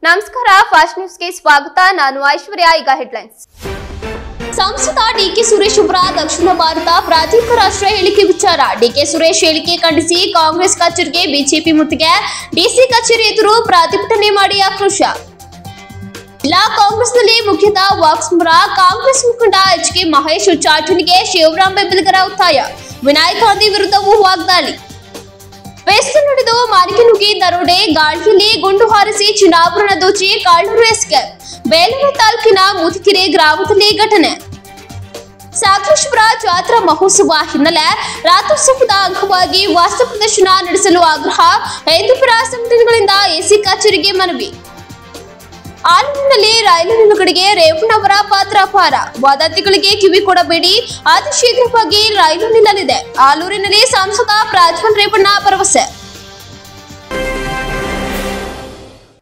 ನಮಸ್ಕಾರ, ಫಾಸ್ಟ್ ನ್ಯೂಸ್ಗೆ ಸ್ವಾಗತ. ನಾನು ಐಶ್ವರ್ಯ. ಈಗ ಹೆಡ್ಲೈನ್ಸ್. ಸಂಸದ ಡಿಕೆ ಸುರೇಶ್ ಅವರ ದಕ್ಷಿಣ ಭಾರತ ಪ್ರಾದೇಶಿಕ ರಾಷ್ಟ್ರ ಹೇಳಿಕೆ ವಿಚಾರ. ಡಿಕೆ ಸುರೇಶ್ ಹೇಳಿಕೆ ಖಂಡಿಸಿ ಕಾಂಗ್ರೆಸ್ ಕಚೇರಿಗೆ ಬಿಜೆಪಿ ಮುತ್ತಿಗೆ. ಡಿಸಿ ಕಚೇರಿ ಎದುರು ಪ್ರತಿಭಟನೆ ಮಾಡಿ ಆಕ್ರೋಶ. ಜಿಲ್ಲಾ ಕಾಂಗ್ರೆಸ್ನಲ್ಲಿ ಮುಖ್ಯದ ವಾಕ್ಸಮರ. ಕಾಂಗ್ರೆಸ್ ಮುಖಂಡ ಎಚ್.ಕೆ. ಮಹೇಶ್ ಉಚ್ಚಾಟನೆಗೆ ಶಿವರಾಮ್ ಬೆಂಬಲಿಗರ ಒತ್ತಾಯ. ವಿನಾಯಕ್ ಗಾಂಧಿ ವಿರುದ್ಧವೂ ವಾಗ್ದಾಳಿ. ಬೆಸ್ತು ನಡೆದು ಮಾಲಿಕೆ ನುಗ್ಗಿ ದರೋಡೆ. ಗಾಳಿಯಲ್ಲಿ ಗುಂಡು ಹಾರಿಸಿ ಚಿನ್ನಾಭರಣ ದೋಚಿ ಕಳ್ಳರು ಎಸ್ಕೇಪ್. ಬೇಲೂರು ತಾಲೂಕಿನ ಮುತಿಕೆರೆ ಗ್ರಾಮದಲ್ಲಿ ಘಟನೆ. ಸಾಕಲೇಶ್ವರ ಜಾತ್ರಾ ಮಹೋತ್ಸವ ಹಿನ್ನೆಲೆ ರಾತ್ರೋತ್ಸವದ ಅಂಗವಾಗಿ ವಾಸ್ತು ಪ್ರದರ್ಶನ ನಡೆಸಲು ಆಗ್ರಹ. ಹಿಂದೂಪರ ಸಂಘಟನೆಗಳಿಂದ ಎಸಿ ಕಚೇರಿಗೆ ಮನವಿ. ಆಲೂರಿನಲ್ಲಿ ರೈಲು ನಿಲುಗಡೆಗೆ ರೇವಣ್ಣವರ ಪಾತ್ರ ಅಪಾರ. ವದಂತಿಗಳಿಗೆ ಕಿವಿ ಕೊಡಬೇಡಿ, ಅತಿ ಶೀಘ್ರವಾಗಿ ರೈಲು ನಿಲ್ಲಲಿದೆ. ಆಲೂರಿನಲ್ಲಿ ಸಂಸದ ಪ್ರಜ್ವಲ್ ರೇವಣ್ಣ ಭರವಸೆ.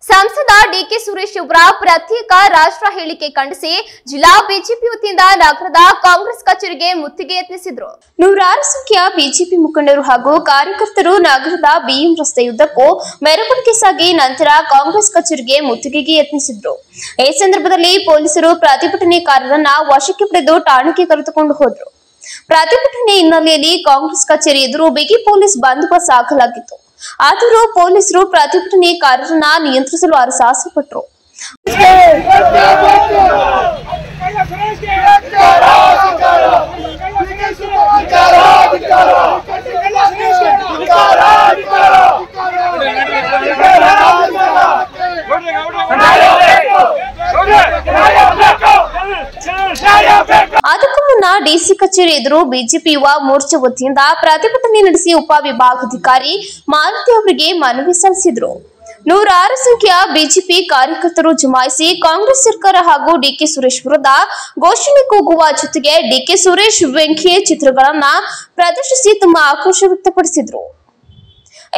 ಸಂಸದ ಡಿಕೆ ಸುರೇಶ್ ಅವರ ಪ್ರತ್ಯೇಕ ರಾಷ್ಟ್ರ ಹೇಳಿಕೆ ಖಂಡಿಸಿ ಜಿಲ್ಲಾ ಬಿಜೆಪಿ ವತಿಯಿಂದ ನಗರದ ಕಾಂಗ್ರೆಸ್ ಕಚೇರಿಗೆ ಮುತ್ತಿಗೆ ಯತ್ನಿಸಿದ್ರು. ನೂರಾರು ಸಂಖ್ಯೆಯ ಬಿಜೆಪಿ ಮುಖಂಡರು ಹಾಗೂ ಕಾರ್ಯಕರ್ತರು ನಗರದ ಬಿಎಂ ರಸ್ತೆಯುದ್ದಕ್ಕೂ ಮೆರವಣಿಗೆ ಸಾಗಿ ನಂತರ ಕಾಂಗ್ರೆಸ್ ಕಚೇರಿಗೆ ಮುತ್ತಿಗೆಗೆ ಯತ್ನಿಸಿದ್ರು. ಈ ಸಂದರ್ಭದಲ್ಲಿ ಪೊಲೀಸರು ಪ್ರತಿಭಟನೆಕಾರರನ್ನ ವಶಕ್ಕೆ ಪಡೆದು ಠಾಣೆಗೆ ಕರೆದುಕೊಂಡು ಹೋದ್ರು. ಪ್ರತಿಭಟನೆ ಹಿನ್ನೆಲೆಯಲ್ಲಿ ಕಾಂಗ್ರೆಸ್ ಕಚೇರಿ ಎದುರು ಬಿಗಿ ಪೊಲೀಸ್ ಬಂದೋಬಸ್ತ್ ಹಾಕಲಾಗಿತ್ತು. ಆದರೂ ಪೊಲೀಸರು ಪ್ರತಿಭಟನೆಕಾರರನ್ನ ನಿಯಂತ್ರಿಸಲು ಹರಸಾಹಸ ಪಟ್ಟರು. ಅದಕ್ಕೂ ಮುನ್ನ ಡಿಸಿ ಕಚೇರಿ ಎದುರು ಬಿಜೆಪಿ ಯುವ ಮೋರ್ಚಾ ವತಿಯಿಂದ ಪ್ರತಿಭಟನೆ ನಡೆಸಿ ಉಪವಿಭಾಗಾಧಿಕಾರಿ ಮಾರುತಿ ಅವರಿಗೆ ಮನವಿ ಸಲ್ಲಿಸಿದ್ರು. ನೂರಾರು ಸಂಖ್ಯೆಯ ಬಿಜೆಪಿ ಕಾರ್ಯಕರ್ತರು ಜಮಾಯಿಸಿ ಕಾಂಗ್ರೆಸ್ ಸರ್ಕಾರ ಹಾಗೂ ಡಿಕೆ ಸುರೇಶ್ ವಿರುದ್ಧ ಘೋಷಣೆ ಕೂಗುವ ಜೊತೆಗೆ ಡಿಕೆ ಸುರೇಶ್ ವ್ಯಂಗ್ಯ ಚಿತ್ರಗಳನ್ನ ಪ್ರದರ್ಶಿಸಿ ತಮ್ಮ ಆಕ್ರೋಶ ವ್ಯಕ್ತಪಡಿಸಿದ್ರು.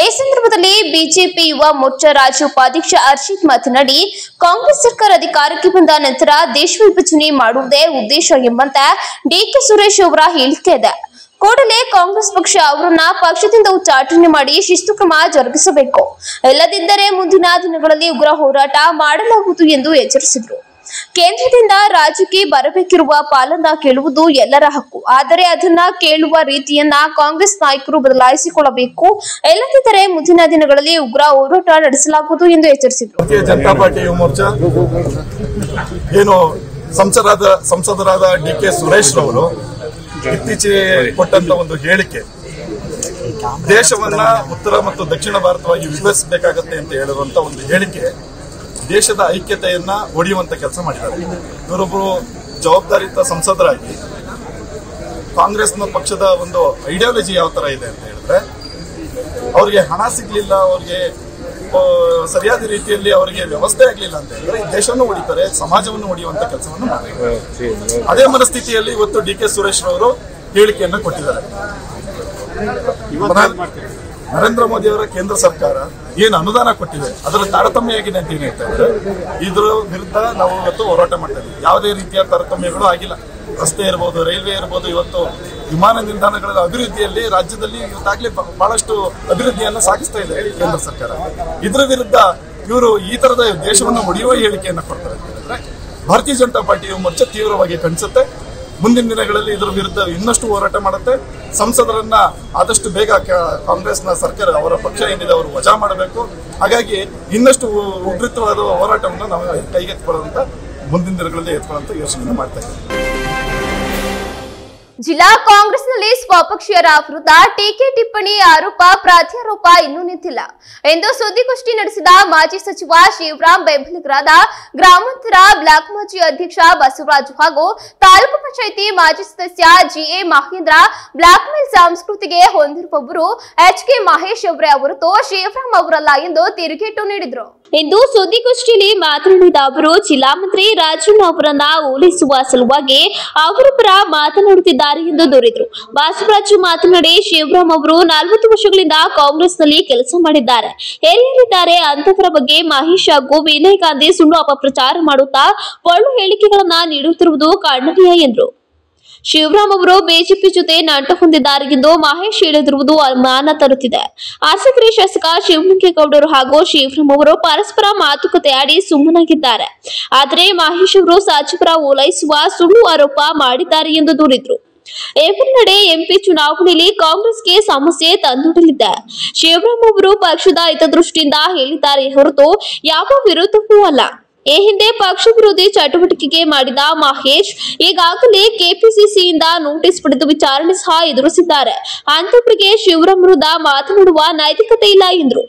ಈ ಸಂದರ್ಭದಲ್ಲಿ ಬಿಜೆಪಿ ಯುವ ಮೋರ್ಚಾ ರಾಜ್ಯ ಉಪಾಧ್ಯಕ್ಷ ಹರ್ಷಿತ್ ಮಾತನಾಡಿ, ಕಾಂಗ್ರೆಸ್ ಸರ್ಕಾರ ಅಧಿಕಾರಕ್ಕೆ ಬಂದ ನಂತರ ದೇಶ ವಿಭಜನೆ ಮಾಡುವುದೇ ಉದ್ದೇಶ ಎಂಬಂತೆ ಡಿಕೆ ಸುರೇಶ್ ಅವರ ಹೇಳಿಕೆ ಇದೆ. ಕೂಡಲೇ ಕಾಂಗ್ರೆಸ್ ಪಕ್ಷ ಅವರನ್ನ ಪಕ್ಷದಿಂದ ಉಚ್ಚಾಟನೆ ಮಾಡಿ ಶಿಸ್ತು ಕ್ರಮ ಜರುಗಿಸಬೇಕು. ಇಲ್ಲದಿದ್ದರೆ ಮುಂದಿನ ದಿನಗಳಲ್ಲಿ ಉಗ್ರ ಹೋರಾಟ ಮಾಡಲಾಗುವುದು ಎಂದು ಎಚ್ಚರಿಸಿದರು. ಕೇಂದ್ರದಿಂದ ರಾಜ್ಯಕ್ಕೆ ಬರಬೇಕಿರುವ ಪಾಲನ್ನ ಕೇಳುವುದು ಎಲ್ಲರ ಹಕ್ಕು. ಆದರೆ ಅದನ್ನ ಕೇಳುವ ರೀತಿಯನ್ನ ಕಾಂಗ್ರೆಸ್ ನಾಯಕರು ಬದಲಾಯಿಸಿಕೊಳ್ಳಬೇಕು. ಇಲ್ಲದಿದ್ದರೆ ಮುಂದಿನ ದಿನಗಳಲ್ಲಿ ಉಗ್ರ ಹೋರಾಟ ನಡೆಸಲಾಗುವುದು ಎಂದು ಎಚ್ಚರಿಸಿದರು. ಭಾರತೀಯ ಜನತಾ ಪಾರ್ಟಿ ಯುವ ಮೋರ್ಚಾ ಏನು ಸಂಸದರಾದ ಡಿಕೆ ಸುರೇಶ್ ರವರು ಇತ್ತೀಚೆಗೆ ಕೊಟ್ಟಂತ ಒಂದು ಹೇಳಿಕೆ, ದೇಶವನ್ನ ಉತ್ತರ ಮತ್ತು ದಕ್ಷಿಣ ಭಾರತವಾಗಿ ವಿಭಜಿಸಬೇಕಾಗತ್ತೆ ಅಂತ ಹೇಳಿರುವಂತ ಒಂದು ಹೇಳಿಕೆ ದೇಶದ ಐಕ್ಯತೆಯನ್ನ ಒಡೆಯುವಂತ ಕೆಲಸ ಮಾಡಿದ್ದಾರೆ. ಇವರೊಬ್ಬರು ಜವಾಬ್ದಾರಿಯುತ ಸಂಸದರಾಗಿ ಕಾಂಗ್ರೆಸ್ನ ಪಕ್ಷದ ಒಂದು ಐಡಿಯಾಲಜಿ ಯಾವ ತರ ಇದೆ ಅಂತ ಹೇಳಿದ್ರೆ, ಅವ್ರಿಗೆ ಹಣ ಸಿಗ್ಲಿಲ್ಲ, ಅವ್ರಿಗೆ ಸರಿಯಾದ ರೀತಿಯಲ್ಲಿ ಅವರಿಗೆ ವ್ಯವಸ್ಥೆ ಆಗ್ಲಿಲ್ಲ ಅಂತ ಹೇಳಿದ್ರೆ ಈ ದೇಶವನ್ನು ಹೊಡಿತಾರೆ, ಸಮಾಜವನ್ನು ಹೊಡೆಯುವಂತ ಕೆಲಸವನ್ನು ಮಾಡ್ತಾರೆ. ಅದೇ ಮನಸ್ಥಿತಿಯಲ್ಲಿ ಇವತ್ತು ಡಿಕೆ ಸುರೇಶ್ ಅವರು ಹೇಳಿಕೆಯನ್ನು ಕೊಟ್ಟಿದ್ದಾರೆ. ನರೇಂದ್ರ ಮೋದಿ ಅವರ ಕೇಂದ್ರ ಸರ್ಕಾರ ಏನು ಅನುದಾನ ಕೊಟ್ಟಿದೆ ಅದರ ತಾರತಮ್ಯ ಆಗಿದೆ ಅಂತ ಏನ್ ಹೇಳ್ತಾ ಇದ್ದಾರೆ. ಇದ್ರ ವಿರುದ್ಧ ನಾವು ಇವತ್ತು ಹೋರಾಟ ಮಾಡ್ತಾ ಇದ್ದೀವಿ. ಯಾವುದೇ ರೀತಿಯ ತಾರತಮ್ಯಗಳು ಆಗಿಲ್ಲ. ರಸ್ತೆ ಇರಬಹುದು, ರೈಲ್ವೆ ಇರಬಹುದು, ಇವತ್ತು ವಿಮಾನ ನಿಲ್ದಾಣಗಳ ಅಭಿವೃದ್ಧಿಯಲ್ಲಿ ರಾಜ್ಯದಲ್ಲಿ ಇವತ್ತಾಗ್ಲೇ ಬಹಳಷ್ಟು ಅಭಿವೃದ್ಧಿಯನ್ನು ಸಾಗಿಸ್ತಾ ಇದೆ ಕೇಂದ್ರ ಸರ್ಕಾರ. ಇದರ ವಿರುದ್ಧ ಇವರು ಈ ತರದ ದೇಶವನ್ನು ಒಡೆಯುವ ಹೇಳಿಕೆಯನ್ನು ಕೊಡ್ತಾರೆ ಅಂತ ಹೇಳಿದ್ರೆ ಭಾರತೀಯ ಜನತಾ ಪಾರ್ಟಿ ಮೋರ್ಚಾ ತೀವ್ರವಾಗಿ ಖಂಡಿಸುತ್ತೆ. ಮುಂದಿನ ದಿನಗಳಲ್ಲಿ ಇದರ ವಿರುದ್ಧ ಇನ್ನಷ್ಟು ಹೋರಾಟ ಮಾಡುತ್ತೆ. ಸಂಸದರನ್ನ ಆದಷ್ಟು ಬೇಗ ಕಾಂಗ್ರೆಸ್ನ ಸರ್ಕಾರ, ಅವರ ಪಕ್ಷ ಏನಿದೆ ಅವರು ವಜಾ ಮಾಡಬೇಕು. ಹಾಗಾಗಿ ಇನ್ನಷ್ಟು ಉಗ್ರತವಾದ ಹೋರಾಟವನ್ನು ನಾವು ಕೈಗೆತ್ತಿಕೊಳ್ಳುವಂತ ಮುಂದಿನ ದಿನಗಳಲ್ಲಿ ಎತ್ಕೊಳ್ಳುವಂತ ಯೋಚನೆ ಮಾಡ್ತಾ ಇದ್ದೀವಿ. ಜಿಲ್ಲಾ ಕಾಂಗ್ರೆಸ್ನಲ್ಲಿ ಸ್ವಪಕ್ಷೀಯರ ವಿರುದ್ಧ ಟೀಕೆ ಟಿಪ್ಪಣಿ ಆರೋಪ ಪ್ರತ್ಯಾರೋಪ ಇನ್ನೂ ನಿಂತಿಲ್ಲ ಎಂದು ಸುದ್ದಿಗೋಷ್ಠಿ ನಡೆಸಿದ ಮಾಜಿ ಸಚಿವ ಶಿವರಾಮ್ ಬೆಂಬಲಿಗರಾದ ಗ್ರಾಮಾಂತರ ಬ್ಲಾಕ್ ಮಾಜಿ ಅಧ್ಯಕ್ಷ ಬಸವರಾಜು ಹಾಗೂ ತಾಲೂಕು ಪಂಚಾಯಿತಿ ಮಾಜಿ ಸದಸ್ಯ ಜಿಎ ಮಹೇಂದ್ರ ಬ್ಲಾಕ್ ಮೇಲ್ ಸಂಸ್ಕೃತಿಗೆ ಹೊಂದಿರುವವರು ಎಚ್.ಕೆ. ಮಹೇಶ್ ಅವರೇ ಹೊರತು ಶಿವರಾಮ್ ಅವರಲ್ಲ ಎಂದು ತಿರುಗೇಟು ನೀಡಿದರು. ಇಂದು ಸುದ್ದಿಗೋಷ್ಠಿಯಲ್ಲಿ ಮಾತನಾಡಿದ ಅವರು, ಜಿಲ್ಲಾ ಮಂತ್ರಿ ರಾಜಣ್ಣ ಅವರನ್ನ ಓಲೈಸುವ ಸಲುವಾಗಿ ಅವರ ಪರ ಮಾತನಾಡುತ್ತಿದ್ದಾರೆ ಎಂದು ದೂರಿದರು. ಬಸವರಾಜು ಮಾತನಾಡಿ, ಶಿವರಾಮ್ ಅವರು 40 ವರ್ಷಗಳಿಂದ ಕಾಂಗ್ರೆಸ್ನಲ್ಲಿ ಕೆಲಸ ಮಾಡಿದ್ದಾರೆ. ಎಲ್ಲರಿದ್ದಾರೆ ಅಂತವರ ಬಗ್ಗೆ ಮಹೇಶ್ ಹಾಗೂ ವಿನಯ್ ಗಾಂಧಿ ಸುಳ್ಳು ಅಪಪ್ರಚಾರ ಮಾಡುತ್ತಾ ಪೊಳ್ಳು ಹೇಳಿಕೆಗಳನ್ನ ನೀಡುತ್ತಿರುವುದು ಖಂಡನೀಯ ಎಂದರು. ಶಿವರಾಮ್ ಅವರು ಬಿಜೆಪಿ ಜೊತೆ ನಂಟು ಹೊಂದಿದ್ದಾರೆ ಎಂದು ಮಹೇಶ್ ಹೇಳಿದಿರುವುದು ಅನುಮಾನ ತರುತ್ತಿದೆ. ಅರಸಕೆರೆ ಶಾಸಕ ಶಿವಲಿಂಗೇಗೌಡರು ಹಾಗೂ ಶಿವರಾಮ್ ಅವರು ಪರಸ್ಪರ ಮಾತುಕತೆ ಆಡಿ ಸುಮ್ಮನಾಗಿದ್ದಾರೆ. ಆದರೆ ಮಹೇಶ್ ಅವರು ಸಚಿವರ ಓಲೈಸುವ ಸುಳ್ಳು ಆರೋಪ ಮಾಡಿದ್ದಾರೆ ಎಂದು ದೂರಿದರು. ಏಪ್ರಿಲ್ನಡೆ ಎಂಪಿ ಚುನಾವಣೆಯಲ್ಲಿ ಕಾಂಗ್ರೆಸ್ಗೆ ಸಮಸ್ಯೆ ತಂದೊಡ್ಡಲಿದೆ. ಶಿವರಾಮ್ ಅವರು ಪಕ್ಷದ ಹಿತದೃಷ್ಟಿಯಿಂದ ಹೇಳಿದ್ದಾರೆ ಹೊರತು ಯಾವ ವಿರೋಧವೂ ಅಲ್ಲ. ಈ ಹಿಂದೆ ಪಕ್ಷ ವಿರೋಧಿ ಚಟುವಟಿಕೆಗೆ ಮಾಡಿದ ಮಹೇಶ್ ಈಗಾಗಲೇ ಕೆಪಿಸಿಸಿಯಿಂದ ನೋಟಿಸ್ ಪಡೆದು ವಿಚಾರಣೆ ಸಹ ಎದುರಿಸಿದ್ದಾರೆ. ಅಂತವರಿಗೆ ಶಿವರಾಮ್ ವಿರುದ್ಧ ಮಾತನಾಡುವ ನೈತಿಕತೆ ಇಲ್ಲ ಎಂದರು.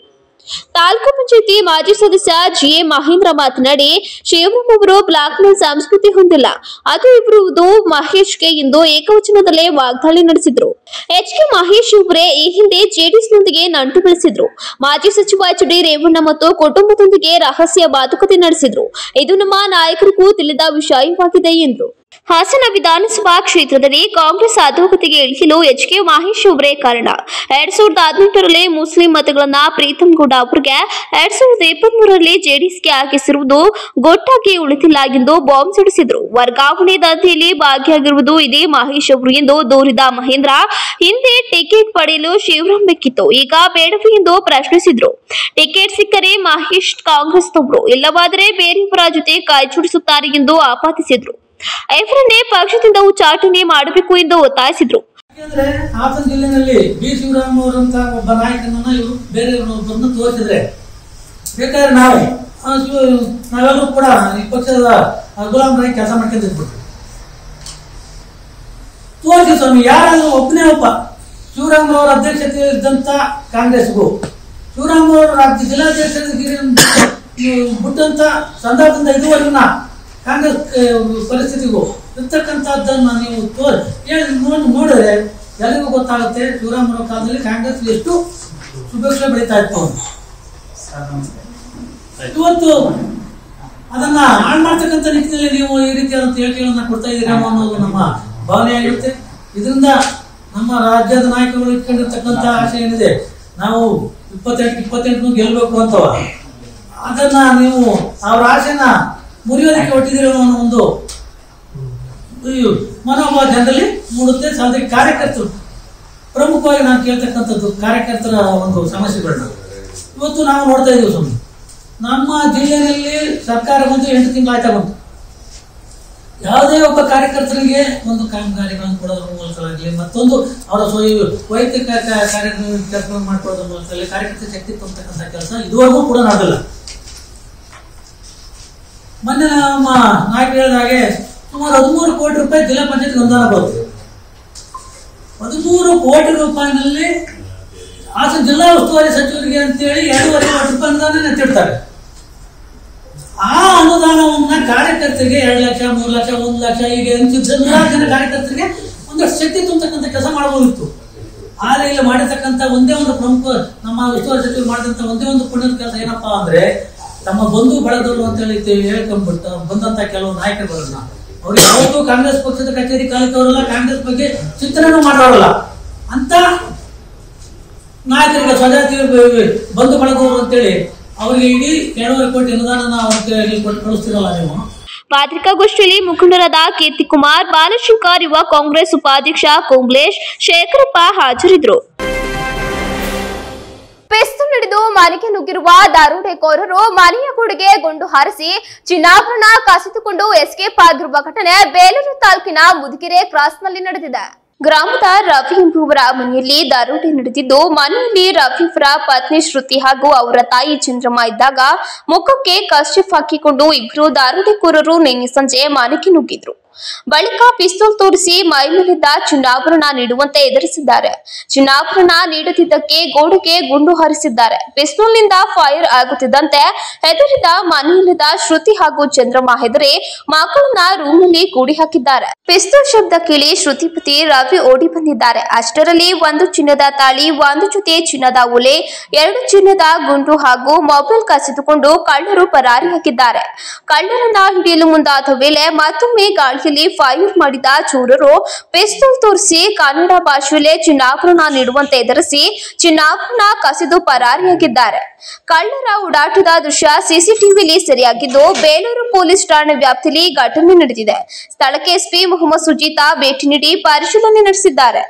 ತಾಲೂಕು ಪಂಚಾಯಿತಿ ಮಾಜಿ ಸದಸ್ಯ ಜಿಎ ಮಹೇಂದ್ರ ಮಾತನಾಡಿ, ಶಿವರಾಮ್ ಅವರು ಬ್ಲಾಕ್ ಮೇಲ್ ಸಂಸ್ಕೃತಿ ಹೊಂದಿಲ್ಲ, ಅದು ಇರುವುದು ಮಹೇಶ್ಗೆ ಎಂದು ಏಕವಚನದಲ್ಲೇ ವಾಗ್ದಾಳಿ ನಡೆಸಿದ್ರು. ಎಚ್.ಕೆ. ಮಹೇಶ್ ಅವರೇ ಈ ಹಿಂದೆ ಜೆಡಿಎಸ್ನೊಂದಿಗೆ ನಂಟು ಬೆಳೆಸಿದ್ರು. ಮಾಜಿ ಸಚಿವ ಎಚ್.ಡಿ. ರೇವಣ್ಣ ಮತ್ತು ಕುಟುಂಬದೊಂದಿಗೆ ರಹಸ್ಯ ಮಾತುಕತೆ ನಡೆಸಿದ್ರು. ಇದು ನಮ್ಮ ನಾಯಕರಿಗೂ ತಿಳಿದ ವಿಷಯವಾಗಿದೆ ಎಂದರು. ಹಾಸನ ವಿಧಾನಸಭಾ ಕ್ಷೇತ್ರದಲ್ಲಿ ಕಾಂಗ್ರೆಸ್ ಅಧೋಗತಿಗೆ ಇಳಿಯಲು ಎಚ್.ಕೆ. ಮಹೇಶ್ ಅವರೇ ಕಾರಣ. 2018ರಲ್ಲಿ ಮುಸ್ಲಿಂ ಮತಗಳನ್ನ ಪ್ರೀತಂ ಗೌಡ ಅವರಿಗೆ 2023ರಲ್ಲಿ ಜೆಡಿಎಸ್ಗೆ ಹಾಕಿಸಿರುವುದು ಗೊಟ್ಟಾಗಿ ಉಳಿದಿಲ್ಲ ಎಂದು ಬಾಂಬ್ ಸಿಡಿಸಿದ್ರು. ವರ್ಗಾವಣೆ ದಂಧೆಯಲ್ಲಿ ಭಾಗಿಯಾಗಿರುವುದು ಇದೇ ಮಹೇಶ್ ಅವರು ಎಂದು ದೂರಿದ ಮಹೇಂದ್ರ, ಹಿಂದೆ ಟಿಕೆಟ್ ಪಡೆಯಲು ಶಿವರಾಮ್ ಬೇಕಿತ್ತು, ಈಗ ಬೇಡವೇ ಎಂದು ಪ್ರಶ್ನಿಸಿದ್ರು. ಟಿಕೆಟ್ ಸಿಕ್ಕರೆ ಮಹೇಶ್ ಕಾಂಗ್ರೆಸ್ನವರು, ಇಲ್ಲವಾದರೆ ಬೇರೆಯವರ ಜೊತೆ ಕೈಜೋಡಿಸುತ್ತಾರೆ ಎಂದು ಆಪಾದಿಸಿದ್ರು. ಇವರನ್ನೇ ಪಕ್ಷದಿಂದ ಉಚ್ಚಾಟನೆ ಮಾಡಬೇಕು ಎಂದು ಒತ್ತಾಯಿಸಿದ್ರು. ಹಾಸನ ಜಿಲ್ಲೆಯಲ್ಲಿ ಬಿ ಶಿವರಾಮ್ ಅವರಂತ ಒಬ್ಬ ನಾಯಕನನ್ನ ಇವರು ಬೇರೆಯವರೊಬ್ಬರನ್ನು ತೋರಿಸಿದ್ರೆ ಬೇಕಾದ್ರೆ ನಾವೆಲ್ಲರೂ ಕೂಡ ಈ ಪಕ್ಷದ ಗುಲಾಮರಾಗಿ ಕೆಲಸ ಮಾಡ್ಕೊಂಡಿದ್ಬಿಟ್ಟು ತೋರಿಸಿ ಸ್ವಾಮಿ, ಯಾರಾದ್ರೂ ಒಬ್ಬನೇ ಒಬ್ಬ ಶಿವರಾಮ್ ಅವರ ಅಧ್ಯಕ್ಷತೆ ಇದ್ದಂತ ಕಾಂಗ್ರೆಸ್ಗೂ ಶಿವರಾಮ್ ಅವರ ರಾಜ್ಯ ಜಿಲ್ಲಾಧ್ಯಕ್ಷರಿಗೆ ಬಿಟ್ಟಂತ ಸಂದರ್ಭದಿಂದ ಇದುವರೆಗಿನ ಕಾಂಗ್ರೆಸ್ ಪರಿಸ್ಥಿತಿಗೂ ಇರ್ತಕ್ಕಂಥದ್ದನ್ನು ನೀವು ನೋಡಿದ್ರೆ ಎಲ್ಲರಿಗೂ ಗೊತ್ತಾಗುತ್ತೆ ಶಿವರಾಮ್ ಅವರ ಕಾಲದಲ್ಲಿ ಕಾಂಗ್ರೆಸ್ ಎಷ್ಟು ಸುಭಿಕ್ಷ ಬೆಳೀತಾ ಇತ್ತು. ಇವತ್ತು ಅದನ್ನ ಹಾಳು ಮಾಡ್ತಕ್ಕಂಥ ನಿಟ್ಟಿನಲ್ಲಿ ನೀವು ಈ ರೀತಿಯಾದಂಥ ಹೇಳಿಕೆಗಳನ್ನ ಕೊಡ್ತಾ ಇದ್ದೀರಾ ಅನ್ನೋದು ನಮ್ಮ ಭಾವನೆ ಆಗಿರುತ್ತೆ. ಇದರಿಂದ ನಮ್ಮ ರಾಜ್ಯದ ನಾಯಕರು ಇಟ್ಕೊಂಡಿರ್ತಕ್ಕಂಥ ಆಶೆ ಏನಿದೆ, ನಾವು 28 ಗೆಲ್ಬೇಕು ಅಂತವ, ಅದನ್ನ ನೀವು ಅವ್ರ ಆಶೆನ ಮುರಿಯೋದಕ್ಕೆ ಹೊಟ್ಟಿದಿರೋ ಅನ್ನೋ ಒಂದು ಮನೋಭಾವ ಜನರಲ್ಲಿ ಮೂಡುತ್ತೆ. ಅದಕ್ಕೆ ಕಾರ್ಯಕರ್ತರು ಪ್ರಮುಖವಾಗಿ ನಾನು ಕೇಳ್ತಕ್ಕಂಥದ್ದು ಕಾರ್ಯಕರ್ತರ ಒಂದು ಸಮಸ್ಯೆಗಳನ್ನ ಇವತ್ತು ನಾವು ನೋಡ್ತಾ ಇದ್ದೀವಿ. ಸುಮ್ಮನೆ ನಮ್ಮ ಜಿಲ್ಲೆಯಲ್ಲಿ ಸರ್ಕಾರ ಬಂದು 8 ತಿಂಗಳು ಆಯ್ತಾ ಬಂತು. ಯಾವುದೇ ಒಬ್ಬ ಕಾರ್ಯಕರ್ತರಿಗೆ ಒಂದು ಕಾಮಗಾರಿಗಳನ್ನು ಕೊಡೋದ್ರ ಮೂಲಕವಾಗಲಿ ಮತ್ತೊಂದು ಅವರ ವೈಯಕ್ತಿಕ ಕೆಲಸ ಮಾಡ್ಕೊಳ್ಳೋದ್ರ ಮೂಲಕ ಕಾರ್ಯಕರ್ತರ ಶಕ್ತಿ ತುಂಬತಕ್ಕಂಥ ಕೆಲಸ ಇದುವರೆಗೂ ಕೂಡ ನಡೆದಿಲ್ಲ. ಮೊನ್ನೆ ನಮ್ಮ ನಾಯಕರು ಹೇಳಿದ ಹಾಗೆ ಸುಮಾರು 13 ಕೋಟಿ ರೂಪಾಯಿ ಜಿಲ್ಲಾ ಪಂಚಾಯತ್ ಅನುದಾನ ಬರುತ್ತೆ. 13 ಕೋಟಿ ರೂಪಾಯಿನಲ್ಲಿ ಹಾಸನ ಜಿಲ್ಲಾ ಉಸ್ತುವಾರಿ ಸಚಿವರಿಗೆ ಅಂತೇಳಿ 2.5 ಕೋಟಿ ರೂಪಾಯಿ ಅನುದಾನ ಎತ್ತಿಡ್ತಾರೆ. ಆ ಅನುದಾನವನ್ನ ಕಾರ್ಯಕರ್ತರಿಗೆ 2 ಲಕ್ಷ 3 ಲಕ್ಷ 1 ಲಕ್ಷ ಹೀಗೆ ನೂರಾರು ಜನ ಕಾರ್ಯಕರ್ತರಿಗೆ ಒಂದಷ್ಟು ಶಕ್ತಿ ತುಂಬತಕ್ಕಂಥ ಕೆಲಸ ಮಾಡಬಹುದಿತ್ತು. ಆದರೆ ಇಲ್ಲಿ ಮಾಡಿರ್ತಕ್ಕಂಥ ಒಂದೇ ಒಂದು ಪ್ರಮುಖ ನಮ್ಮ ಉಸ್ತುವಾರಿ ಸಚಿವರು ಮಾಡಿದಂತ ಒಂದೇ ಒಂದು ಪುಣ್ಯದ ಕೆಲಸ ಏನಪ್ಪಾ ಅಂದ್ರೆ, ತಮ್ಮ ಬಂಧು ಬಳಗದವರು ಅಂತ ಹೇಳಿ ಹೇಳ್ಕೊಂಡ್ಬಿಟ್ಟು ಬಂದಂತ ಕೆಲವು ನಾಯಕರುಗಳನ್ನ ಅವ್ರಿಗೆ ಯಾವತ್ತೂ ಕಾಂಗ್ರೆಸ್ ಪಕ್ಷದ ಕಚೇರಿ ಕಾಲಿಕವರಲ್ಲ, ಕಾಂಗ್ರೆಸ್ ಬಗ್ಗೆ ಚಿಂತನೆ ಮಾಡೋರಲ್ಲ ಅಂತ ನಾಯಕರಿಗೆ ಸ್ವಜಾತಿ ಬಂಧು ಬಳಗವರು ಅಂತೇಳಿ ಅವರಿಗೆ ಇಡೀ 2.5 ಕೋಟಿ ಅನುದಾನ ಅವ್ರಿಗೆ ಕಳಿಸ್ತಿರಲ್ಲ ನೀವು. ಪತ್ರಿಕಾಗೋಷ್ಠಿಯಲ್ಲಿ ಮುಖಂಡರಾದ ಕೀರ್ತಿಕುಮಾರ್, ಬಾಲಶಂಕರ್, ಯುವ ಕಾಂಗ್ರೆಸ್ ಉಪಾಧ್ಯಕ್ಷ ಕುಂಬ್ಲೇಶ್, ಶೇಖರಪ್ಪ ಹಾಜರಿದ್ದರು. ಪಿಸ್ತೂಲ್ ಹಿಡಿದು ಮನೆಗೆ ನುಗ್ಗಿರುವ ದರೋಡೆಕೋರರು ಮನೆಯ ಗೋಡೆಗೆ ಗುಂಡು ಹಾರಿಸಿ ಚಿನ್ನಾಭರಣ ಕಸಿದುಕೊಂಡು ಎಸ್ಕೇಪ್ ಆಗಿರುವ ಘಟನೆ ಬೇಲೂರು ತಾಲೂಕಿನ ಮುದುಗೆರೆ ಕ್ರಾಸ್ನಲ್ಲಿ ನಡೆದಿದೆ. ಗ್ರಾಮದ ರವಿ ಎಂಬುವರ ಮನೆಯಲ್ಲಿ ದರೋಡೆ ನಡೆದಿದ್ದು, ಮನೆಯಲ್ಲಿ ರವಿಯವರ ಪತ್ನಿ ಶ್ರುತಿ ಹಾಗೂ ಅವರ ತಾಯಿ ಚಂದ್ರಮ್ಮ ಇದ್ದಾಗ ಮುಖಕ್ಕೆ ಕರ್ಚಿಫ್ ಹಾಕಿಕೊಂಡು ಇಬ್ಬರು ದರೋಡೆಕೋರರು ನಿನ್ನೆ ಸಂಜೆ ಮನೆಗೆ ನುಗ್ಗಿದ್ರು. ಬಳಿಕ ಪಿಸ್ತೂಲ್ ತೋರಿಸಿ ಮೈ ಮೇಲಿದ್ದ ಚಿನ್ನಾಭರಣ ನೀಡುವಂತೆ ಎದುರಿಸಿದ್ದಾರೆ. ಚಿನ್ನಾಭರಣ ನೀಡುತ್ತಿದ್ದಕ್ಕೆ ಗೋಡೆಗೆ ಗುಂಡು ಹಾರಿಸಿದ್ದಾರೆ. ಪಿಸ್ತೂಲ್ನಿಂದ ಫೈರ್ ಆಗುತ್ತಿದ್ದಂತೆ ಹೆದರಿದ ಮನೆಯಲ್ಲಿದ್ದ ಶ್ರುತಿ ಹಾಗೂ ಚಂದ್ರಮ್ಮ ಹೆದರಿ ಮಕ್ಕಳನ್ನ ರೂಮ್ನಲ್ಲಿ ಕೂಡಿ ಹಾಕಿದ್ದಾರೆ. ಪಿಸ್ತೂಲ್ ಶಬ್ದ ಕೇಳಿ ಶ್ರುತಿ ಪತಿ ರವಿ ಓಡಿ ಬಂದಿದ್ದಾರೆ. ಅಷ್ಟರಲ್ಲಿ ಒಂದು ಚಿನ್ನದ ತಾಳಿ, ಒಂದು ಜೊತೆ ಚಿನ್ನದ ಒಲೆ, 2 ಚಿನ್ನದ ಗುಂಡು ಹಾಗೂ ಮೊಬೈಲ್ ಕಸಿದುಕೊಂಡು ಕಳ್ಳರು ಪರಾರಿಯಾಗಿದ್ದಾರೆ. ಕಳ್ಳರನ್ನ ಹಿಡಿಯಲು ಮುಂದಾದ ವೇಳೆ ಮತ್ತೊಮ್ಮೆ ಗಾಳಿ ವ್ಯಾಪ್ತಿಯಲ್ಲಿ ಫೈರ್ ಮಾಡಿದ ಚೋರರು ಪಿಸ್ತೂಲ್ ತೋರಿಸಿ ಕನ್ನಡ ಭಾಷೆಯಲ್ಲಿ ಚಿನ್ನಾಭರಣ ನೀಡುವಂತೆ ಎದುರಿಸಿ ಚಿನ್ನಾಭರಣ ಕಸಿದು ಪರಾರಿಯಾಗಿದ್ದಾರೆ. ಕಳ್ಳರ ಓಡಾಟದ ದೃಶ್ಯ ಸಿಸಿಟಿವಿಯಲ್ಲಿ ಸೆರೆಯಾಗಿದ್ದು ಬೇಲೂರು ಪೊಲೀಸ್ ಠಾಣೆ ವ್ಯಾಪ್ತಿಯಲ್ಲಿ ಘಟನೆ ನಡೆದಿದೆ. ಸ್ಥಳಕ್ಕೆ ಎಸ್ಪಿ ಮೊಹಮ್ಮದ್ ಸುಜೀತಾ ಭೇಟಿ ನೀಡಿ ಪರಿಶೀಲನೆ ನಡೆಸಿದ್ದಾರೆ.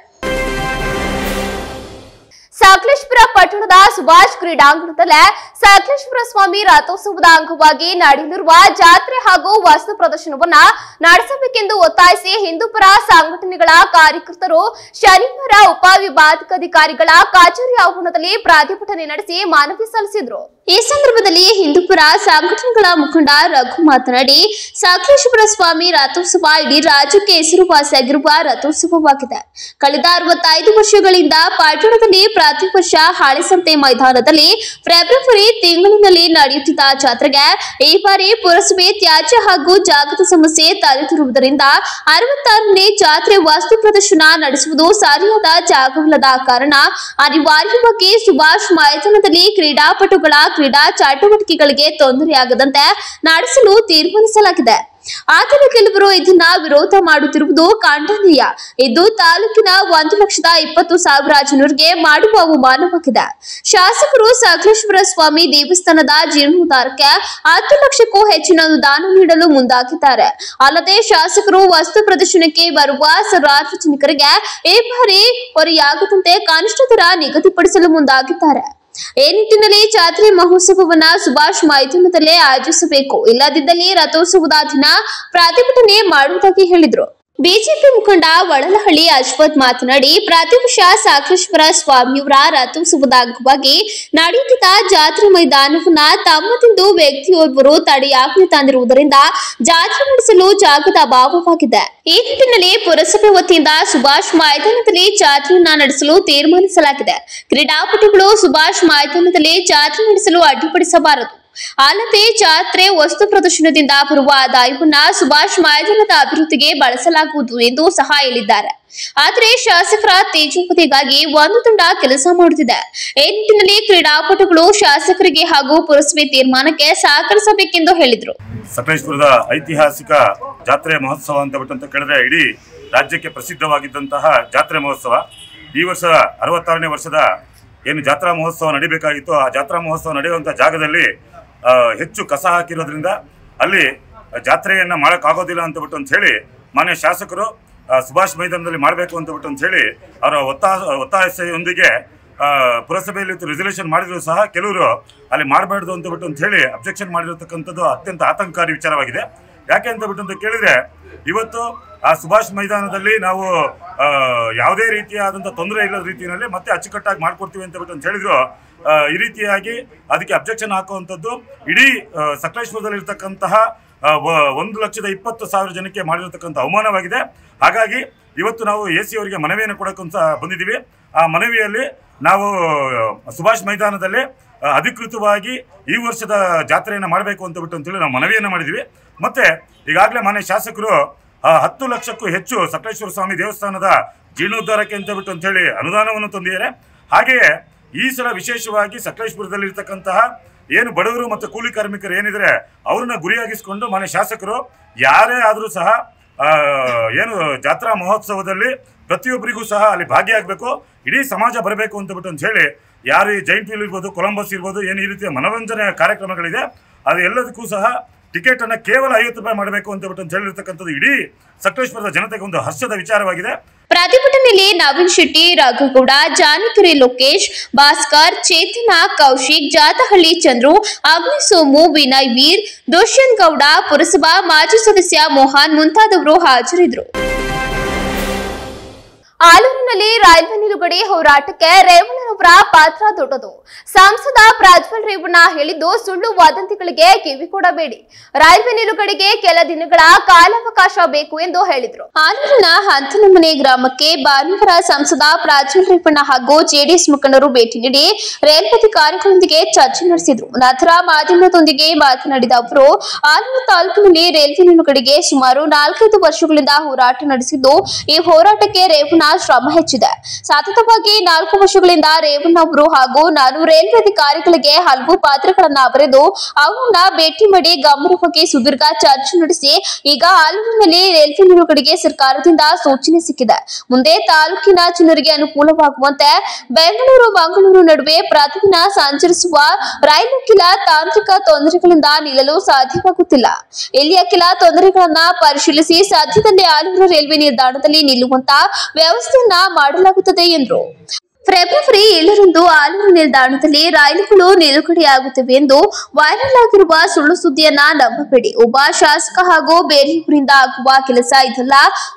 ಸಕಲೇಶಪುರ ಪಟ್ಟಣದ ಸುಭಾಷ್ ಕ್ರೀಡಾಂಗಣದಲ್ಲಿ ಸಕಲೇಶಪುರ ಸ್ವಾಮಿ ರಥೋತ್ಸವದ ಅಂಗವಾಗಿ ನಡೆಯಲಿರುವ ಜಾತ್ರೆ ಹಾಗೂ ವಸ್ತು ಪ್ರದರ್ಶನವನ್ನ ನಡೆಸಬೇಕೆಂದು ಒತ್ತಾಯಿಸಿ ಹಿಂದೂಪರ ಸಂಘಟನೆಗಳ ಕಾರ್ಯಕರ್ತರು ಶನಿವಾರ ಉಪವಿಭಾಗಾಧಿಕಾರಿಗಳ ಕಚೇರಿ ಆವರಣದಲ್ಲಿ ಪ್ರತಿಭಟನೆ ನಡೆಸಿ ಮನವಿ ಸಲ್ಲಿಸಿದರು. ಈ ಸಂದರ್ಭದಲ್ಲಿ ಹಿಂದೂಪರ ಸಂಘಟನೆಗಳ ಮುಖಂಡ ರಘು ಮಾತನಾಡಿ, ಸಕಲೇಶಪುರ ಸ್ವಾಮಿ ರಥೋತ್ಸವ ಇಡೀ ರಾಜ್ಯಕ್ಕೆ ಹೆಸರುವಾಸಿಯಾಗಿರುವ ರಥೋತ್ಸವವಾಗಿದೆ. ಕಳೆದ 65 ವರ್ಷಗಳಿಂದ ಪಟ್ಟಣದಲ್ಲಿ ಪ್ರತಿ ವರ್ಷ ಹಳೆಸಂತೆ ಮೈದಾನದಲ್ಲಿ ಫೆಬ್ರವರಿ ತಿಂಗಳಿನಲ್ಲಿ ನಡೆಯುತ್ತಿದ್ದ ಜಾತ್ರೆಗೆ ಈ ಬಾರಿ ಪುರಸಭೆ ತ್ಯಾಜ್ಯ ಹಾಗೂ ಜಾಗದ ಸಮಸ್ಯೆ ತಲೆದೂರುವುದರಿಂದ 66ನೇ ಜಾತ್ರೆ ವಸ್ತು ಪ್ರದರ್ಶನ ನಡೆಸುವುದು ಸರಿಯಾದ ಜಾಗವಿಲ್ಲದ ಕಾರಣ ಅನಿವಾರ್ಯವಾಗಿ ಸುಭಾಷ್ ಮೈದಾನದಲ್ಲಿ ಕ್ರೀಡಾಪಟುಗಳ ಕ್ರೀಡಾ ಚಟುವಟಿಕೆಗಳಿಗೆ ತೊಂದರೆಯಾಗದಂತೆ ನಡೆಸಲು ತೀರ್ಮಾನಿಸಲಾಗಿದೆ. ಆದರೆ ಕೆಲವರು ಇದನ್ನ ವಿರೋಧ ಮಾಡುತ್ತಿರುವುದು ಖಂಡನೀಯ. ಇದು ತಾಲೂಕಿನ 1,20,000 ಜನರಿಗೆ ಮಾಡುವ ಅವಮಾನವಾಗಿದೆ. ಶಾಸಕರು ಸಕಲೇಶಪುರ ಸ್ವಾಮಿ ದೇವಸ್ಥಾನದ ಜೀರ್ಣೋದ್ಧಾರಕ್ಕೆ 10 ಲಕ್ಷಕ್ಕೂ ಹೆಚ್ಚಿನ ಅನುದಾನ ನೀಡಲು ಮುಂದಾಗಿದ್ದಾರೆ. ಅಲ್ಲದೆ ಶಾಸಕರು ವಸ್ತು ಪ್ರದರ್ಶನಕ್ಕೆ ಬರುವ ಸಾರ್ವಜನಿಕರಿಗೆ ಈ ಬಾರಿ ಹೊರೆಯಾಗದಂತೆ ಕನಿಷ್ಠ ದರ ನಿಗದಿಪಡಿಸಲು ಮುಂದಾಗಿದ್ದಾರೆ. ಈ ನಿಟ್ಟಿನಲ್ಲಿ ಜಾತ್ರೆ ಮಹೋತ್ಸವವನ್ನ ಸುಭಾಷ್ ಮೈದಾನದಲ್ಲೇ ಆಯೋಜಿಸಬೇಕು, ಇಲ್ಲದಿದ್ದಲ್ಲಿ ರಥೋತ್ಸವದ ದಿನ ಪ್ರತಿಭಟನೆ ಮಾಡುವುದಾಗಿ ಹೇಳಿದರು. ಬಿಜೆಪಿ ಮುಖಂಡ ವಳಲಹಳ್ಳಿ ಅಶ್ವಥ್ ಮಾತನಾಡಿ, ಪ್ರತಿ ವರ್ಷ ಸಕಲೇಶಪುರ ಸ್ವಾಮಿಯವರ ರಥೋತ್ಸವದ ಅಂಗವಾಗಿ ನಡೆಯುತ್ತಿದ್ದ ಜಾತ್ರೆ ಮೈದಾನವನ್ನ ತಮ್ಮದೆಂದು ವ್ಯಕ್ತಿಯೋರ್ವರು ತಡೆಯಾಜ್ಞೆ ತಂದಿರುವುದರಿಂದ ಜಾತ್ರೆ ನಡೆಸಲು ಜಾಗದ ಅಭಾವವಾಗಿದೆ. ಈ ನಿಟ್ಟಿನಲ್ಲಿ ಪುರಸಭೆ ವತಿಯಿಂದ ಸುಭಾಷ್ ಮೈದಾನದಲ್ಲಿ ಜಾತ್ರೆಯನ್ನ ನಡೆಸಲು ತೀರ್ಮಾನಿಸಲಾಗಿದೆ. ಕ್ರೀಡಾಪಟುಗಳು ಸುಭಾಷ್ ಮೈದಾನದಲ್ಲಿ ಜಾತ್ರೆ ನಡೆಸಲು ಅಡ್ಡಿಪಡಿಸಬಾರದು. ಅಲ್ಲದೆ ಜಾತ್ರೆ ವಸ್ತು ಪ್ರದರ್ಶನದಿಂದ ಬರುವ ಆದಾಯವನ್ನ ಸುಭಾಷ್ ಮೈದಾನದ ಅಭಿವೃದ್ಧಿಗೆ ಬಳಸಲಾಗುವುದು ಎಂದು ಸಹ ಹೇಳಿದ್ದಾರೆ. ಆದರೆ ಶಾಸಕರ ತೇಜೋವಧೆಗಾಗಿ ಒಂದು ತಂಡ ಕೆಲಸ ಮಾಡುತ್ತಿದೆ. ಈ ನಿಟ್ಟಿನಲ್ಲಿ ಕ್ರೀಡಾಪಟುಗಳು ಶಾಸಕರಿಗೆ ಹಾಗೂ ಪುರಸಭೆ ತೀರ್ಮಾನಕ್ಕೆ ಸಹಕರಿಸಬೇಕೆಂದು ಹೇಳಿದರು. ಸಕಲೇಶಪುರದ ಐತಿಹಾಸಿಕ ಜಾತ್ರೆ ಮಹೋತ್ಸವ ಅಂತ ಕೇಳಿದ್ರೆ ಇಡೀ ರಾಜ್ಯಕ್ಕೆ ಪ್ರಸಿದ್ಧವಾಗಿದ್ದಂತಹ ಜಾತ್ರೆ ಮಹೋತ್ಸವ ಈ ವರ್ಷ 66ನೇ ವರ್ಷದ ಏನು ಜಾತ್ರಾ ಮಹೋತ್ಸವ ನಡೀಬೇಕಾಗಿತ್ತು, ಆ ಜಾತ್ರಾ ಮಹೋತ್ಸವ ನಡೆಯುವಂತಹ ಜಾಗದಲ್ಲಿ ಹೆಚ್ಚು ಕಸ ಹಾಕಿರೋದ್ರಿಂದ ಅಲ್ಲಿ ಜಾತ್ರೆಯನ್ನ ಮಾಡೋಕ್ಕಾಗೋದಿಲ್ಲ ಅಂತ ಹೇಳಿ ಮಾನ್ಯ ಶಾಸಕರು ಸುಭಾಷ್ ಮೈದಾನದಲ್ಲಿ ಮಾಡಬೇಕು ಅಂತ ಹೇಳಿ ಅವರ ಒತ್ತಾಯದೊಂದಿಗೆ ಪುರಸಭೆಯಲ್ಲಿ ರೆಸಲ್ಯೂಷನ್ ಮಾಡಿದ್ರು ಸಹ ಕೆಲವರು ಅಲ್ಲಿ ಮಾಡಬಾರ್ದು ಅಂತ ಹೇಳಿ ಅಬ್ಜೆಕ್ಷನ್ ಮಾಡಿರತಕ್ಕಂಥದ್ದು ಅತ್ಯಂತ ಆತಂಕಕಾರಿ ವಿಚಾರವಾಗಿದೆ. ಯಾಕೆ ಅಂತ ಕೇಳಿದ್ರೆ ಇವತ್ತು ಆ ಸುಭಾಷ್ ಮೈದಾನದಲ್ಲಿ ನಾವು ಯಾವುದೇ ರೀತಿಯಾದಂಥ ತೊಂದರೆ ಇಲ್ಲದ ರೀತಿಯಲ್ಲಿ ಮತ್ತೆ ಅಚ್ಚುಕಟ್ಟಾಗಿ ಮಾಡ್ಕೊಡ್ತೀವಿ ಅಂತ ಹೇಳಿದ್ರು. ಈ ರೀತಿಯಾಗಿ ಅದಕ್ಕೆ ಅಬ್ಜೆಕ್ಷನ್ ಹಾಕುವಂಥದ್ದು ಇಡೀ ಸಕಲೇಶಪುರದಲ್ಲಿ ಇರ್ತಕ್ಕಂತಹ 1,20,000 ಜನಕ್ಕೆ ಮಾಡಿರತಕ್ಕಂಥ ಅವಮಾನವಾಗಿದೆ. ಹಾಗಾಗಿ ಇವತ್ತು ನಾವು AC ಅವರಿಗೆ ಮನವಿಯನ್ನು ಕೊಡೋಕ್ಕಂತ ಬಂದಿದ್ದೀವಿ. ಆ ಮನವಿಯಲ್ಲಿ ನಾವು ಸುಭಾಷ್ ಮೈದಾನದಲ್ಲಿ ಅಧಿಕೃತವಾಗಿ ಈ ವರ್ಷದ ಜಾತ್ರೆಯನ್ನು ಮಾಡಬೇಕು ಅಂತ ಹೇಳಿ ನಾವು ಮನವಿಯನ್ನು ಮಾಡಿದ್ದೀವಿ. ಮತ್ತೆ ಈಗಾಗಲೇ ಮಾನ್ಯ ಶಾಸಕರು 10 ಲಕ್ಷಕ್ಕೂ ಹೆಚ್ಚು ಸಕಲೇಶ್ವರ ಸ್ವಾಮಿ ದೇವಸ್ಥಾನದ ಜೀರ್ಣೋದ್ಧಾರಕ್ಕೆ ಅಂತ ಹೇಳಿ ಅನುದಾನವನ್ನು ತಂದಿದ್ದಾರೆ. ಹಾಗೆಯೇ ಈ ಸಲ ವಿಶೇಷವಾಗಿ ಸಕಲೇಶಪುರದಲ್ಲಿ ಇರ್ತಕ್ಕಂತಹ ಏನು ಬಡವರು ಮತ್ತು ಕೂಲಿ ಕಾರ್ಮಿಕರು ಏನಿದ್ರೆ ಅವ್ರನ್ನ ಗುರಿಯಾಗಿಸಿಕೊಂಡು ಮಾನ್ಯ ಶಾಸಕರು ಯಾರೇ ಆದರೂ ಸಹ ಏನು ಜಾತ್ರಾ ಮಹೋತ್ಸವದಲ್ಲಿ ಪ್ರತಿಯೊಬ್ಬರಿಗೂ ಸಹ ಅಲ್ಲಿ ಭಾಗಿಯಾಗಬೇಕು, ಇಡೀ ಸಮಾಜ ಬರಬೇಕು ಅಂತ ಹೇಳಿ ಯಾರು ಈ ಜೈಂಟ್ ವೀಲ್ ಇರ್ಬೋದು, ಕೊಲಂಬಸ್ ಇರ್ಬೋದು, ಏನು ಈ ರೀತಿಯ ಮನೋರಂಜನೆ ಕಾರ್ಯಕ್ರಮಗಳಿದೆ ಅದು ಎಲ್ಲದಕ್ಕೂ ಸಹ ಟಿಕೆಟ್ ಅನ್ನ ಕೇವಲ 50 ರೂಪಾಯಿ ಮಾಡಬೇಕು ಅಂತ ಹೇಳಿರ್ತಕ್ಕಂಥದ್ದು ಇಡೀ ಸಕಲೇಶಪುರದ ಜನತೆಗೆ ಒಂದು ಹರ್ಷದ ವಿಚಾರವಾಗಿದೆ. ಪ್ರತಿಭಟನೆಯಲ್ಲಿ ನವೀನ್ ಶೆಟ್ಟಿ, ರಾಘಗೌಡ, ಜಾನಕಿರಿ ಲೋಕೇಶ್, ಭಾಸ್ಕರ್, ಚೇತನ, ಕೌಶಿಕ್, ಜಾತಹಳ್ಳಿ ಚಂದ್ರು, ಅಗ್ನಿ ಸೋಮು, ವಿನಯ್ ವೀರ್, ದುಷ್ಯಂತ್ ಗೌಡ, ಪುರಸಭಾ ಮಾಜಿ ಸದಸ್ಯ ಮೋಹನ್ ಮುಂತಾದವರು ಹಾಜರಿದ್ದರು. ಆಲೂರಿನಲ್ಲಿ ರೈಲ್ವೆ ನಿಲುಗಡೆ ಹೋರಾಟಕ್ಕೆ ರೇವಣ್ಣರವರ ಪಾತ್ರ ದೊಡ್ಡದು. ಸಂಸದ ಪ್ರಜ್ವಲ್ ರೇವಣ್ಣ ಹೇಳಿದ್ದು ಸುಳ್ಳು ವದಂತಿಗಳಿಗೆ ಕಿವಿ ಕೊಡಬೇಡಿ, ರೈಲ್ವೆ ನಿಲುಗಡೆಗೆ ಕೆಲ ದಿನಗಳ ಕಾಲಾವಕಾಶ ಬೇಕು ಎಂದು ಹೇಳಿದರು. ಆಲೂರಿನ ಹಂತನಮನೆ ಗ್ರಾಮಕ್ಕೆ ಭಾನುವಾರ ಸಂಸದ ಪ್ರಜ್ವಲ್ ರೇವಣ್ಣ ಹಾಗೂ ಜೆಡಿಎಸ್ ಮುಖಂಡರು ಭೇಟಿ ನೀಡಿ ರೈಲ್ವೆ ಅಧಿಕಾರಿಗಳೊಂದಿಗೆ ಚರ್ಚೆ ನಡೆಸಿದರು. ನಂತರ ಮಾಧ್ಯಮದೊಂದಿಗೆ ಮಾತನಾಡಿದ ಅವರು, ಆಲೂರು ತಾಲೂಕಿನಲ್ಲಿ ರೈಲ್ವೆ ನಿಲುಗಡೆಗೆ ಸುಮಾರು 4-5 ವರ್ಷಗಳಿಂದ ಹೋರಾಟ ನಡೆಸಿದ್ದು, ಈ ಹೋರಾಟಕ್ಕೆ ರೇವಣ್ಣ ಶ್ರಮ ಹೆಚ್ಚಿದೆ. ಸತತವಾಗಿ 4 ವರ್ಷಗಳಿಂದ ರೇವಣ್ಣ ಅವರು ಹಾಗೂ ನಾನು ರೈಲ್ವೆ ಅಧಿಕಾರಿಗಳಿಗೆ ಹಲವು ಪತ್ರಗಳನ್ನ ಬರೆದು ಅವರನ್ನ ಭೇಟಿ ಮಾಡಿ ಗಂಭೀರವಾಗಿ ಸುದೀರ್ಘ ಚರ್ಚೆ ನಡೆಸಿ ಈಗ ಆಲೂರಿನಲ್ಲಿ ರೈಲ್ವೆ ನಿಲುಗಡೆಗೆ ಸರ್ಕಾರದಿಂದ ಸೂಚನೆ ಸಿಕ್ಕಿದೆ. ಮುಂದೆ ತಾಲೂಕಿನ ಜನರಿಗೆ ಅನುಕೂಲವಾಗುವಂತೆ ಬೆಂಗಳೂರು ಮಂಗಳೂರು ನಡುವೆ ಪ್ರತಿದಿನ ಸಂಚರಿಸುವ ರೈಲು ಕೆಲ ತಾಂತ್ರಿಕ ತೊಂದರೆಗಳಿಂದ ನಿಲ್ಲಲು ಸಾಧ್ಯವಾಗುತ್ತಿಲ್ಲ. ಇಲ್ಲಿಯ ಕೆಲ ತೊಂದರೆಗಳನ್ನ ಪರಿಶೀಲಿಸಿ ಸದ್ಯದಲ್ಲೇ ಆಲೂರು ರೈಲ್ವೆ ನಿಲ್ದಾಣದಲ್ಲಿ ನಿಲ್ಲುವಂತ ವ್ಯವಸ್ಥೆಯನ್ನ ಮಾಡಲಾಗುತ್ತದೆ ಎಂದರು. ಫೆಬ್ರವರಿ 7ರಂದು ಆಲೂರು ನಿಲ್ದಾಣದಲ್ಲಿ ರೈಲುಗಳು ನಿಲುಗಡೆಯಾಗುತ್ತವೆ ಎಂದು ವೈರಲ್ ಆಗಿರುವ ಸುಳ್ಳು ಸುದ್ದಿಯನ್ನ ನಂಬಬೇಡಿ. ಒಬ್ಬ ಶಾಸಕ ಹಾಗೂ ಬೇರೆಯವರಿಂದ ಆಗುವ ಕೆಲಸ ಇದಲ್ಲ.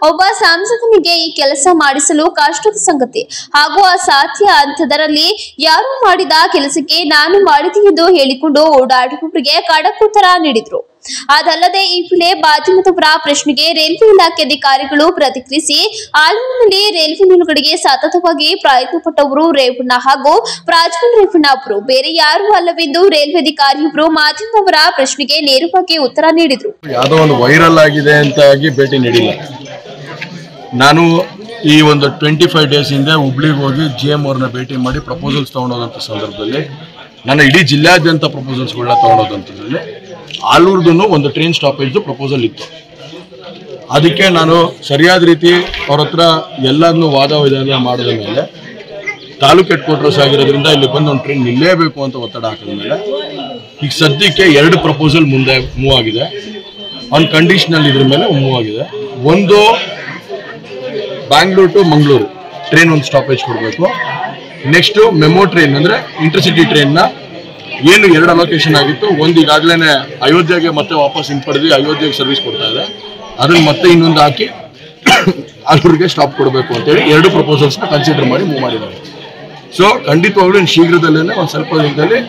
ಒಬ್ಬ ಸಂಸದನಿಗೆ ಈ ಕೆಲಸ ಮಾಡಿಸಲು ಕಷ್ಟದ ಸಂಗತಿ ಹಾಗೂ ಅಸಾಧ್ಯ ಅಂತದರಲ್ಲಿ ಯಾರು ಮಾಡಿದ ಕೆಲಸಕ್ಕೆ ನಾನು ಮಾಡಿದೆ ಎಂದು ಹೇಳಿಕೊಂಡು ಓಡಾಡುವವರಿಗೆ ಖಡಕ್ ಉತ್ತರ ನೀಡಿದ್ರು. ಅದಲ್ಲದೆ ಈ ವೇಳೆ ಮಾಧ್ಯಮದವರ ಪ್ರಶ್ನೆಗೆ ರೈಲ್ವೆ ಇಲಾಖೆ ಅಧಿಕಾರಿಗಳು ಪ್ರತಿಕ್ರಿಯಿಸಿ ಆಲೂರಿನಲ್ಲಿ ರೈಲ್ವೆ ನಿಲುಗಡೆಗೆ ಸತತವಾಗಿ ಪ್ರಯತ್ನ ಪಟ್ಟವರು ರೇವಣ್ಣ ಹಾಗೂ ಪ್ರಾಜ್ವಲ್ ರೇವಣ್ಣ ಅವರು ಬೇರೆ ಯಾರು ಅಲ್ಲವೆಂದು ರೈಲ್ವೆ ಅಧಿಕಾರಿಯೊಬ್ಬರು ಮಾಧ್ಯಮದವರ ಪ್ರಶ್ನೆಗೆ ನೇರವಾಗಿ ಉತ್ತರ ನೀಡಿದ್ರು. ಯಾವುದೋ ಒಂದು ವೈರಲ್ ಆಗಿದೆ ಅಂತಾಗಿ ಭೇಟಿ ನೀಡಿಲ್ಲ. ನಾನು ಈ ಒಂದು 25 ಡೇಸ್ ಹಿಂದೆ ಹುಬ್ಳಿಗೆ ಹೋಗಿ GM ಅವ್ರನ್ನ ಭೇಟಿ ಮಾಡಿ ಪ್ರಪೋಸಲ್ಸ್ ತಗೊಂಡೋದಂಥ ಸಂದರ್ಭದಲ್ಲಿ ನನ್ನ ಇಡೀ ಜಿಲ್ಲಾದ್ಯಂತ ಪ್ರಪೋಸಲ್ಸ್ಗಳನ್ನ ತಗೊಂಡೋದಂಥದ್ರಲ್ಲಿ ಆಲೂರ್ದು ಒಂದು ಟ್ರೈನ್ ಸ್ಟಾಪೇಜ್ ಪ್ರಪೋಸಲ್ ಇತ್ತು. ಅದಕ್ಕೆ ನಾನು ಸರಿಯಾದ ರೀತಿ ಅವ್ರ ಹತ್ರ ಎಲ್ಲದನ್ನು ವಾದ ವಿಧಾನ ಮಾಡಿದ ಮೇಲೆ ತಾಲೂಕು ಹೆಡ್ ಕ್ವಾರ್ಟರ್ಸ್ ಆಗಿರೋದ್ರಿಂದ ಇಲ್ಲಿ ಬಂದು ಒಂದು ಟ್ರೈನ್ ನಿಲ್ಲೇಬೇಕು ಅಂತ ಒತ್ತಡ ಹಾಕಿದ ಮೇಲೆ ಈಗ ಸದ್ಯಕ್ಕೆ 2 ಪ್ರಪೋಸಲ್ ಮುಂದೆ ಮೂವ್ ಆಗಿದೆ. ಆನ್ ಕಂಡೀಷನಲ್ ಇದ್ರ ಮೇಲೆ ಮೂವ್ ಆಗಿದೆ. ಒಂದು ಬ್ಯಾಂಗ್ಳೂರ್ ಟು ಮಂಗಳೂರು ಟ್ರೈನ್ ಒಂದು ಸ್ಟಾಪೇಜ್ ಕೊಡಬೇಕು. ನೆಕ್ಸ್ಟು ಮೆಮೋ ಟ್ರೈನ್ ಅಂದರೆ ಇಂಟರ್ಸಿಟಿ ಟ್ರೈನ್ನ ಏನು 2 ಅಲೋಕೇಶನ್ ಆಗಿತ್ತು, ಒಂದು ಈಗಾಗಲೇ ಅಯೋಧ್ಯೆಗೆ ಮತ್ತೆ ವಾಪಸ್ ಹಿಂಪಡೆದು ಅಯೋಧ್ಯೆಗೆ ಸರ್ವಿಸ್ ಕೊಡ್ತಾ ಇದೆ, ಅದನ್ನು ಮತ್ತೆ ಇನ್ನೊಂದು ಹಾಕಿ ಆಲೂರಿಗೆ ಸ್ಟಾಪ್ ಕೊಡಬೇಕು ಅಂತೇಳಿ 2 ಪ್ರಪೋಸಲ್ಸ್ನ ಕನ್ಸಿಡರ್ ಮಾಡಿ ಮೂವ್ ಮಾಡಿದ್ದಾರೆ. ಸೊ ಖಂಡಿತವಾಗ್ಲೂ ಶೀಘ್ರದಲ್ಲೇ ಒಂದು ಸ್ವಲ್ಪ ದಿನದಲ್ಲಿ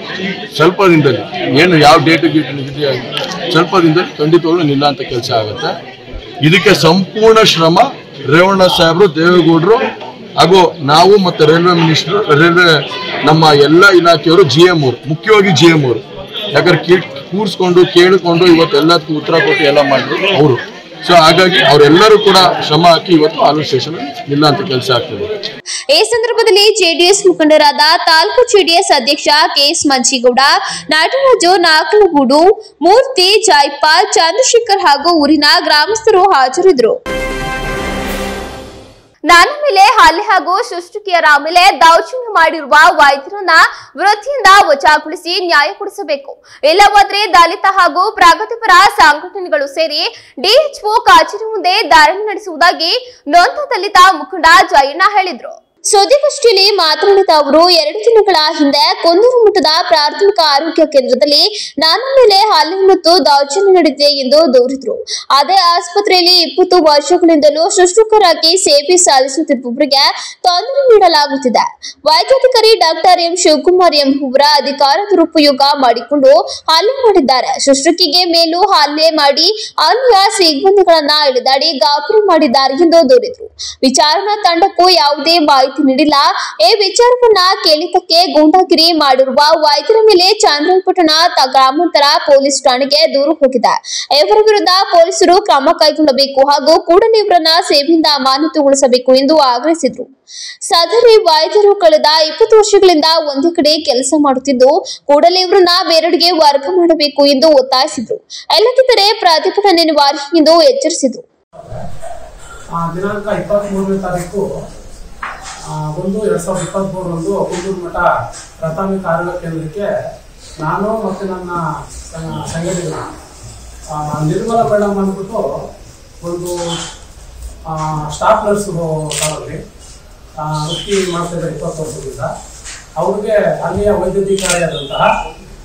ಏನು ಯಾವ ಡೇಟ್ ನಿಗದಿ ಆಗಿದೆ ಸ್ವಲ್ಪ ದಿನದಲ್ಲಿ ಖಂಡಿತವಾಗ್ಲೂ ನಿಲ್ಲ ಅಂತ ಕೆಲಸ ಆಗುತ್ತೆ. ಇದಕ್ಕೆ ಸಂಪೂರ್ಣ ಶ್ರಮ ರೇವಣ್ಣ ಸಾಹೇಬರು, ದೇವೇಗೌಡರು ಹಾಗೂ ನಾವು ಮತ್ತು ರೈಲ್ವೆ ಮಿನಿಸ್ಟರ್, ರೈಲ್ವೆ ನಮ್ಮ ಎಲ್ಲ ಇಲಾಖೆಯವರು, GM ಅವರು, ಮುಖ್ಯವಾಗಿ GM ಅವರು, ಯಾಕಂದ್ರೆ ಕೂರಿಸ್ಕೊಂಡು ಕೇಳಿಕೊಂಡು ಇವತ್ತೆಲ್ಲದಕ್ಕೂ ಉತ್ತರ ಕೊಟ್ಟು ಎಲ್ಲ ಮಾಡಿದ್ರು ಅವರು. ಸೊ ಹಾಗಾಗಿ ಅವರೆಲ್ಲರೂ ಕೂಡ ಶ್ರಮ ಹಾಕಿ ಇವತ್ತು ಆಲೂರು ಸ್ಟೇಷನ್ ಇಲ್ಲ ಅಂತ ಕೆಲಸ ಆಗ್ತದೆ. ಈ ಸಂದರ್ಭದಲ್ಲಿ ಜೆಡಿಎಸ್ ಮುಖಂಡರಾದ ತಾಲೂಕು ಜೆಡಿಎಸ್ ಅಧ್ಯಕ್ಷ KS ಮಂಜೇಗೌಡ, ನಾಟರಾಜು, ನಾಗಲಗೂಡು, ಮೂರ್ತಿ, ಜೈಪಾಲ್, ಚಂದ್ರಶೇಖರ್ ಹಾಗೂ ಊರಿನ ಗ್ರಾಮಸ್ಥರು ಹಾಜರಿದ್ದರು. ನನ್ನ ಮೇಲೆ ಹಲ್ಲೆ ಹಾಗೂ ಶುಶ್ರೂಷಕಿಯರ ಮೇಲೆ ದೌರ್ಜನ್ಯ ಮಾಡಿರುವ ವೈದ್ಯರನ್ನ ವೃತ್ತಿಯಿಂದ ವಜಾಗೊಳಿಸಿ ನ್ಯಾಯ ಕೊಡಿಸಬೇಕು. ಇಲ್ಲವಾದ್ರೆ ದಲಿತ ಹಾಗೂ ಪ್ರಗತಿಪರ ಸಂಘಟನೆಗಳು ಸೇರಿ DHO ಕಚೇರಿ ಮುಂದೆ ಧರಣಿ ನಡೆಸುವುದಾಗಿ ನೊಂದ ದಲಿತ ಮುಖಂಡ ಜಯಣ್ಣ ಹೇಳಿದ್ರು. ಸುದ್ದಿಗೋಷ್ಠಿಯಲ್ಲಿ ಮಾತನಾಡಿದ ಅವರು 2 ದಿನಗಳ ಹಿಂದೆ ಕುಂದೂರು ಮಠದ ಪ್ರಾಥಮಿಕ ಆರೋಗ್ಯ ಕೇಂದ್ರದಲ್ಲಿ ನನ್ನ ಮೇಲೆ ಹಲ್ಲೆ ಮತ್ತು ದೌರ್ಜನ್ಯ ನಡೆದಿದೆ ಎಂದು ದೂರಿದರು. ಅದೇ ಆಸ್ಪತ್ರೆಯಲ್ಲಿ 20 ವರ್ಷಗಳಿಂದಲೂ ಶುಶ್ರೂಷಕರಾಗಿ ಸೇವೆ ಸಲ್ಲಿಸುತ್ತಿರುವವರಿಗೆ ತೊಂದರೆ ನೀಡಲಾಗುತ್ತಿದೆ. ವೈದ್ಯಾಧಿಕಾರಿ ಡಾಕ್ಟರ್ M ಶಿವಕುಮಾರ್ ಎಂಬುವರ ಅಧಿಕಾರ ದುರುಪಯೋಗ ಮಾಡಿಕೊಂಡು ಹಲ್ಲೆ ಮಾಡಿದ್ದಾರೆ. ಶುಶ್ರೂಷಕಿಗೆ ಮೇಲೂ ಹಲ್ಲೆ ಮಾಡಿ ಅನ್ಯ ಸಿಬ್ಬಂದಿಗಳನ್ನ ಎಳೆದಾಡಿ ಗಾಬರಿ ಮಾಡಿದ್ದಾರೆ ಎಂದು ದೂರಿದರು. ವಿಚಾರಣಾ ತಂಡಕ್ಕೂ ಯಾವುದೇ ಮಾಹಿತಿ ನೀಡಿಲ್ಲ. ಈ ವಿಚಾರವನ್ನ ಕೇಳಿದ್ದಕ್ಕೆ ಗೂಂಡಾಗಿರಿ ಮಾಡಿರುವ ವೈದ್ಯರ ಮೇಲೆ ಚಂದ್ರಪಟ್ಟಣ ಗ್ರಾಮಾಂತರ ಪೊಲೀಸ್ ಠಾಣೆಗೆ ದೂರು ಹೋಗಿದೆ. ಇವರ ವಿರುದ್ಧ ಪೊಲೀಸರು ಕ್ರಮ ಕೈಗೊಳ್ಳಬೇಕು ಹಾಗೂ ಕೂಡಲೇ ಇವರನ್ನ ಸೇವೆಯಿಂದ ಅಮಾನತುಗೊಳಿಸಬೇಕು ಎಂದು ಆಗ್ರಹಿಸಿದರು. ಸದರಿ ವೈದ್ಯರು ಕಳೆದ 20 ವರ್ಷಗಳಿಂದ ಒಂದೇ ಕಡೆ ಕೆಲಸ ಮಾಡುತ್ತಿದ್ದು ಕೂಡಲೇ ಇವರನ್ನ ಬೇರೆಡೆಗೆ ವರ್ಗ ಮಾಡಬೇಕು ಎಂದು ಒತ್ತಾಯಿಸಿದರು. ಇಲ್ಲದಿದ್ದರೆ ಪ್ರತಿಭಟನೆ ನಿವಾರಣೆ ಎಂದು ಎಚ್ಚರಿಸಿದರು. ದಿನಾಂಕ 23ನೇ ತಾರೀಕು 1/2023 ಕುಂದೂರು ಮಠ ಪ್ರಾಥಮಿಕ ಆರೋಗ್ಯ ಕೇಂದ್ರಕ್ಕೆ ನಾನು ಮತ್ತು ನನ್ನ ಸಂಘಟನೆಗಳು ನಿರ್ಮಲಾ ಮೇಡಮ್ ಅಂದ್ಬಿಟ್ಟು ಒಂದು ಸ್ಟಾಫ್ ನರ್ಸ್ ಕಾರಲ್ಲಿ ವೃತ್ತಿ ಮಾಡ್ತಿದ್ದಾರೆ 20 ವರ್ಷದಿಂದ. ಅವ್ರಿಗೆ ಅಲ್ಲಿಯ ವೈದ್ಯಾಧಿಕಾರಿಯಾದಂತಹ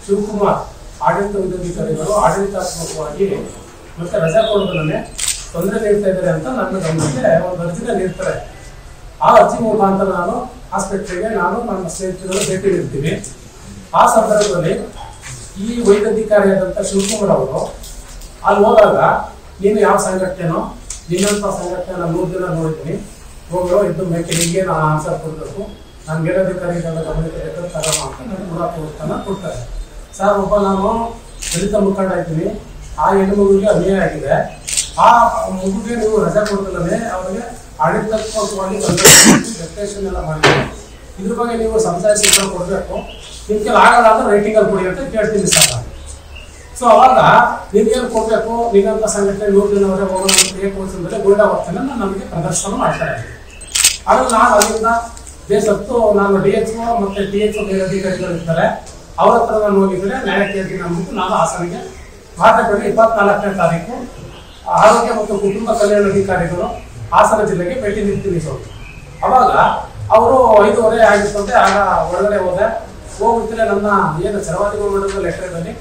ಶಿವಕುಮಾರ್ ಆಡಳಿತ ವೈದ್ಯಾಧಿಕಾರಿಗಳು ಆಡಳಿತಾತ್ಮಕವಾಗಿ ಮತ್ತೆ ರಜಾ ಕೊಡೋದನ್ನೇ ತೊಂದರೆ ನೀಡ್ತಾ ಇದ್ದಾರೆ ಅಂತ ನನ್ನ ಗಮನಕ್ಕೆ ಒಂದು ಅರ್ಜಿನ ನೀಡ್ತಾರೆ. ಆ ಅರ್ಜಿ ಮುಖಾಂತರ ನಾನು ಆಸ್ಪತ್ರೆಗೆ ನನ್ನ ಸ್ನೇಹಿತರು ಭೇಟಿ ನೀಡ್ತೀವಿ. ಆ ಸಂದರ್ಭದಲ್ಲಿ ಈ ವೈದ್ಯಾಧಿಕಾರಿಯಾದಂಥ ಶಿವಕುಮಾರ್ ಅವರು ಅಲ್ಲಿ ಹೋದಾಗ ನೀನು ಯಾವ ಸಂಘಟನೆನೋ ನಿನ್ನಂಥ ಸಂಘಟನೆ 3 ದಿನ ನೋಡಿದ್ದೀನಿ, ಹೋಗೋ ಇದ್ದು ಮೇಕೆನಿಗೆ ನಾನು ಆನ್ಸರ್ ಕೊಡಬೇಕು, ನಾನು ಮೇಲಧಿಕಾರಿಗಳ ಗಮನಕ್ಕೆ ತರಮ ಅಂತ ನನಗೆ ಮುಖಾಂತರ ಕೊಡ್ತಾರೆ. ಸರ್, ಒಬ್ಬ ನಾನು ದಲಿತ ಮುಖಂಡ ಇದ್ದೀನಿ, ಆ ಹೆಣ್ಣುಮಗುವಿಗೆ ಅನ್ಯಾಯ ಆಗಿದೆ, ಆ ಮಗುಗೆ ನೀವು ರಜಾ ಕೊಡೋದಲ್ಲೇ ಅವರಿಗೆ ಆಡಳಿತಾತ್ಮಕವಾಗಿ ಡೆಪ್ಯುಟೇಷನ್ ಎಲ್ಲ ಮಾಡಿದ್ರು. ಇದ್ರ ಬಗ್ಗೆ ನೀವು ಸಮುದಾಯ ಶಿಕ್ಷಣ ಕೊಡಬೇಕು, ನಿಮ್ ಕೆಲ ಆಗಲ್ಲ ಅಂದ್ರೆ ರೈಟಿಂಗ್ ಅಲ್ಲಿ ಕೊಡಿ ಅಂತ ಕೇಳ್ತೀನಿ ಸರ್ ನಾನು. ಸೊ ಅವಾಗ ನಿಮ್ಗೇನು ಕೊಡಬೇಕು, ನೀನಂತ ಸಂಘಟನೆ 100 ದಿನವರೆಗೆ ಹೋಗೋಣ ಅಂತ ಏಕವಚನದಲ್ಲಿ ಗೂಢ ವರ್ತನೆ ನಮಗೆ ಪ್ರದರ್ಶನ ಮಾಡ್ತಾ ಇದ್ದೀವಿ. ಆದ್ರೆ ನಾನು ಅದರಿಂದ ಬೇಸತ್ತು ನಾನು DHO ಮತ್ತೆ THO ಬೇರೆ ಅಧಿಕಾರಿಗಳು ಇರ್ತಾರೆ, ಅವರ ಹತ್ರ ನಾನು ಹೋಗಿದ್ರೆ ನ್ಯಾಯ ಕೇಳ್ತೀನಿ ಅಂದ್ಬಿಟ್ಟು ನಾನು ಹಾಸನಿಗೆ ಮಾರ್ಚ್ 24ನೇ ತಾರೀಕು ಆರೋಗ್ಯ ಮತ್ತು ಕುಟುಂಬ ಕಲ್ಯಾಣ ಅಧಿಕಾರಿಗಳು ಹಾಸನ ಜಿಲ್ಲೆಗೆ ಭೇಟಿ ನೀಡ್ತೀನಿ ಸರ್. ಅವಾಗ ಅವರು 5:30 ಆಗಿತ್ತಂತೆ. ಆಗ ಒಳಗಡೆ ಹೋಗ್ಬಿಡ್ತಾರೆ. ನನ್ನ ಏನು ಚರವಾದಿಗಳು ಮಾಡಿದ ಲೆಕ್ಕದಲ್ಲಿ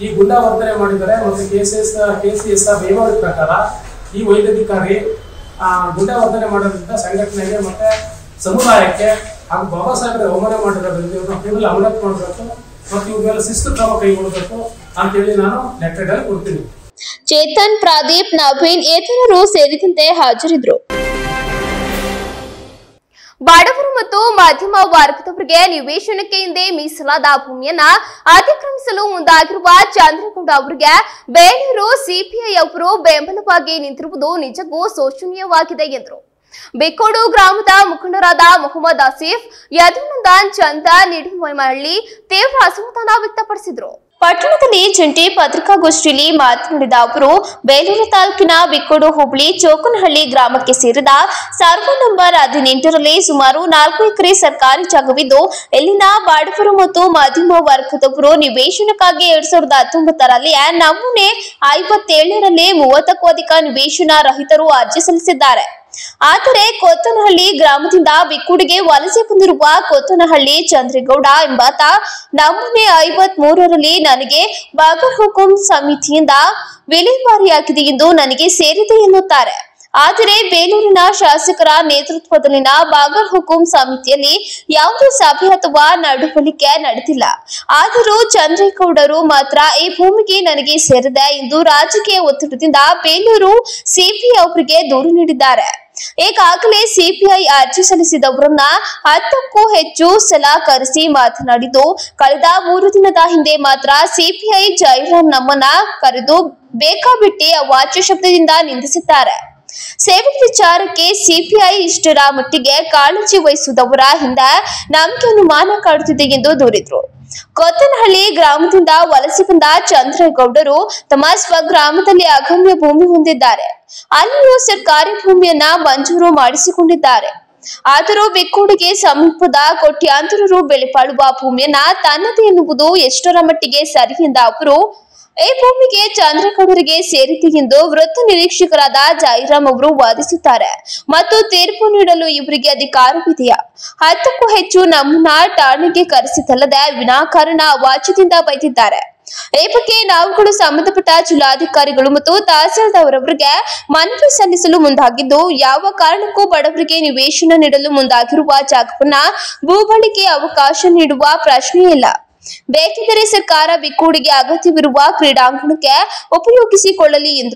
ಈ ಗುಂಡಾ ವರ್ತನೆ ಮಾಡಿದ್ದಾರೆ ಮತ್ತು KCS ಬೆಂಗಳೂರು ಪ್ರಕಾರ ಈ ವೈದ್ಯಾಧಿಕಾರಿ ಗುಂಡಾ ವರ್ತನೆ ಮಾಡೋದ್ರಿಂದ ಸಂಘಟನೆಗೆ ಮತ್ತೆ ಸಮುದಾಯಕ್ಕೆ ಹಾಗೂ ಬಾಬಾ ಸಾಹೇಬ್ರ ಅವಮಾನ ಮಾಡಿರೋದ್ರಿಂದ ಇವ್ರನ್ನ ಕೂಡಲೇ ಅಮಾನತು ಮಾಡಬೇಕು ಮತ್ತು ಇವ್ರ ಮೇಲೆ ಶಿಸ್ತು ಕ್ರಮ ಕೈಗೊಳ್ಳಬೇಕು ಅಂತೇಳಿ ನಾನು ಲೆಟರ್ ಕೊಡ್ತೀನಿ. ಚೇತನ್, ಪ್ರದೀಪ್, ನವೀನ್ ಇತರರು ಸೇರಿದಂತೆ ಹಾಜರಿದ್ದರು. ಬಡವರು ಮತ್ತು ಮಧ್ಯಮ ವರ್ಗದವರಿಗೆ ನಿವೇಶನಕ್ಕೆ ಹಿಂದೆ ಮೀಸಲಾದ ಭೂಮಿಯನ್ನ ಅತಿಕ್ರಮಿಸಲು ಮುಂದಾಗಿರುವ ಚಂದ್ರೇಗೌಡ ಅವರಿಗೆ ಬೇಲೂರು ಸಿಪಿಐ ಅವರು ಬೆಂಬಲವಾಗಿ ನಿಂತಿರುವುದು ನಿಜಕ್ಕೂ ಶೋಚನೀಯವಾಗಿದೆ ಎಂದರು. ಬಿಕ್ಕೋಡು ಗ್ರಾಮದ ಮುಖಂಡರಾದ ಮೊಹಮ್ಮದ್ ಆಸಿಫ್, ಯದುನಂದನ್, ಚಂದ ನಿಡಿಮಳ್ಳಿ ತೀವ್ರ ಅಸಮಾಧಾನ ವ್ಯಕ್ತಪಡಿಸಿದರು. ಪಟ್ಟಣದಲ್ಲಿ ಜಂಟಿ ಪತ್ರಿಕಾಗೋಷ್ಠಿಯಲ್ಲಿ ಮಾತನಾಡಿದ ಅವರು, ಬೇಲೂರು ತಾಲೂಕಿನ ಬಿಕ್ಕೋಡು ಹೋಬಳಿ ಚೋಕನಹಳ್ಳಿ ಗ್ರಾಮಕ್ಕೆ ಸೇರಿದ ಸರ್ವೆ ನಂಬರ್ 18ರಲ್ಲಿ ಸುಮಾರು 4 ಎಕರೆ ಸರ್ಕಾರಿ ಜಾಗವಿದ್ದು, ಇಲ್ಲಿನ ಬಡವರು ಮತ್ತು ಮಧ್ಯಮ ವರ್ಗದವರು ನಿವೇಶನಕ್ಕಾಗಿ 2019ರಲ್ಲಿ ನಮೂನೆ 57ರಲ್ಲಿ 30ಕ್ಕೂ ಅಧಿಕ ನಿವೇಶನ ರಹಿತರು ಅರ್ಜಿ ಸಲ್ಲಿಸಿದ್ದಾರೆ. ಆದರೆ ಕೊತ್ತನಹಳ್ಳಿ ಗ್ರಾಮದಿಂದ ಬಿಕ್ಕುಡಿಗೆ ವಲಸೆ ಬಂದಿರುವ ಕೊತ್ತನಹಳ್ಳಿ ಚಂದ್ರೇಗೌಡ ಎಂಬಾತ ನಮೂನೆ 53ರಲ್ಲಿ ನನಗೆ ಬಾಗರ್ ಹುಕುಂ ಸಮಿತಿಯಿಂದ ವಿಲೇವಾರಿಯಾಗಿದೆ ಎಂದು ನನಗೆ ಸೇರಿದೆ ಎನ್ನುತ್ತಾರೆ. ಆದರೆ ಬೇಲೂರಿನ ಶಾಸಕರ ನೇತೃತ್ವದಲ್ಲಿನ ಬಾಗರ್ ಹುಕುಂ ಸಮಿತಿಯಲ್ಲಿ ಯಾವುದೇ ಸಭೆ ಅಥವಾ ನಡವಳಿಕೆ ನಡೆದಿಲ್ಲ. ಆದರೂ ಚಂದ್ರೇಗೌಡರು ಮಾತ್ರ ಈ ಭೂಮಿಗೆ ನನಗೆ ಸೇರಿದೆ ಎಂದು ರಾಜಕೀಯ ಒತ್ತಡದಿಂದ ಬೇಲೂರು ಸಿಪಿಐ ಅವರಿಗೆ ದೂರು ನೀಡಿದ್ದಾರೆ. ಈಗಾಗಲೇ ಸಿಪಿಐ ಅರ್ಜಿ ಸಲ್ಲಿಸಿದವರನ್ನ 10ಕ್ಕೂ ಹೆಚ್ಚು ಸಲ ಕರೆಸಿ ಮಾತನಾಡಿದ್ದು, ಕಳೆದ 3 ದಿನದ ಹಿಂದೆ ಮಾತ್ರ ಸಿಪಿಐ ಜೈರಾಮ್ ನಮ್ಮನ್ನ ಕರೆದು ಬೇಕಾಬಿಟ್ಟಿ ಅವಾಚ್ಯ ಶಬ್ದದಿಂದ ನಿಂದಿಸಿದ್ದಾರೆ. ಸೇವೆ ವಿಚಾರಕ್ಕೆ ಸಿಪಿಐ ಇಷ್ಟರ ಮಟ್ಟಿಗೆ ಕಾಳಜಿ ವಹಿಸುವುದವರ ಹಿಂದೆ ನಮಗೆ ಅನುಮಾನ ಕಾಡುತ್ತಿದೆ ಎಂದು ದೂರಿದ್ರು. ಕೊತ್ತನಹಳ್ಳಿ ಗ್ರಾಮದಿಂದ ವಲಸೆ ಬಂದ ಚಂದ್ರೇಗೌಡರು ತಮ್ಮ ಸ್ವಗ್ರಾಮದಲ್ಲಿ ಅಗಮ್ಯ ಭೂಮಿ ಹೊಂದಿದ್ದಾರೆ. ಅಲ್ಲಿಯೂ ಸರ್ಕಾರಿ ಭೂಮಿಯನ್ನ ಮಂಜೂರು ಮಾಡಿಸಿಕೊಂಡಿದ್ದಾರೆ. ಆದರೂ ಬಿಕ್ಕುಡಿಗೆ ಸಮೀಪದ ಕೋಟ್ಯಾಂತರ ರು ಬೆಲೆ ಬಾಳುವ ಭೂಮಿಯನ್ನ ತನ್ನದೇ ಎನ್ನುವುದು ಎಷ್ಟರ ಮಟ್ಟಿಗೆ ಸರಿ ಎಂದ ಅವರು, ಈ ಭೂಮಿಗೆ ಚಂದ್ರೇಗೌಡರಿಗೆ ಸೇರಿದೆ ಎಂದು ವೃತ್ತ ನಿರೀಕ್ಷಕರಾದ ಜೈರಾಮ್ ಅವರು ವಾದಿಸುತ್ತಾರೆ ಮತ್ತು ತೀರ್ಪು ನೀಡಲು ಇವರಿಗೆ ಅಧಿಕಾರವಿದೆಯಾ? 10ಕ್ಕೂ ಹೆಚ್ಚು ನಮ್ಮನ್ನ ಠಾಣೆಗೆ ಕರೆಸಿದ್ದಲ್ಲದೆ ವಿನಾಕಾರಣ ಅವಾಚ್ಯದಿಂದ ಬೈದಿದ್ದಾರೆ. ಈ ಬಗ್ಗೆ ನಾವುಗಳು ಸಂಬಂಧಪಟ್ಟ ಜಿಲ್ಲಾಧಿಕಾರಿಗಳು ಮತ್ತು ತಹಸೀಲ್ದಾರ್ ಅವರಿಗೆ ಮನವಿ ಸಲ್ಲಿಸಲು ಮುಂದಾಗಿದ್ದು, ಯಾವ ಕಾರಣಕ್ಕೂ ಬಡವರಿಗೆ ನಿವೇಶನ ನೀಡಲು ಮುಂದಾಗಿರುವ ಜಾಗವನ್ನ ಭೂಬಳಕೆ ಅವಕಾಶ ನೀಡುವ ಪ್ರಶ್ನೆಯೇ ಇಲ್ಲ. ಬೇಕಿದ್ದರೆ ಸರ್ಕಾರ ಬಿಕ್ಕುಡಿಗೆ ಅಗತ್ಯವಿರುವ ಕ್ರೀಡಾಂಗಣಕ್ಕೆ ಉಪಯೋಗಿಸಿಕೊಳ್ಳಲಿ ಎಂದು.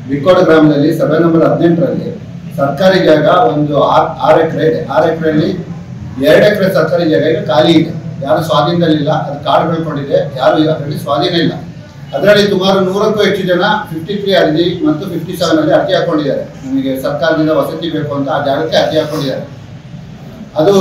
ಬಿಕ್ಕೋಡು ಗ್ರಾಮದಲ್ಲಿ ಸರ್ವೆ ನಂಬರ್ 18ರಲ್ಲಿ ಸರ್ಕಾರಿ ಜಾಗ ಒಂದು 6 ಎಕರೆ ಇದೆ. 6 ಎಕರೆಯಲ್ಲಿ 2 ಎಕರೆ ಸರ್ಕಾರಿ ಜಾಗ ಈಗ ಖಾಲಿ ಇದೆ. ಯಾರು ಸ್ವಾಧೀನದಲ್ಲಿಲ್ಲ, ಅದು ಕಾರ್ಡ್ ಬೆಳ್ಕೊಂಡಿದೆ, ಯಾರು ಅದರಲ್ಲಿ ಸ್ವಾಧೀನ ಇಲ್ಲ. ಅದರಲ್ಲಿ ಸುಮಾರು 100ಕ್ಕೂ ಹೆಚ್ಚು ಜನ 53 ಅರ್ಜಿ ಮತ್ತು 57ರಲ್ಲಿ ಅರ್ಜಿ ಹಾಕೊಂಡಿದ್ದಾರೆ. ನಮಗೆ ಸರ್ಕಾರದಿಂದ ವಸತಿ ಬೇಕು ಅಂತ ಆ ಜಾಗಕ್ಕೆ ಅರ್ಜಿ ಹಾಕೊಂಡಿದ್ದಾರೆ. ಅದು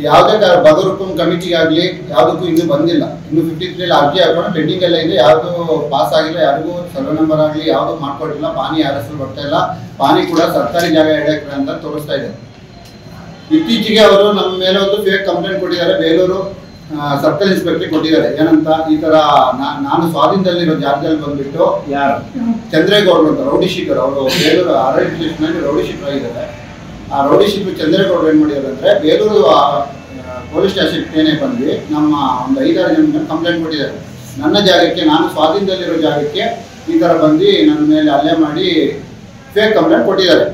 ಯಾವುದೇ ಬಗರ್ ಹುಕುಂ ಕಮಿಟಿಗೆ ಆಗಲಿ ಯಾವುದಕ್ಕೂ ಇನ್ನೂ ಬಂದಿಲ್ಲ. ಇನ್ನು 53ರಲ್ಲಿ ಅರ್ಜಿ ಹಾಕೊಂಡು ಪೆಂಡಿಂಗ್ ಎಲ್ಲ ಇದೆ. ಯಾವುದು ಪಾಸ್ ಆಗಿಲ್ಲ, ಯಾರಿಗೂ ಸರ್ವೆ ನಂಬರ್ ಆಗಲಿ ಯಾವುದು ಮಾಡ್ಕೊಟ್ಟಿಲ್ಲ. ಪಾನಿ ಯಾರ ಹೆಸರು ಬರ್ತಾ ಇಲ್ಲ. ಪಾನಿ ಕೂಡ ಸರ್ಕಾರಿ ಜಾಗ 2 ಎಕರೆ ಅಂತ ತೋರಿಸ್ತಾ ಇದೆ. ಇತ್ತೀಚೆಗೆ ಅವರು ನಮ್ಮ ಮೇಲೆ ಒಂದು ಫೇಕ್ ಕಂಪ್ಲೇಂಟ್ ಕೊಟ್ಟಿದ್ದಾರೆ. ಬೇಲೂರು ಸರ್ಕಲ್ ಇನ್ಸ್ಪೆಕ್ಟರ್ ಕೊಟ್ಟಿದ್ದಾರೆ. ಏನಂತ, ಈ ತರ ನಾನು ಸ್ವಾಧೀನದಲ್ಲಿರೋ ಜಾಗದಲ್ಲಿ ಬಂದ್ಬಿಟ್ಟು ಯಾರು ಚಂದ್ರೇಗೌಡರು ಅಂತ ರೌಡಿ ಶೀಟರ್, ಅವರು ಬೇಲೂರು ಆರೈಕೆ ಸ್ಟೇಷನಲ್ಲಿ ರೌಡಿ ಶೀಟರ್ ಆಗಿದ್ದಾರೆ. ಆ ರೌಡಿ ಶೀಟರ್ ಚಂದ್ರೇಗೌಡರು ಏನು ಮಾಡಿದ್ದಾರೆ ಅಂದರೆ, ಬೇಲೂರು ಪೊಲೀಸ್ ಸ್ಟೇಷನ್ಗೆ ಬಂದು ನಮ್ಮ ಒಂದು 5-6 ಜನ ಮೇಲೆ ಕಂಪ್ಲೇಂಟ್ ಕೊಟ್ಟಿದ್ದಾರೆ. ನನ್ನ ಜಾಗಕ್ಕೆ, ನಾನು ಸ್ವಾಧೀನದಲ್ಲಿರೋ ಜಾಗಕ್ಕೆ ಈ ಥರ ಬಂದು ನನ್ನ ಮೇಲೆ ಹಲ್ಲೆ ಮಾಡಿ ಫೇಕ್ ಕಂಪ್ಲೇಂಟ್ ಕೊಟ್ಟಿದ್ದಾರೆ.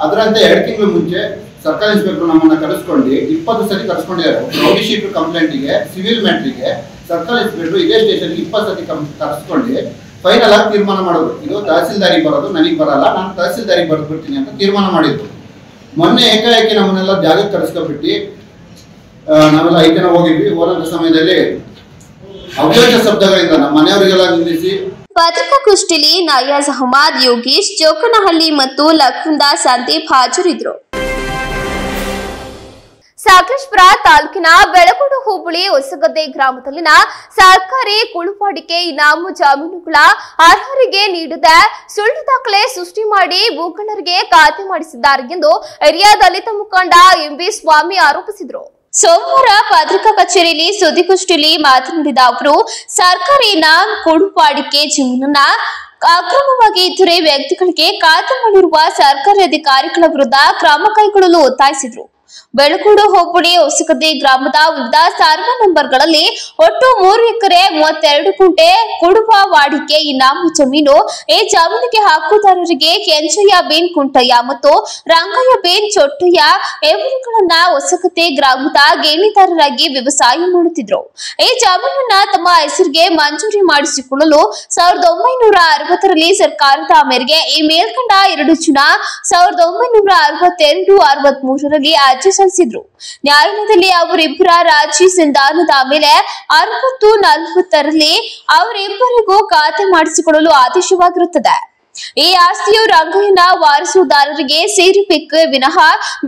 ಅದರಂತೆ 2 ತಿಂಗಳು ಮುಂಚೆ ಸರ್ಕಾರಿ ಇನ್ಸ್ಪೆಕ್ಟರ್ ನಮ್ಮನ್ನು ಕರೆಸ್ಕೊಂಡು 20 ಸತಿ ಕರೆಸ್ಕೊಂಡಿದ್ದಾರೆ. ರೌಡಿ ಶೀಟರ್ ಕಂಪ್ಲೇಂಟಿಗೆ, ಸಿವಿಲ್ ಮ್ಯಾಟ್ರಿಗೆ ಸರ್ಕಾರಿ ಇನ್ಸ್ಪೆಕ್ಟರ್ ಇದೇ ಸ್ಟೇಷನ್ಗೆ 20 ಸತಿ ಕರೆಸ್ಕೊಂಡು ಫೈನಲ್ ಆಗಿ ತೀರ್ಮಾನ ಮಾಡೋದು. ಇದು ತಹಸೀಲ್ದಾರಿಗೆ ಬರೋದು, ನನಗೆ ಬರಲ್ಲ, ನಾನು ತಹಸೀಲ್ದಾರಿಗೆ ಬರೆದ್ಬಿಡ್ತೀನಿ ಅಂತ ತೀರ್ಮಾನ ಮಾಡಿದ್ರು. ಮೊನ್ನೆ ಏಕಾಏಕಿ ನಮ್ಮನ್ನೆಲ್ಲ ಜಾಗಕ್ಕೆ ಕರೆಸ್ಕೊಬಿಟ್ಟು ನಾವೆಲ್ಲ 5 ಜನ ಹೋಗಿದ್ವಿ. ಹೋದ ಸಮಯದಲ್ಲಿ ಅವಕಾಶ ಶಬ್ದಗಳಿಂದ ನಮ್ಮ ಮನೆಯವರಿಗೆಲ್ಲ ನಿಂದಿಸಿ. ಪತ್ರಿಕಾಗೋಷ್ಠಿಯಲ್ಲಿ ನಯಾಜ್ ಅಹಮದ್, ಯೋಗೇಶ್, ಚೋಕನಹಳ್ಳಿ ಮತ್ತು ಲಖುಂದ ಸಂದೀಪ್ ಹಾಜರಿದ್ದರು. ಸಕಲೇಶಪುರ ತಾಲೂಕಿನ ಬೆಳಗೋಡು ಹೋಬಳಿ ಹೊಸಗದ್ದೆ ಗ್ರಾಮದಲ್ಲಿನ ಸರ್ಕಾರಿ ಕುಳುವಾಡಿಕೆ ಇನಾಮು ಜಮೀನುಗಳ ಅರ್ಹರಿಗೆ ನೀಡದ ಸುಳ್ಳು ದಾಖಲೆ ಸೃಷ್ಟಿ ಮಾಡಿ ಭೂಗಳ್ಳರಿಗೆ ಖಾತೆ ಮಾಡಿಸಿದ್ದಾರೆ ಎಂದು ಹಿರಿಯ ದಲಿತ ಮುಖಂಡ ಎಂಬಿ ಸ್ವಾಮಿ ಆರೋಪಿಸಿದರು. ಸೋಮವಾರ ಪತ್ರಿಕಾ ಕಚೇರಿಯಲ್ಲಿ ಸುದ್ದಿಗೋಷ್ಠಿಯಲ್ಲಿ ಮಾತನಾಡಿದ ಅವರು, ಸರ್ಕಾರಿ ಇನಾಮ್ ಕುಳುವಾಡಿಕೆ ಜಮೀನನ್ನ ಅಕ್ರಮವಾಗಿ ಇತರೆ ವ್ಯಕ್ತಿಗಳಿಗೆ ಖಾತೆ ಮಾಡಿರುವ ಸರ್ಕಾರಿ ಅಧಿಕಾರಿಗಳ ವಿರುದ್ಧ ಕ್ರಮ ಕೈಗೊಳ್ಳಲು ಒತ್ತಾಯಿಸಿದರು. ಬೆಳಗೋಡು ಹೋಬಳಿ ಹೊಸಗದ್ದೆ ಗ್ರಾಮದ ವಿವಿಧ ಸರ್ವೆ ನಂಬರ್ಗಳಲ್ಲಿ ಒಟ್ಟು 3 ಎಕರೆ 32 ಗುಂಟೆ ಕುಡುವ ವಾಡಿಕೆ ಇನಾಮು ಜಮೀನು. ಈ ಜಮೀನಿಗೆ ಹಕ್ಕುದಾರರಿಗೆ ಕೆಂಚಯ್ಯ ಬೇನ್ ಕುಂಟಯ್ಯ ಮತ್ತು ರಂಗಯ್ಯ ಬೇನ್ ಚೊಟ್ಟಯ್ಯ ಇವರುಗಳನ್ನ ಹೊಸಗದ್ದೆ ಗ್ರಾಮದ ಗೇಣಿದಾರರಾಗಿ ವ್ಯವಸಾಯ ಮಾಡುತ್ತಿದ್ರು. ಈ ಜಮೀನನ್ನ ತಮ್ಮ ಹೆಸರಿಗೆ ಮಂಜೂರಿ ಮಾಡಿಸಿಕೊಳ್ಳಲು 1960ರಲ್ಲಿ ಸರ್ಕಾರದ ಮೇರೆಗೆ ಈ ಮೇಲ್ಕಂಡ 2 ಜನ 1962-63ರಲ್ಲಿ ಅರ್ಜಿ ಸಲ್ಲಿಸಿದ್ರು. ನ್ಯಾಯಾಲಯದಲ್ಲಿ ಅವರಿಬ್ಬರ ರಾಜಿ ಸಂಧಾನದ ಮೇಲೆ 60-40ರಲ್ಲಿ ಅವರಿಬ್ಬರಿಗೂ ಖಾತೆ ಮಾಡಿಸಿಕೊಳ್ಳಲು ಆದೇಶವಾಗಿರುತ್ತದೆ. ಈ ಆಸ್ತಿಯು ರಂಗಯ್ಯನ ವಾರಸುದಾರರಿಗೆ ಸೇರಬೇಕೇ ವಿನಃ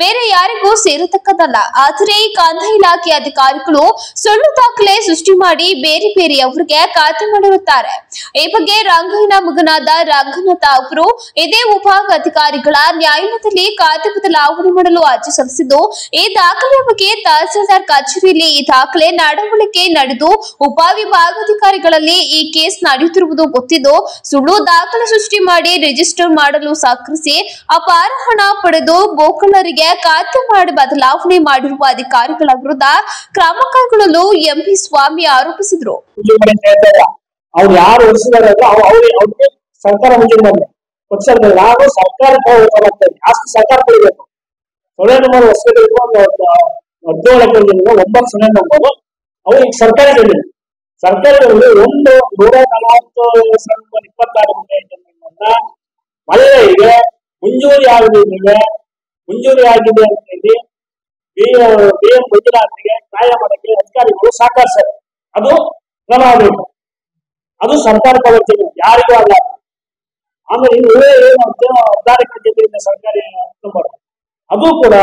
ಬೇರೆ ಯಾರಿಗೂ ಸೇರತಕ್ಕದಲ್ಲ. ಆದರೆ ಈ ಕಂದಾಯ ಇಲಾಖೆ ಅಧಿಕಾರಿಗಳು ಸುಳ್ಳು ದಾಖಲೆ ಸೃಷ್ಟಿ ಮಾಡಿ ಬೇರೆ ಬೇರೆಯವರಿಗೆ ಖಾತೆ ಮಾಡಿರುತ್ತಾರೆ. ಈ ಬಗ್ಗೆ ರಂಗಯ್ಯನ ಮಗನಾದ ರಂಗನಾಥ ಅವರು ಇದೇ ವಿಭಾಗ ಅಧಿಕಾರಿಗಳ ನ್ಯಾಯಾಲಯದಲ್ಲಿ ಖಾತೆ ಬದಲಾವಣೆ ಮಾಡಲು ಅರ್ಜಿ ಸಲ್ಲಿಸಿದ್ದು, ಈ ದಾಖಲೆಯ ಬಗ್ಗೆ ತಹಸೀಲ್ದಾರ್ ಕಚೇರಿಯಲ್ಲಿ ಈ ದಾಖಲೆ ನಡವಳಿಕೆ ನಡೆದು ಉಪವಿಭಾಗಾಧಿಕಾರಿಗಳಲ್ಲಿ ಈ ಕೇಸ್ ನಡೆಯುತ್ತಿರುವುದು ಗೊತ್ತಿದ್ದು, ಸುಳ್ಳು ದಾಖಲೆ ಸೃಷ್ಟಿ ಮಾಡಿ ರಿಜಿಸ್ಟರ್ ಮಾಡಲು ಸಹಕರಿಸಿ ಅಪಾರ ಹಣ ಪಡೆದು ಬೋಕಳ್ಳರಿಗೆ ಖಾತೆ ಮಾಡಿ ಬದಲಾವಣೆ ಮಾಡಿರುವ ಅಧಿಕಾರಿಗಳ ವಿರುದ್ಧ ಕ್ರಮ ಕೈಗೊಳ್ಳಲು ಎಂಪಿ ಸ್ವಾಮಿ ಆರೋಪಿಸಿದರು. ಅವ್ರು ಯಾರು ಉಳಿಸಿದಾರಲ್ಲ ಅವ್ರಿಗೆ ಸರ್ಕಾರ ಮುಂಜಾನೆ ಬಂದೆ ಪಕ್ಷದಲ್ಲಿ ನಾವು ಸರ್ಕಾರ ಜಾಸ್ತಿ ಸರ್ಕಾರ ಕೊಡಬೇಕು. ಸೊಳ್ಳೆ ನಂಬರ್ ಹೊಸಗಡೆ 17 ಎಕರೆ 9 ಸೊಳ್ಳೆ ನಂಬರ್ ಅವ್ರಿಗೆ ಸರ್ಕಾರಿ ಜಮೀನು. ಸರ್ಕಾರಿ ಜಮೀನು 140 26 ಗುಂಟೆ ಮಳೆಗೆ ಮುಂಜೂರಿ ಆಗಿದೆ ಅಂತ ಹೇಳಿ BM ಮಂಜುನಾಥ್ಗೆ ಕಾಯ ಮಾಡಕ್ಕೆ ಅಧಿಕಾರಿಗಳು ಸಹಕರಿಸ್ತಾರೆ. ಅದು ಕ್ರಮ ಆಗಬೇಕು. ಅದು ಸರ್ಕಾರ ಜಮೀನು ಯಾರಿಗೂ ಅಲ್ಲ. ಆಮೇಲೆ ಇನ್ನು ಏನಂತೆ 16 ಎಕರೆ ಜಮೀನಿನ ಸರ್ಕಾರಿ ನಂಬರ್ ಅದು ಕೂಡ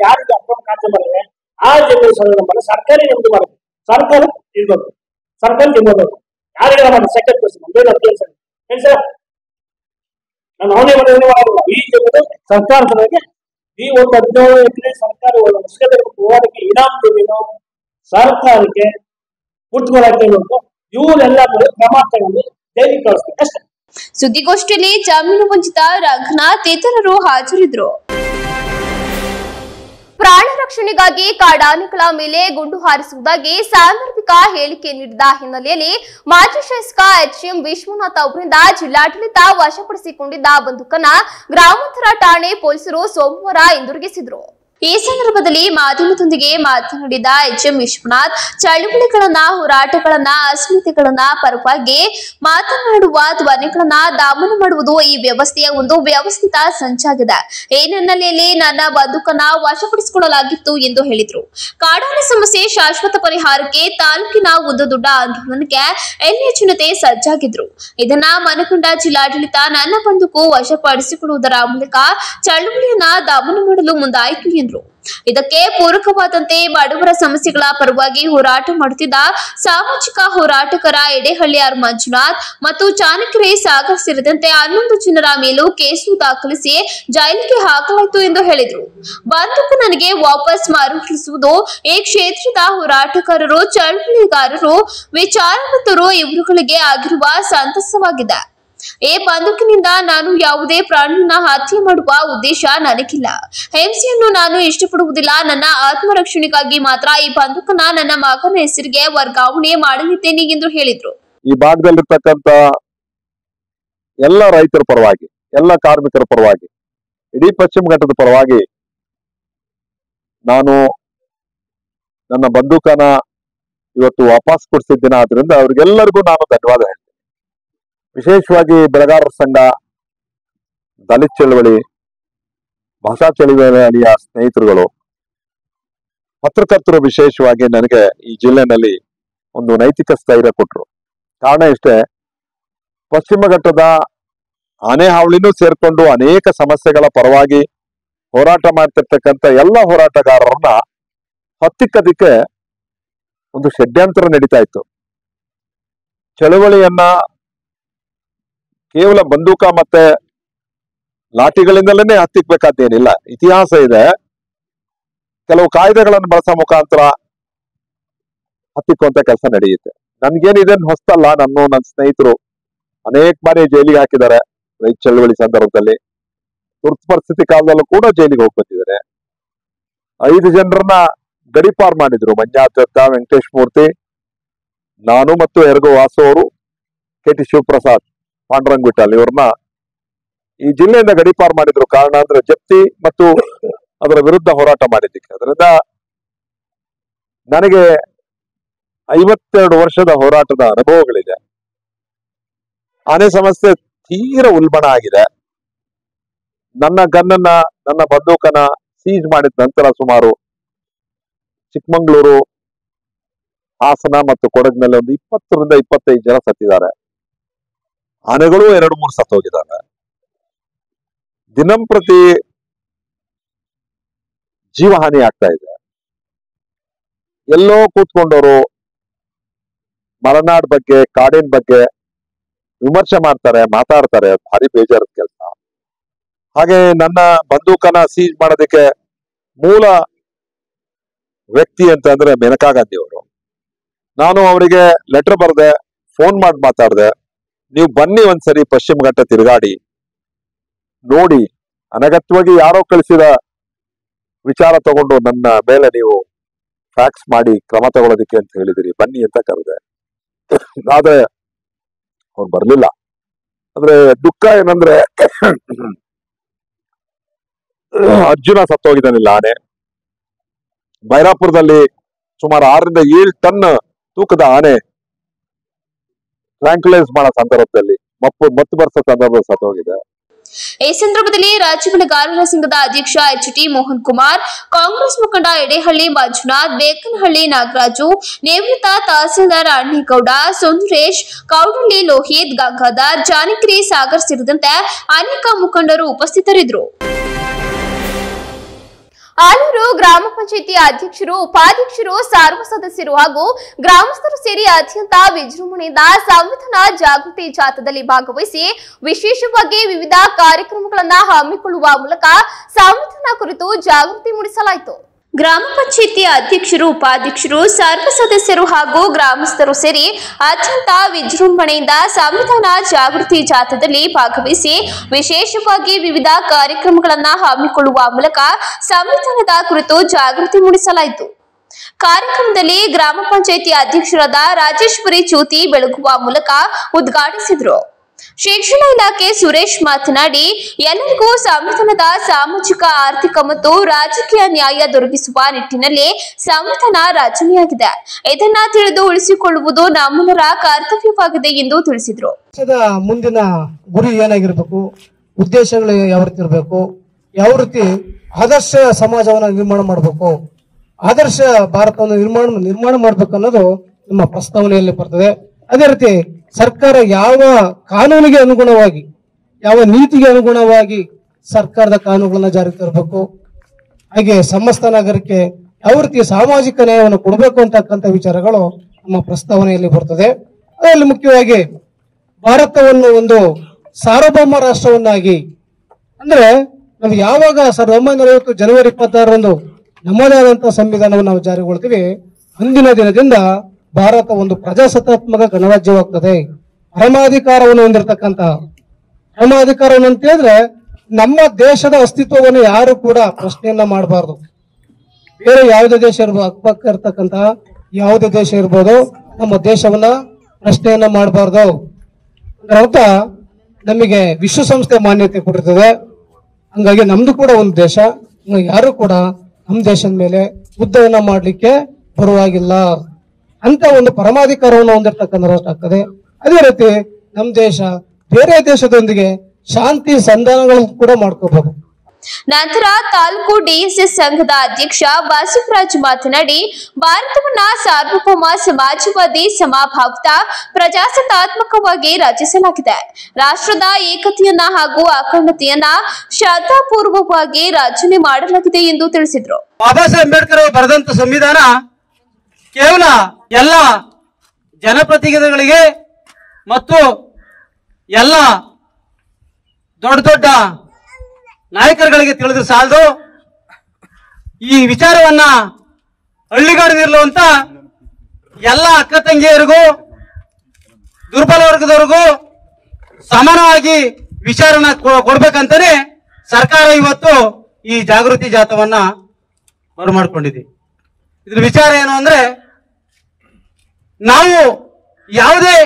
ಯಾರಿಗೆ ಅಕ್ರಮ ಖಾತೆ ಮಾಡಿದ್ರೆ ಆ ಜಮೀನು ಸರ್ವೆ ನಂಬರ್ ಸರ್ಕಾರಿ ನಮ್ದು ಮಾಡುತ್ತೆ. ಸರ್ಕಾರ ಇರ್ಬೇಕು, ಸರ್ಕಾರಿ ಜಮೀನು ಯಾರಿಗೆಲ್ಲ ಮಾಡಿ ಸೆಕೆಂಡ್ ಕ್ವಶನ್ ಹೇಳಿ ಸರ್, ನಾನು ಅವನೇ ಮಾಡಲ್ಲ. ಈ ಜಮೀನು ಸರ್ಕಾರದೊಳಗೆ ಈ ಒಂದು 17 ಎಕರೆ ಸರ್ಕಾರ ಹೋರಾಟಕ್ಕೆ ಇನಾಮ್ ಜಮೀನು ಸರ್ಕಾರಕ್ಕೆ ಮುಟ್ಕೊಳಕ್ಕೆ ಇವರೆಲ್ಲ ಕ್ರಮ ತಗೊಂಡು ಜೈಲಿಗೆ ಕಳಿಸ್ಬೇಕು ಅಷ್ಟೇ. ಸುದ್ದಿಗೋಷ್ಠಿಯಲ್ಲಿ ಜಮೀನು ವಂಚಿತ ರಂಗನಾಥ್ ಇತರರು ಹಾಜರಿದ್ದರು. ಪ್ರಾಣ ರಕ್ಷಣೆಗಾಗಿ ಕಾಡಾನೆಗಳ ಮೇಲೆ ಗುಂಡು ಹಾರಿಸುವುದಾಗಿ ಸಾಂದರ್ಭಿಕ ಹೇಳಿಕೆ ನೀಡಿದ ಹಿನ್ನೆಲೆಯಲ್ಲಿ ಮಾಜಿ ಶಾಸಕ HM ವಿಶ್ವನಾಥ್ ಅವರಿಂದ ಜಿಲ್ಲಾಡಳಿತ ವಶಪಡಿಸಿಕೊಂಡಿದ್ದ ಬಂದೂಕನ್ನ ಗ್ರಾಮಾಂತರ ಠಾಣೆ ಪೊಲೀಸರು ಸೋಮವಾರ ಹಿಂದಿರುಗಿಸಿದರು. ಈ ಸಂದರ್ಭದಲ್ಲಿ ಮಾಧ್ಯಮದೊಂದಿಗೆ ಮಾತನಾಡಿದ HM ವಿಶ್ವನಾಥ್, ಚಳುವಳಿಗಳನ್ನ ಹೋರಾಟಗಳನ್ನ ಅಸ್ಮಿತೆಗಳನ್ನ ಪರವಾಗಿ ಮಾತನಾಡುವ ಧ್ವನಿಗಳನ್ನ ದಮನ ಮಾಡುವುದು ಈ ವ್ಯವಸ್ಥೆಯ ಒಂದು ವ್ಯವಸ್ಥಿತ ಸಂಚಾಗಿದೆ. ಈ ಹಿನ್ನೆಲೆಯಲ್ಲಿ ನನ್ನ ಬಂದೂಕನ್ನ ವಶಪಡಿಸಿಕೊಳ್ಳಲಾಗಿತ್ತು ಎಂದು ಹೇಳಿದರು. ಕಾಡಾನೆ ಸಮಸ್ಯೆ ಶಾಶ್ವತ ಪರಿಹಾರಕ್ಕೆ ತಾಲೂಕಿನ ಒಂದು ದೊಡ್ಡ ಆಂದೋಲನಕ್ಕೆ ಎಲ್ಲಿಯ ಜನತೆ ಸಜ್ಜಾಗಿದ್ರು. ಇದನ್ನ ಮನಗೊಂಡ ಜಿಲ್ಲಾಡಳಿತ ನನ್ನ ಬಂದೂಕು ವಶಪಡಿಸಿಕೊಳ್ಳುವುದರ ಮೂಲಕ ಚಳುವಳಿಯನ್ನ ದಮನ ಮಾಡಲು ಮುಂದಾಯಿತು ಎಂದರು. ಇದಕ್ಕೆ ಪೂರಕವಾದಂತೆ ಬಡವರ ಸಮಸ್ಯೆಗಳ ಪರವಾಗಿ ಹೋರಾಟ ಮಾಡುತ್ತಿದ್ದ ಸಾಮಾಜಿಕ ಹೋರಾಟಗಾರ ಎಡೆಹಳ್ಳಿ ಆರ್ ಮಂಜುನಾಥ್ ಮತ್ತು ಚಾಣಕ್ಯ ಸಾಗರ್ ಸೇರಿದಂತೆ 11 ಜನರ ಮೇಲೂ ಕೇಸು ದಾಖಲಿಸಿ ಜೈಲಿಗೆ ಹಾಕಲಾಯಿತು ಎಂದು ಹೇಳಿದರು. ಬಂದೂಕು ನನಗೆ ವಾಪಸ್ ಮರುಕಳಿಸುವುದು ಈ ಕ್ಷೇತ್ರದ ಹೋರಾಟಗಾರರು, ಚಳವಳಿಗಾರರು, ವಿಚಾರವಂತರು ಇವರುಗಳಿಗೆ ಆಗಿರುವ ಸಂತಸವಾಗಿದೆ. ಈ ಬಂದೂಕಿನಿಂದ ನಾನು ಯಾವುದೇ ಪ್ರಾಣಿಯನ್ನ ಹತ್ಯೆ ಮಾಡುವ ಉದ್ದೇಶ ನನಗಿಲ್ಲ. ಹಿಂಸೆಯನ್ನು ನಾನು ಇಷ್ಟಪಡುವುದಿಲ್ಲ. ನನ್ನ ಆತ್ಮರಕ್ಷಣೆಗಾಗಿ ಮಾತ್ರ ಈ ಬಂದೂಕನ್ನ ನನ್ನ ಮಗನ ಹೆಸರಿಗೆ ವರ್ಗಾವಣೆ ಮಾಡಲಿದ್ದೇನೆ ಎಂದು ಹೇಳಿದ್ರು. ಈ ಭಾಗದಲ್ಲಿರ್ತಕ್ಕಂಥ ಎಲ್ಲ ರೈತರ ಪರವಾಗಿ, ಎಲ್ಲ ಕಾರ್ಮಿಕರ ಪರವಾಗಿ, ಇಡೀ ಪಶ್ಚಿಮ ಘಟ್ಟದ ಪರವಾಗಿ ನಾನು ನನ್ನ ಬಂದೂಕನ ಇವತ್ತು ವಾಪಸ್ ಕೊಡಿಸಿದ್ದೇನೆ. ಆದ್ರಿಂದ ಅವ್ರಿಗೆಲ್ಲರಿಗೂ ನಾನು ಧನ್ಯವಾದ ಹೇಳ್ತೀನಿ. ವಿಶೇಷವಾಗಿ ಬೆಳೆಗಾರರ ಸಂಘ, ದಲಿತ ಚಳವಳಿ, ಭಾಷಾ ಚಳವಳಿಯ ಸ್ನೇಹಿತರುಗಳು, ಪತ್ರಕರ್ತರು ವಿಶೇಷವಾಗಿ ನನಗೆ ಈ ಜಿಲ್ಲೆನಲ್ಲಿ ಒಂದು ನೈತಿಕ ಸ್ಥೈರ್ಯ ಕೊಟ್ಟರು. ಕಾರಣ ಇಷ್ಟೇ, ಪಶ್ಚಿಮ ಘಟ್ಟದ ಆನೆ ಹಾವಳಿನೂ ಸೇರ್ಕೊಂಡು ಅನೇಕ ಸಮಸ್ಯೆಗಳ ಪರವಾಗಿ ಹೋರಾಟ ಮಾಡ್ತಿರ್ತಕ್ಕಂಥ ಎಲ್ಲ ಹೋರಾಟಗಾರರನ್ನ ಹತ್ತಿಕ್ಕದಿಕ್ಕೆ ಒಂದು ಷಡ್ಯಂತ್ರ ನಡೀತಾ ಇತ್ತು. ಚಳವಳಿಯನ್ನ ಕೇವಲ ಬಂದೂಕ ಮತ್ತೆ ಲಾಠಿಗಳಿಂದಲೇ ಹತ್ತಿಕ್ಬೇಕಾದ್ದೇನಿಲ್ಲ. ಇತಿಹಾಸ ಇದೆ. ಕೆಲವು ಕಾಯ್ದೆಗಳನ್ನು ಬಳಸೋ ಮುಖಾಂತರ ಹತ್ತಿಕ್ಕುವಂತ ಕೆಲಸ ನಡೆಯುತ್ತೆ. ನನ್ಗೇನಿದೇನು ಹೊಸ್ತಲ್ಲ. ನನ್ನ ಸ್ನೇಹಿತರು ಅನೇಕ ಬಾರಿ ಜೈಲಿಗೆ ಹಾಕಿದ್ದಾರೆ. ರೈತ ಚಳವಳಿ ಸಂದರ್ಭದಲ್ಲಿ, ತುರ್ತು ಪರಿಸ್ಥಿತಿ ಕಾಲದಲ್ಲೂ ಕೂಡ ಜೈಲಿಗೆ ಹೋಗಿ ಬಂದಿದ್ದಾರೆ. 5 ಜನರನ್ನ ಗಡಿಪಾರ್ ಮಾಡಿದ್ರು. ಮಂಜಾತ್ ದತ್ತ, ವೆಂಕಟೇಶ್ ಮೂರ್ತಿ, ನಾನು ಮತ್ತು ಎರಗೋ ವಾಸು ಅವರು, KT ಶಿವಪ್ರಸಾದ್, ಪಾಂಡುರಂಗ್ ವಿಠಲ್ ಇವ್ರನ್ನ ಈ ಜಿಲ್ಲೆಯಿಂದ ಗಡಿಪಾರ್ ಮಾಡಿದ್ರು. ಕಾರಣ ಅಂದ್ರೆ ಜಪ್ತಿ ಮತ್ತು ಅದರ ವಿರುದ್ಧ ಹೋರಾಟ ಮಾಡಿದ್ದಕ್ಕೆ. ಅದರಿಂದ ನನಗೆ 52 ವರ್ಷದ ಹೋರಾಟದ ಅನುಭವಗಳಿದೆ. ಆನೆ ಸಮಸ್ಯೆ ತೀರ ಉಲ್ಬಣ ಆಗಿದೆ. ನನ್ನ ಗನ್ನನ್ನ, ನನ್ನ ಬಂದೂಕನ್ನ ಸೀಜ್ ಮಾಡಿದ ನಂತರ ಸುಮಾರು ಚಿಕ್ಕಮಂಗ್ಳೂರು, ಹಾಸನ ಮತ್ತು ಕೊಡಗಿನಲ್ಲಿ ಒಂದು 20ರಿಂದ 25 ಜನ ಸತ್ತಿದ್ದಾರೆ. ಆನೆಗಳು 2-3 ಸತ್ತೋಗಿದ್ದಾರೆ. ದಿನಂಪ್ರತಿ ಜೀವಹಾನಿ ಆಗ್ತಾ ಇದೆ. ಎಲ್ಲೋ ಕೂತ್ಕೊಂಡವರು ಮಲೆನಾಡ್ ಬಗ್ಗೆ, ಕಾಡಿನ ಬಗ್ಗೆ ವಿಮರ್ಶೆ ಮಾಡ್ತಾರೆ, ಮಾತಾಡ್ತಾರೆ. ಭಾರಿ ಬೇಜಾರದ ಕೆಲಸ. ಹಾಗೆ ನನ್ನ ಬಂದೂಕನ ಸೀಜ್ ಮಾಡೋದಕ್ಕೆ ಮೂಲ ವ್ಯಕ್ತಿ ಅಂತಂದ್ರೆ ಮೇನಕಾ ಗಾಂಧಿ ಅವರು. ನಾನು ಅವರಿಗೆ ಲೆಟರ್ ಬರೆದೆ, ಫೋನ್ ಮಾಡಿ ಮಾತಾಡಿದೆ. ನೀವು ಬನ್ನಿ ಒಂದ್ಸರಿ ಪಶ್ಚಿಮ ಘಟ್ಟ ತಿರುಗಾಡಿ ನೋಡಿ, ಅನಗತ್ಯವಾಗಿ ಯಾರೋ ಕಳಿಸಿದ ವಿಚಾರ ತಗೊಂಡು ನನ್ನ ಮೇಲೆ ನೀವು ಫ್ಯಾಕ್ಸ್ ಮಾಡಿ ಕ್ರಮ ತಗೊಳ್ಳೋದಿಕ್ಕೆ ಅಂತ ಹೇಳಿದಿರಿ, ಬನ್ನಿ ಅಂತ ಕರೆದೆ. ಆದ್ರೆ ಅವ್ರು ಬರ್ಲಿಲ್ಲ. ಅಂದ್ರೆ ದುಃಖ ಏನಂದ್ರೆ ಅರ್ಜುನ ಸತ್ತೋಗಿದ್ದಾನಿಲ್ಲ ಆನೆ. ಬೈರಾಪುರದಲ್ಲಿ ಸುಮಾರು 6ರಿಂದ 7 ಟನ್ ತೂಕದ ಆನೆ ಟ್ರ್ಯಾಂಕ್ಯುಲೈಸ್ ಮಾಡೋ ಸಂದರ್ಭದಲ್ಲಿ ಮತ್ತು ಬರ್ಸೋ ಸಂದರ್ಭದಲ್ಲಿ ಸತ್ತೋಗಿದೆ. ಈ ಸಂದರ್ಭದಲ್ಲಿ ರಾಜ್ಯ ಬೆಳೆಗಾರರ ಸಂಘದ ಅಧ್ಯಕ್ಷ HT ಮೋಹನ್ ಕುಮಾರ್, ಕಾಂಗ್ರೆಸ್ ಮುಖಂಡ ಎಡೆಹಳ್ಳಿ ಮಂಜುನಾಥ್, ಬೇಕನಹಳ್ಳಿ ನಾಗರಾಜು, ನಿವೃತ್ತ ತಹಸೀಲ್ದಾರ್ ಅಣ್ಣೇಗೌಡ, ಸುಂದರೇಶ್, ಕೌಡಳ್ಳಿ ಲೋಹಿತ್, ಗಂಗಾಧರ್, ಜಾನಕಿರಿ ಸಾಗರ್ ಸೇರಿದಂತೆ ಅನೇಕ ಮುಖಂಡರು ಉಪಸ್ಥಿತರಿದ್ದರು. ಆಲೂರು ಗ್ರಾಮ ಪಂಚಾಯಿತಿ ಅಧ್ಯಕ್ಷರು, ಉಪಾಧ್ಯಕ್ಷರು, ಸರ್ವ ಸದಸ್ಯರು ಹಾಗೂ ಗ್ರಾಮಸ್ಥರು ಸೇರಿ ಅತ್ಯಂತ ವಿಜೃಂಭಣೆಯಿಂದ ಸಂವಿಧಾನ ಜಾಗೃತಿ ಜಾಥಾದಲ್ಲಿ ಭಾಗವಹಿಸಿ ವಿಶೇಷವಾಗಿ ವಿವಿಧ ಕಾರ್ಯಕ್ರಮಗಳನ್ನು ಹಮ್ಮಿಕೊಳ್ಳುವ ಮೂಲಕ ಸಂವಿಧಾನ ಕುರಿತು ಜಾಗೃತಿ ಮೂಡಿಸಲಾಯಿತು. ಗ್ರಾಮ ಪಂಚಾಯಿತಿ ಅಧ್ಯಕ್ಷರು, ಉಪಾಧ್ಯಕ್ಷರು, ಸರ್ವ ಸದಸ್ಯರು ಹಾಗೂ ಗ್ರಾಮಸ್ಥರು ಸೇರಿ ಅತ್ಯಂತ ವಿಜೃಂಭಣೆಯಿಂದ ಸಂವಿಧಾನ ಜಾಗೃತಿ ಜಾಥಾದಲ್ಲಿ ಭಾಗವಹಿಸಿ ವಿಶೇಷವಾಗಿ ವಿವಿಧ ಕಾರ್ಯಕ್ರಮಗಳನ್ನು ಹಮ್ಮಿಕೊಳ್ಳುವ ಮೂಲಕ ಸಂವಿಧಾನದ ಕುರಿತು ಜಾಗೃತಿ ಮೂಡಿಸಲಾಯಿತು. ಕಾರ್ಯಕ್ರಮದಲ್ಲಿ ಗ್ರಾಮ ಪಂಚಾಯಿತಿ ಅಧ್ಯಕ್ಷರಾದ ರಾಜೇಶ್ವರಿ ಜ್ಯೋತಿ ಬೆಳಗುವ ಮೂಲಕ ಉದ್ಘಾಟಿಸಿದರು. ಶಿಕ್ಷಣ ಇಲಾಖೆ ಸುರೇಶ್ ಮಾತನಾಡಿ, ಎಲ್ಲರಿಗೂ ಸಂವಿಧಾನದ ಸಾಮಾಜಿಕ, ಆರ್ಥಿಕ ಮತ್ತು ರಾಜಕೀಯ ನ್ಯಾಯ ದೊರಕಿಸುವ ನಿಟ್ಟಿನಲ್ಲಿ ಸಂವಿಧಾನ ರಚನೆಯಾಗಿದೆ. ಇದನ್ನ ತಿಳಿದು ಉಳಿಸಿಕೊಳ್ಳುವುದು ನಮ್ಮೆಲ್ಲರ ಕರ್ತವ್ಯವಾಗಿದೆ ಎಂದು ತಿಳಿಸಿದರು. ಮುಂದಿನ ಗುರಿ ಏನಾಗಿರ್ಬೇಕು, ಉದ್ದೇಶಗಳು ಯಾವ ರೀತಿ ಇರಬೇಕು, ಯಾವ ರೀತಿ ಆದರ್ಶ ಸಮಾಜವನ್ನು ನಿರ್ಮಾಣ ಮಾಡಬೇಕು, ಆದರ್ಶ ಭಾರತವನ್ನು ನಿರ್ಮಾಣ ಮಾಡಬೇಕು ಅನ್ನೋದು ನಮ್ಮ ಪ್ರಸ್ತಾವನೆಯಲ್ಲಿ ಬರ್ತದೆ. ಅದೇ ರೀತಿ ಸರ್ಕಾರ ಯಾವ ಕಾನೂನಿಗೆ ಅನುಗುಣವಾಗಿ, ಯಾವ ನೀತಿಗೆ ಅನುಗುಣವಾಗಿ ಸರ್ಕಾರದ ಕಾನೂನುಗಳನ್ನ ಜಾರಿಗೆ ತರಬೇಕು, ಹಾಗೆ ಸಮಸ್ತ ನಾಗರಿಕರಿಗೆ ಯಾವ ರೀತಿ ಸಾಮಾಜಿಕ ನ್ಯಾಯವನ್ನು ಕೊಡಬೇಕು ಅಂತಕ್ಕಂಥ ವಿಚಾರಗಳು ನಮ್ಮ ಪ್ರಸ್ತಾವನೆಯಲ್ಲಿ ಬರ್ತದೆ. ಅದರಲ್ಲಿ ಮುಖ್ಯವಾಗಿ ಭಾರತವನ್ನು ಒಂದು ಸಾರ್ವಭೌಮ ರಾಷ್ಟ್ರವನ್ನಾಗಿ, ಅಂದ್ರೆ ನಾವು ಯಾವಾಗ 1950 ಜನವರಿ 26ರಂದು ನಮ್ಮದೇ ಆದಂತಹ ಸಂವಿಧಾನವನ್ನು ನಾವು ಜಾರಿಗೊಳ್ತೀವಿ, ಅಂದಿನ ದಿನದಿಂದ ಭಾರತ ಒಂದು ಪ್ರಜಾಸತ್ತಾತ್ಮಕ ಗಣರಾಜ್ಯವಾಗ್ತದೆ. ಪರಮಾಧಿಕಾರವನ್ನು ಹೊಂದಿರತಕ್ಕಂತ, ಪರಮಾಧಿಕಾರವನ್ನು ಅಂತ ಹೇಳಿದ್ರೆ ನಮ್ಮ ದೇಶದ ಅಸ್ತಿತ್ವವನ್ನು ಯಾರು ಕೂಡ ಪ್ರಶ್ನೆಯನ್ನ ಮಾಡಬಾರ್ದು. ಬೇರೆ ಯಾವುದೇ ದೇಶ ಇರ್ಬೋದು, ಅಕ್ಕಪಕ್ಕ ಇರ್ತಕ್ಕಂತ ಯಾವುದೇ ದೇಶ ಇರ್ಬೋದು, ನಮ್ಮ ದೇಶವನ್ನ ಪ್ರಶ್ನೆಯನ್ನ ಮಾಡಬಾರ್ದು. ಅದರ ನಮಗೆ ವಿಶ್ವಸಂಸ್ಥೆ ಮಾನ್ಯತೆ ಕೊಟ್ಟಿರ್ತದೆ. ಹಂಗಾಗಿ ನಮ್ದು ಕೂಡ ಒಂದು ದೇಶ, ಯಾರು ಕೂಡ ನಮ್ಮ ದೇಶದ ಮೇಲೆ ಯುದ್ಧವನ್ನ ಮಾಡ್ಲಿಕ್ಕೆ ಬರುವಾಗಿಲ್ಲ ಅಂತ ಒಂದು ಪರಮಾಧಿಕಾರವನ್ನು ಹೊಂದಿರತಕ್ಕಂಥ ರಾಷ್ಟ್ರ ಆಗ್ತದೆ. ಅದೇ ರೀತಿ ನಮ್ಮ ದೇಶ ಬೇರೆ ದೇಶದೊಂದಿಗೆ ಶಾಂತಿ ಸಂಧಾನಗಳನ್ನು ಕೂಡ ಮಾಡ್ಕೋಬಹುದು. ನಂತರ ತಾಲೂಕು ಡಿಎಸ್ಎಸ್ ಸಂಘದ ಅಧ್ಯಕ್ಷ ಬಸವರಾಜ್ ಮಾತನಾಡಿ, ಭಾರತವನ್ನ ಸಾರ್ವಭೌಮ ಸಮಾಜವಾದಿ ಸಮಭಾವಿತ ಪ್ರಜಾಸತ್ತಾತ್ಮಕವಾಗಿ ರಚಿಸಲಾಗಿದೆ. ರಾಷ್ಟ್ರದ ಏಕತೆಯನ್ನ ಹಾಗೂ ಅಖಂಡತೆಯನ್ನ ಶ್ರದ್ಧಾಪೂರ್ವಕವಾಗಿ ರಚನೆ ಮಾಡಲಾಗಿದೆ ಎಂದು ತಿಳಿಸಿದರು. ಬಾಬಾ ಸಾಹೇಬ್ ಅಂಬೇಡ್ಕರ್ ಅವರು ಬರೆದಂತ ಸಂವಿಧಾನ ಕೇವಲ ಎಲ್ಲ ಜನಪ್ರತಿನಿಧಿಗಳಿಗೆ ಮತ್ತು ಎಲ್ಲ ದೊಡ್ಡ ದೊಡ್ಡ ನಾಯಕರುಗಳಿಗೆ ತಿಳಿದ್ರೆ ಸಾಲದು. ಈ ವಿಚಾರವನ್ನ ಹಳ್ಳಿಗಾಡದಿರುವಂತ ಎಲ್ಲ ಅಕ್ಕ ತಂಗಿಯರಿಗೂ ದುರ್ಬಲ ವರ್ಗದವರಿಗೂ ಸಮಾನವಾಗಿ ವಿಚಾರನ ಕೊಡ್ಬೇಕಂತಾನೆ ಸರ್ಕಾರ ಇವತ್ತು ಈ ಜಾಗೃತಿ ಜಾಥವನ್ನ ಬರಮಾಡ್ಕೊಂಡಿದೆ. ಇದ್ರ ವಿಚಾರ ಏನು ಅಂದ್ರೆ, ನಾವು ಯಾವುದೇ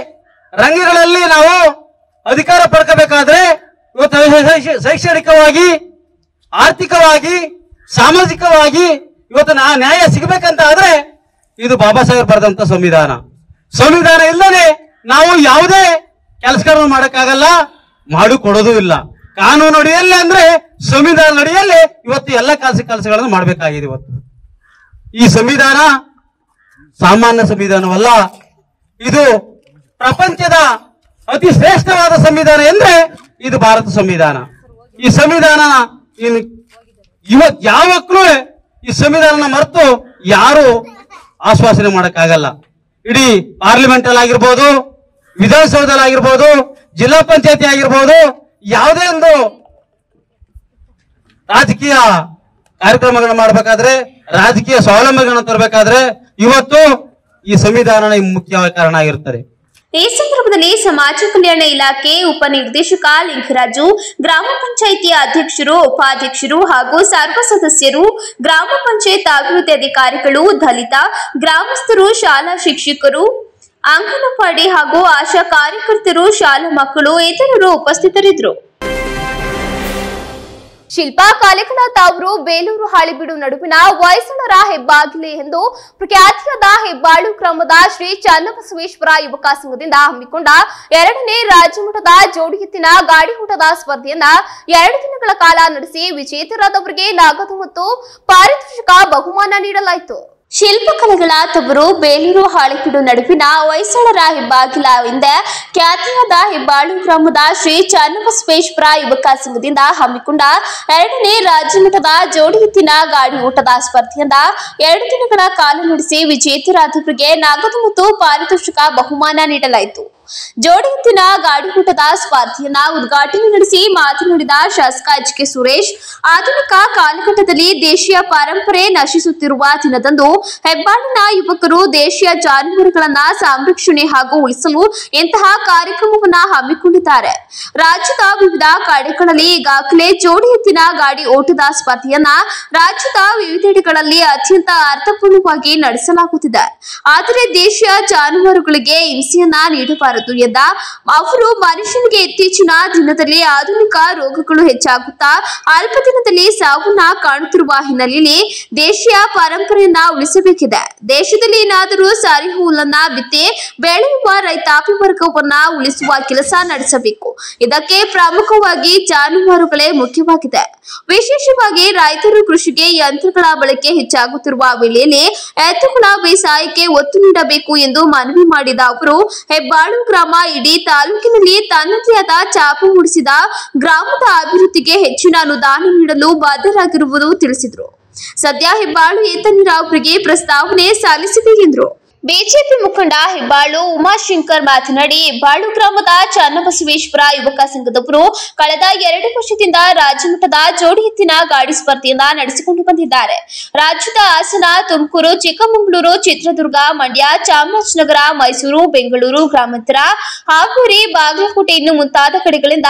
ರಂಗಗಳಲ್ಲಿ ನಾವು ಅಧಿಕಾರ ಪಡ್ಕೋಬೇಕಾದ್ರೆ ಇವತ್ತು ಶೈಕ್ಷಣಿಕವಾಗಿ, ಆರ್ಥಿಕವಾಗಿ, ಸಾಮಾಜಿಕವಾಗಿ ಇವತ್ತು ನ್ಯಾಯ ಸಿಗಬೇಕಂತ ಆದ್ರೆ ಇದು ಬಾಬಾ ಸಾಹೇಬ್ ಬರೆದಂತ ಸಂವಿಧಾನ. ಸಂವಿಧಾನ ಇಲ್ಲದೆ ನಾವು ಯಾವುದೇ ಕೆಲಸಗಳನ್ನು ಮಾಡಕ್ಕಾಗಲ್ಲ, ಮಾಡಿಕೊಡೋದು ಇಲ್ಲ. ಕಾನೂನು ಅಡಿಯಲ್ಲಿ ಅಂದ್ರೆ ಸಂವಿಧಾನ ಅಡಿಯಲ್ಲಿ ಇವತ್ತು ಎಲ್ಲ ಕೆಲಸಗಳನ್ನು ಮಾಡಬೇಕಾಗಿದೆ. ಇವತ್ತು ಈ ಸಂವಿಧಾನ ಸಾಮಾನ್ಯ ಸಂವಿಧಾನವಲ್ಲ, ಇದು ಪ್ರಪಂಚದ ಅತಿ ಶ್ರೇಷ್ಠವಾದ ಸಂವಿಧಾನ ಎಂದ್ರೆ ಇದು ಭಾರತ ಸಂವಿಧಾನ. ಈ ಸಂವಿಧಾನ ಇವತ್ತು ಯಾವಕ್ಕೂ ಈ ಸಂವಿಧಾನ ಮರೆತು ಯಾರು ಆಶ್ವಾಸನೆ ಮಾಡಕ್ಕಾಗಲ್ಲ. ಇಡೀ ಪಾರ್ಲಿಮೆಂಟ್ ಅಲ್ಲಿ ಆಗಿರ್ಬೋದು, ವಿಧಾನಸೌಧದಲ್ಲಿ ಆಗಿರ್ಬೋದು, ಜಿಲ್ಲಾ ಪಂಚಾಯತಿ ಆಗಿರ್ಬೋದು, ಯಾವುದೇ ಒಂದು ರಾಜಕೀಯ ಕಾರ್ಯಕ್ರಮಗಳನ್ನು ಮಾಡಬೇಕಾದ್ರೆ, ರಾಜಕೀಯ ಸ್ವಾವಲಂಬನೆಗಳನ್ನು ತರಬೇಕಾದ್ರೆ ಇವತ್ತು ಈ ಸಂವಿಧಾನ ಮುಖ್ಯ ಕಾರಣ ಆಗಿರುತ್ತದೆ. ಈ ಸಂದರ್ಭದಲ್ಲಿ ಸಮಾಜ ಕಲ್ಯಾಣ ಇಲಾಖೆ ಉಪನಿರ್ದೇಶಕ ಲಿಂಗರಾಜು, ಗ್ರಾಮ ಪಂಚಾಯಿತಿ ಅಧ್ಯಕ್ಷರು, ಉಪಾಧ್ಯಕ್ಷರು ಹಾಗೂ ಸರ್ವ ಸದಸ್ಯರು, ಗ್ರಾಮ ಪಂಚಾಯತ್ ಅಭಿವೃದ್ಧಿ ಅಧಿಕಾರಿಗಳು, ದಲಿತ ಗ್ರಾಮಸ್ಥರು, ಶಾಲಾ ಶಿಕ್ಷಕರು, ಅಂಗನವಾಡಿ ಹಾಗೂ ಆಶಾ ಕಾರ್ಯಕರ್ತರು, ಶಾಲಾ ಮಕ್ಕಳು ಇತರರು ಉಪಸ್ಥಿತರಿದ್ದರು. ಶಿಲ್ಪಾ ಕಾಲೇಕನಾಥ್ ಅವರು ಬೇಲೂರು ಹಾಳಿಬೀಡು ನಡುವಿನ ಹೊಯ್ಸಳರ ಹೆಬ್ಬಾಗಿಲು ಎಂದು ಪ್ರಖ್ಯಾತಿಯಾದ ಹೆಬ್ಬಾಳು ಗ್ರಾಮದ ಶ್ರೀ ಚನ್ನಬಸವೇಶ್ವರ ಯುವಕ ಸಂಘದಿಂದ ಹಮ್ಮಿಕೊಂಡ 2ನೇ ರಾಜ್ಯಮಟ್ಟದ ಜೋಡಿ ಎತ್ತಿನ ಗಾಡಿ ಓಟದ ಸ್ಪರ್ಧೆಯನ್ನ 2 ದಿನಗಳ ಕಾಲ ನಡೆಸಿ ವಿಜೇತರಾದವರಿಗೆ ನಗದು ಮತ್ತು ಪಾರಿತೋಷಿಕ ಬಹುಮಾನ ನೀಡಲಾಯಿತು. ಶಿಲ್ಪಕಲೆಗಳ ತವರು ಬೇಲೂರು ಹಾಳಿಬೀಡು ನಡುವಿನ ಹೊಯ್ಸಳರ ಹೆಬ್ಬಾಗಿಲ ಎಂದೇ ಖ್ಯಾತಿಯಾದ ಹೆಬ್ಬಾಳು ಗ್ರಾಮದ ಶ್ರೀ ಚನ್ನಬಸವೇಶ್ವರ ಯುವಕ ಸಂಘದಿಂದ ಹಮ್ಮಿಕೊಂಡ 2ನೇ ರಾಜ್ಯಮಟ್ಟದ ಜೋಡಿ ಎತ್ತಿನ ಗಾಡಿ ಓಟದ ಸ್ಪರ್ಧೆಯನ್ನ 2 ದಿನಗಳ ಕಾಲ ನಡೆಸಿ ವಿಜೇತರಾದವರಿಗೆ ನಗದು ಮತ್ತು ಪಾರಿತೋಷಿಕ ಬಹುಮಾನ ನೀಡಲಾಯಿತು. ಜೋಡಿ ಎತ್ತಿನ ಗಾಡಿ ಓಟದ ಸ್ಪರ್ಧೆಯನ್ನ ಉದ್ಘಾಟನೆ ನಡೆಸಿ ಮಾತನಾಡಿದ ಶಾಸಕ ಎಚ್.ಕೆ. ಸುರೇಶ್, ಆಧುನಿಕ ಕಾಲಘಟ್ಟದಲ್ಲಿ ದೇಶೀಯ ಪರಂಪರೆ ನಶಿಸುತ್ತಿರುವ ದಿನದಂದು ಹೆಬ್ಬಾಳಿನ ಯುವಕರು ದೇಶೀಯ ಜಾನುವಾರುಗಳನ್ನ ಸಂರಕ್ಷಣೆ ಹಾಗೂ ಉಳಿಸಲು ಇಂತಹ ಕಾರ್ಯಕ್ರಮವನ್ನ ಹಮ್ಮಿಕೊಂಡಿದ್ದಾರೆ. ರಾಜ್ಯದ ವಿವಿಧ ಕಡೆಗಳಲ್ಲಿ ಈಗಾಗಲೇ ಜೋಡಿ ಎತ್ತಿನ ಗಾಡಿ ಓಟದ ಸ್ಪರ್ಧೆಯನ್ನ ರಾಜ್ಯದ ವಿವಿಧೆಡೆಗಳಲ್ಲಿ ಅತ್ಯಂತ ಅರ್ಥಪೂರ್ಣವಾಗಿ ನಡೆಸಲಾಗುತ್ತಿದೆ. ಆದರೆ ದೇಶೀಯ ಜಾನುವಾರುಗಳಿಗೆ ಹಿಂಸೆಯನ್ನ ನೀಡಬಾರದು ಎಂದ ಅವರು, ಮನುಷ್ಯನಿಗೆ ಇತ್ತೀಚಿನ ದಿನದಲ್ಲಿ ಆಧುನಿಕ ರೋಗಗಳು ಹೆಚ್ಚಾಗುತ್ತಾ ಅಲ್ಪ ದಿನದಲ್ಲಿ ಸಾವನ್ನ ಕಾಣುತ್ತಿರುವ ಹಿನ್ನೆಲೆಯಲ್ಲಿ ದೇಶೀಯ ಪರಂಪರೆಯನ್ನ ಉಳಿಸಬೇಕಿದೆ. ದೇಶದಲ್ಲಿ ಏನಾದರೂ ಸಾರಿ ಹುಲ್ಲನ್ನ ಬಿತ್ತಿ ಬೆಳೆಯುವ ರೈತಾಪಿ ವರ್ಗವನ್ನ ಉಳಿಸುವ ಕೆಲಸ ನಡೆಸಬೇಕು. ಇದಕ್ಕೆ ಪ್ರಮುಖವಾಗಿ ಜಾನುವಾರುಗಳೇ ಮುಖ್ಯವಾಗಿದೆ. ವಿಶೇಷವಾಗಿ ರೈತರು ಕೃಷಿಗೆ ಯಂತ್ರಗಳ ಬಳಕೆ ಹೆಚ್ಚಾಗುತ್ತಿರುವ ವೇಳೆಯಲ್ಲಿ ಎತ್ತುಗಳ ಬೇಸಾಯಕ್ಕೆ ಒತ್ತು ನೀಡಬೇಕು ಎಂದು ಮನವಿ ಮಾಡಿದ ಅವರು, ಹೆಬ್ಬಾಳು ಗ್ರಾಮ ಇಡೀ ತಾಲೂಕಿನಲ್ಲಿ ತನ್ನದೇ ಆದ ಛಾಪು ಮೂಡಿಸಿದ ಗ್ರಾಮದ ಅಭಿವೃದ್ಧಿಗೆ ಹೆಚ್ಚಿನ ಅನುದಾನ ನೀಡಲು ಬದ್ಧರಾಗಿರುವುದು ತಿಳಿಸಿದರು. ಸದ್ಯ ಹೆಬ್ಬಾಳು ಏತ ನೀರಾವರಿಗೆ ಪ್ರಸ್ತಾವನೆ ಸಲ್ಲಿಸಿದೆ ಎಂದರು. ಬಿಜೆಪಿ ಮುಖಂಡ ಹೆಬ್ಬಾಳು ಉಮಾಶಂಕರ್ ಮಾತನಾಡಿ, ಹೆಬ್ಬಾಳು ಗ್ರಾಮದ ಚನ್ನಬಸವೇಶ್ವರ ಯುವಕ ಸಂಘದವರು ಕಳೆದ 2 ವರ್ಷದಿಂದ ರಾಜ್ಯಮಟ್ಟದ ಜೋಡಿ ಎತ್ತಿನ ಗಾಡಿ ಸ್ಪರ್ಧೆಯನ್ನ ನಡೆಸಿಕೊಂಡು ಬಂದಿದ್ದಾರೆ. ರಾಜ್ಯದ ಹಾಸನ, ತುಮಕೂರು, ಚಿಕ್ಕಮಗಳೂರು, ಚಿತ್ರದುರ್ಗ, ಮಂಡ್ಯ, ಚಾಮರಾಜನಗರ, ಮೈಸೂರು, ಬೆಂಗಳೂರು ಗ್ರಾಮಾಂತರ, ಹಾವೇರಿ, ಬಾಗಲಕೋಟೆ ಇನ್ನು ಮುಂತಾದ ಕಡೆಗಳಿಂದ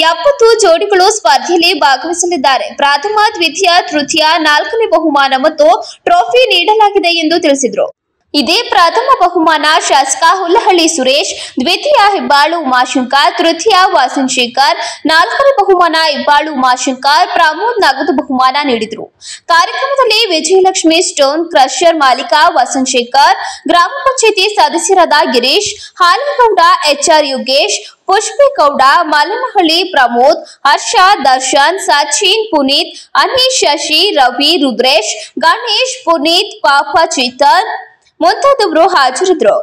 70 ಜೋಡಿಗಳು ಸ್ಪರ್ಧೆಯಲ್ಲಿ ಭಾಗವಹಿಸಲಿದ್ದಾರೆ. ಪ್ರಥಮ, ದ್ವಿತೀಯ, ತೃತೀಯ, 4ನೇ ಬಹುಮಾನ ಮತ್ತು ಟ್ರೋಫಿ ನೀಡಲಾಗಿದೆ ಎಂದು ತಿಳಿಸಿದರು. ಇದೇ ಪ್ರಥಮ ಬಹುಮಾನ ಶಾಸಕ ಹುಲ್ಲಹಳ್ಳಿ ಸುರೇಶ್, ದ್ವಿತೀಯ ಹೆಬ್ಬಾಳು ಉಮಾಶಂಕರ್, ತೃತೀಯ ವಾಸನ್ ಶೇಖರ್, ನಾಲ್ಕನೇ ಬಹುಮಾನ ಹೆಬ್ಬಾಳು ಉಮಾಶಂಕರ್, ಪ್ರಮೋದ್ ನಗದು ಬಹುಮಾನ ನೀಡಿದರು. ಕಾರ್ಯಕ್ರಮದಲ್ಲಿ ವಿಜಯಲಕ್ಷ್ಮಿ ಸ್ಟೋನ್ ಕ್ರಷರ್ ಮಾಲೀಕ ವಸಂತ್ ಶೇಖರ್, ಗ್ರಾಮ ಪಂಚಾಯಿತಿ ಸದಸ್ಯರಾದ ಗಿರೀಶ್, ಹಾಲೇಗೌಡ, ಎಚ್ಆರ್ ಯೋಗೇಶ್, ಪುಷ್ಪೇಗೌಡ, ಮಲ್ಲನಹಳ್ಳಿ ಪ್ರಮೋದ್, ಹರ್ಷ, ದರ್ಶನ್, ಸಚಿನ್, ಪುನೀತ್, ಅನೀಶ್, ಶಶಿ, ರವಿ, ರುದ್ರೇಶ್, ಗಣೇಶ್, ಪುನೀತ್, ಪಾಪ, ಚೇತನ್ ಮುಂತಾದವರು ಹಾಜರಿದ್ದರು.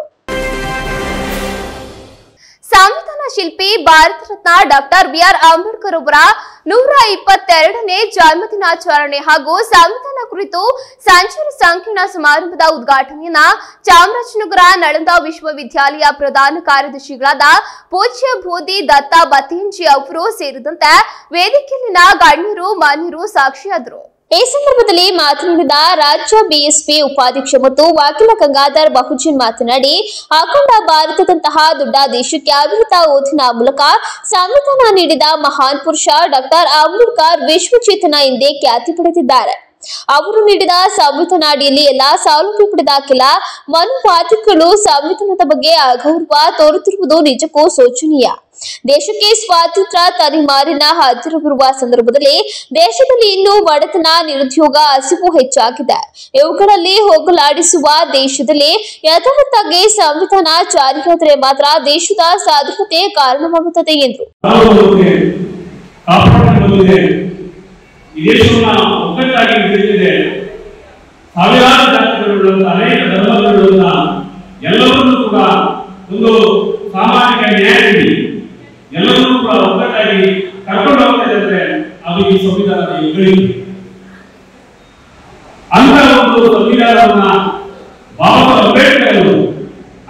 ಸಂವಿಧಾನ ಶಿಲ್ಪಿ ಭಾರತ ರತ್ನ ಡಾಕ್ಟರ್ ಬಿಆರ್ ಅಂಬೇಡ್ಕರ್ ಅವರ 122ನೇ ಜನ್ಮದಿನಾಚರಣೆ ಹಾಗೂ ಸಂವಿಧಾನ ಕುರಿತು ಸಂಚಾರ ಸಂಕೀರ್ಣ ಸಮಾರಂಭದ ಉದ್ಘಾಟನೆಯನ್ನ ಚಾಮರಾಜನಗರ ನಳಂದ ವಿಶ್ವವಿದ್ಯಾಲಯ ಪ್ರಧಾನ ಕಾರ್ಯದರ್ಶಿಗಳಾದ ಪೂಜ್ಯ ಬೋಧಿ ದತ್ತ ಬತ್ತೇಂಜಿ ಅವರು ಸೇರಿದಂತೆ ವೇದಿಕೆಯಲ್ಲಿನ ಗಣ್ಯರು ಮಾನ್ಯರು ಸಾಕ್ಷಿಯಾದರು. ಈ ಸಂದರ್ಭದಲ್ಲಿ ಮಾತನಾಡಿದ ರಾಜ್ಯ ಬಿಎಸ್ಪಿ ಉಪಾಧ್ಯಕ್ಷ ಮತ್ತು ವಕೀಲ ಗಂಗಾಧರ್ ಬಹುಜನ್ ಮಾತನಾಡಿ, ಅಖಂಡ ಭಾರತದಂತಹ ದೊಡ್ಡ ದೇಶಕ್ಕೆ ಅವಿರತ ಓದಿನ ಮೂಲಕ ಸಂವಿಧಾನ ನೀಡಿದ ಮಹಾನ್ ಪುರುಷ ಡಾಕ್ಟರ್ ಅಂಬೇಡ್ಕರ್ ವಿಶ್ವಚೇತನ ಎಂದೇ ಖ್ಯಾತಿ ಪಡೆದಿದ್ದಾರೆ. ಅವರು ನೀಡಿದ ಸಂವಿಧಾನ ಅಡಿಯಲ್ಲಿ ಎಲ್ಲಾ ಸೌಲಭ್ಯ ಪಡೆದ ಕೆಲ ಮನುವಾದಿಗಳು ಸಂವಿಧಾನದ ಬಗ್ಗೆ ಅಗೌರವ ತೋರುತ್ತಿರುವುದು ನಿಜಕ್ಕೂ ಶೋಚನೀಯ. ದೇಶಕ್ಕೆ ಸ್ವಾತಂತ್ರ್ಯ ತಲೆಮಾರಿನ ಹತ್ತಿರ ಬರುವ ಸಂದರ್ಭದಲ್ಲಿ ದೇಶದಲ್ಲಿ ಇನ್ನೂ ಬಡತನ, ನಿರುದ್ಯೋಗ, ಹಸಿವು ಹೆಚ್ಚಾಗಿದೆ. ಇವುಗಳಲ್ಲಿ ಹೋಗಲಾಡಿಸುವ ದೇಶದಲ್ಲಿ ಯಥಾವತ್ತಾಗಿ ಸಂವಿಧಾನ ಜಾರಿಯಾದರೆ ಮಾತ್ರ ದೇಶದ ಸಾಧಕತೆ ಕಾರಣವಾಗುತ್ತದೆ ಎಂದರು. ಒಗ್ಗಟ್ಟಾಗಿ ಹಿಡಿದಿದೆ. ಸಾವಿರಾರು ಜಾತಿಗಳುಳ್ಳ ಅನೇಕ ಧರ್ಮಗಳುಳ್ಳ ಎಲ್ಲವನ್ನೂ ಕೂಡ ಒಂದು ಸಾಮಾಜಿಕ ನ್ಯಾಯ ನೀಡಿ ಎಲ್ಲವನ್ನೂ ಕೂಡ ಒಗ್ಗಟ್ಟಾಗಿ ಕರ್ಕೊಂಡು ಹೋಗ್ತಾ ಇದ್ದಾರೆ. ಅದು ಈ ಸಂವಿಧಾನದ ಹೆಗ್ಗಳಿಕೆ. ಅಂತ ಒಂದು ಸಂವಿಧಾನವನ್ನ ಬಾಬಾ ಅಂಬೇಡ್ಕರ್ ಅವರು